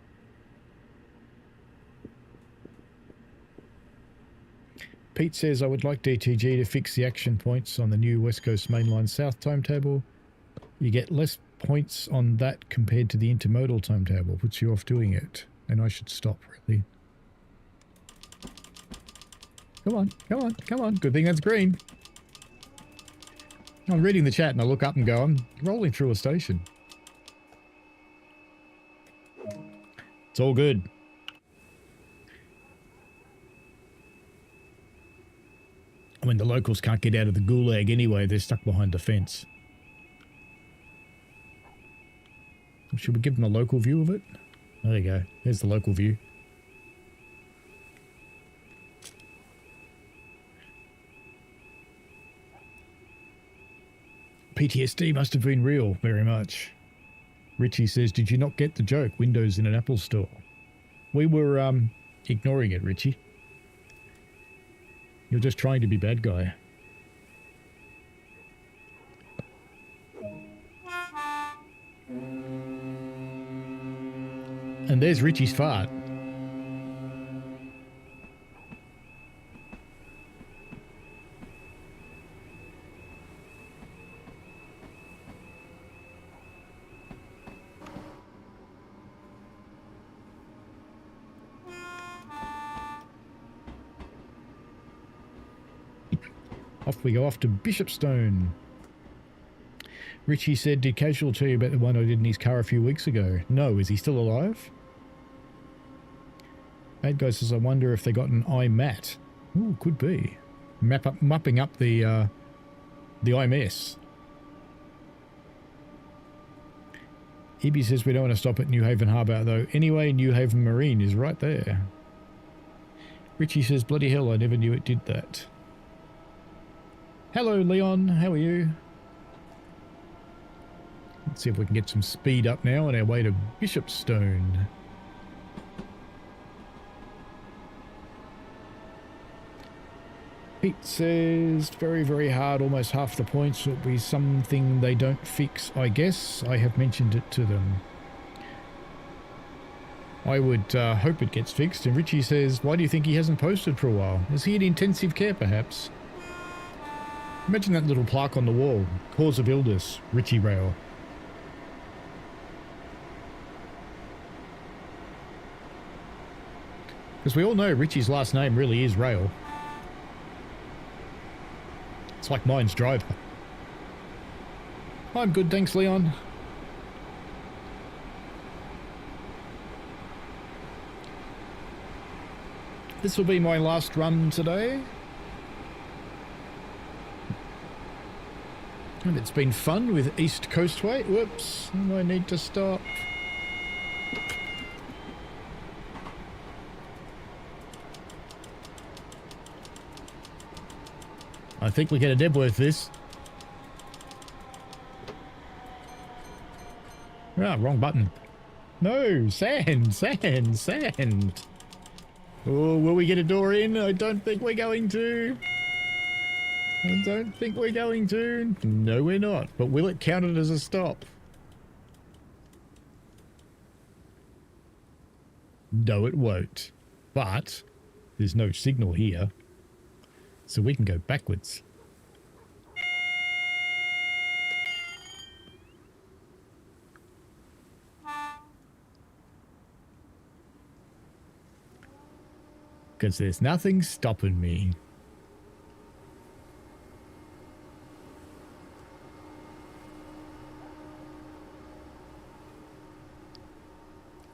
Pete says, I would like DTG to fix the action points on the new West Coast Mainline South timetable. You get less points on that compared to the intermodal timetable. Puts you off doing it. And I should stop, really. Come on, come on, come on. Good thing that's green. I'm reading the chat and I look up and go, I'm rolling through a station. It's all good. I mean, the locals can't get out of the gulag anyway. They're stuck behind the fence. Should we give them a local view of it? There you go. There's the local view. PTSD must have been real, very much. Richie says, did you not get the joke? Windows in an Apple store. We were ignoring it, Richie. You're just trying to be bad guy. And there's Richie's fart. Off we go, off to Bishopstone. Richie said, did Casual tell you about the one I did in his car a few weeks ago? No, is he still alive? Bad guy says, I wonder if they got an iMat. Ooh, could be. Mopping up the IMS. EB says, we don't want to stop at New Haven Harbour, though. Anyway, New Haven Marine is right there. Richie says, bloody hell, I never knew it did that. Hello, Leon. How are you? Let's see if we can get some speed up now on our way to Bishopstone. Pete says, very, very hard. Almost half the points will be something they don't fix, I guess. I have mentioned it to them. I would hope it gets fixed. And Richie says, why do you think he hasn't posted for a while? Is he in intensive care, perhaps? Imagine that little plaque on the wall. Cause of illness, Richie Rail. Because we all know Richie's last name really is Rail. It's like mine's Driver. I'm good, thanks, Leon. This will be my last run today. And it's been fun with East Coastway. Whoops, I need to stop. I think we get a Debworth this. Ah, wrong button. No, sand, sand, sand. Oh, will we get a door in? I don't think we're going to. I don't think we're going to. No, we're not. But will it count it as a stop? No, it won't. But there's no signal here. So we can go backwards. Because there's nothing stopping me.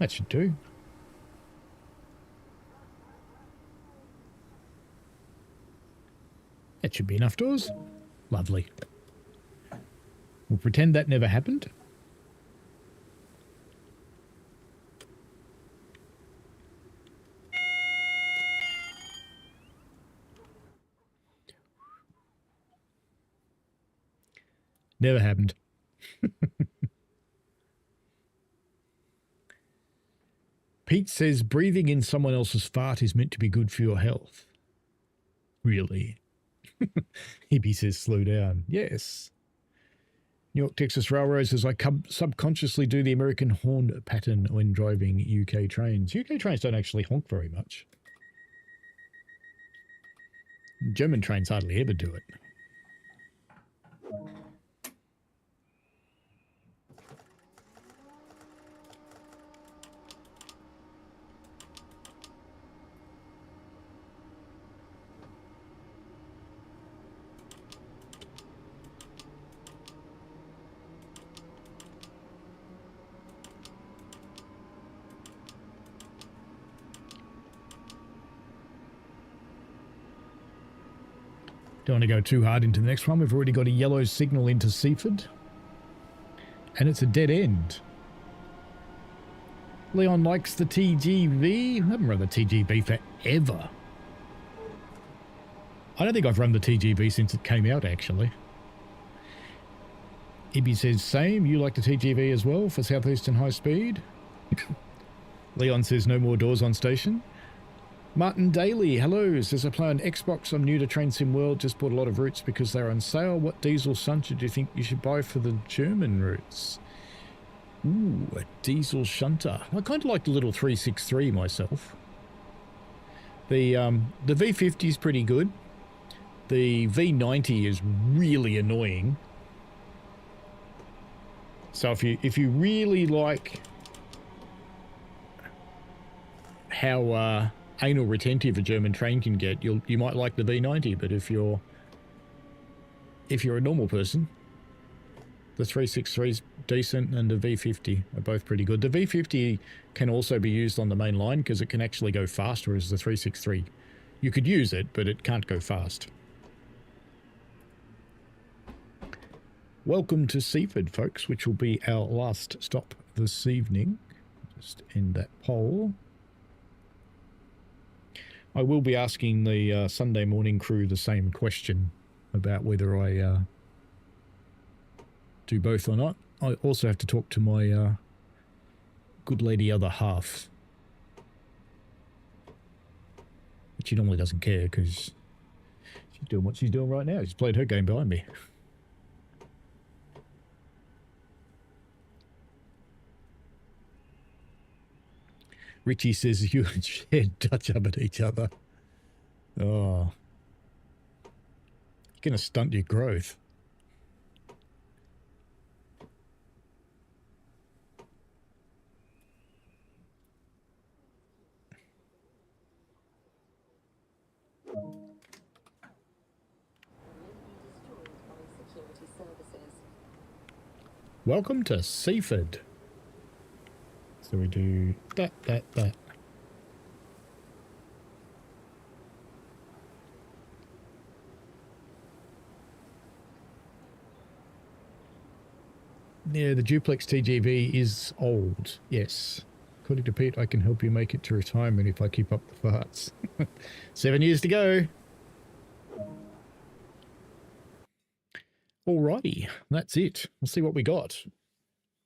That should do. That should be enough doors. Lovely. We'll pretend that never happened. Never happened. Pete says breathing in someone else's fart is meant to be good for your health. Really? Hippie says slow down. Yes. New York, Texas Railroad says, I subconsciously do the American horn pattern when driving UK trains. UK trains don't actually honk very much. German trains hardly ever do it. Don't want to go too hard into the next one. We've already got a yellow signal into Seaford. And it's a dead end. Leon likes the TGV. I haven't run the TGV forever. I don't think I've run the TGV since it came out, actually. Ibby says, same. You like the TGV as well for Southeastern High Speed? Leon says, no more doors on station. Martin Daly, hello, says I play on Xbox. I'm new to Train Sim World. Just bought a lot of routes because they're on sale. What diesel shunter do you think you should buy for the German routes? Ooh, a diesel shunter. I kind of like the little 363 myself. The V50 is pretty good. The V90 is really annoying. So if you really like how anal retentive a German train can get, you might like the V90, but if you're a normal person, the 363 is decent and the V50 are both pretty good. The V50 can also be used on the main line because it can actually go faster as the 363. You could use it, but it can't go fast. Welcome to Seaford, folks, which will be our last stop this evening. Just end that poll. I will be asking the Sunday morning crew the same question about whether I do both or not. I also have to talk to my good lady other half. But she normally doesn't care because she's doing what she's doing right now. She's played her game behind me. Richie says you and Shed touch up at each other. Oh. You're going to stunt your growth. Welcome to Seaford. So we do that. Yeah, the duplex TGV is old, yes. According to Pete, I can help you make it to retirement if I keep up the farts. 7 years to go. Alrighty, that's it. We'll see what we got.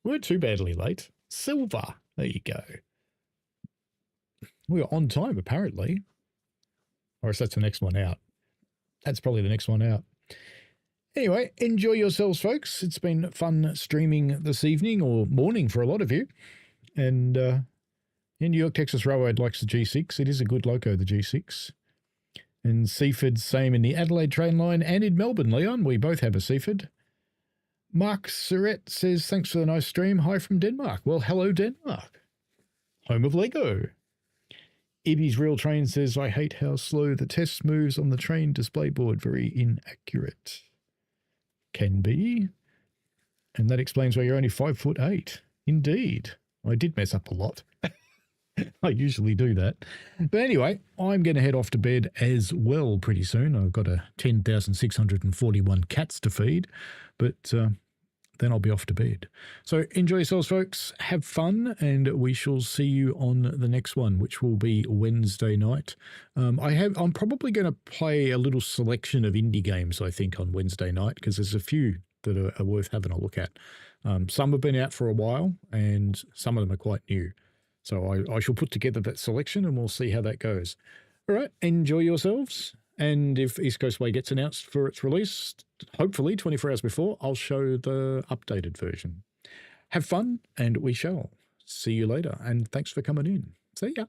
We weren't too badly late. Silver. There you go. We were on time, apparently. Or if that's the next one out. That's probably the next one out. Anyway, enjoy yourselves, folks. It's been fun streaming this evening or morning for a lot of you. And in New York, Texas Railroad likes the G6. It is a good loco, the G6. And Seaford, same in the Adelaide train line and in Melbourne, Leon. We both have a Seaford. Mark Surrett says, thanks for the nice stream. Hi from Denmark. Well, hello, Denmark. Home of Lego. Ibby's Real Train says, I hate how slow the test moves on the train display board. Very inaccurate. Can be. And that explains why you're only 5'8". Indeed. I did mess up a lot. I usually do that. But anyway, I'm going to head off to bed as well pretty soon. I've got a 10,641 cats to feed. But then I'll be off to bed. So enjoy yourselves, folks. Have fun, and we shall see you on the next one, which will be Wednesday night. I'm probably going to play a little selection of indie games, I think, on Wednesday night, because there's a few that are worth having a look at. Some have been out for a while, and some of them are quite new. So I shall put together that selection, and we'll see how that goes. All right, enjoy yourselves. And if East Coastway gets announced for its release, hopefully 24 hours before, I'll show the updated version. Have fun, and we shall see you later. And thanks for coming in. See ya.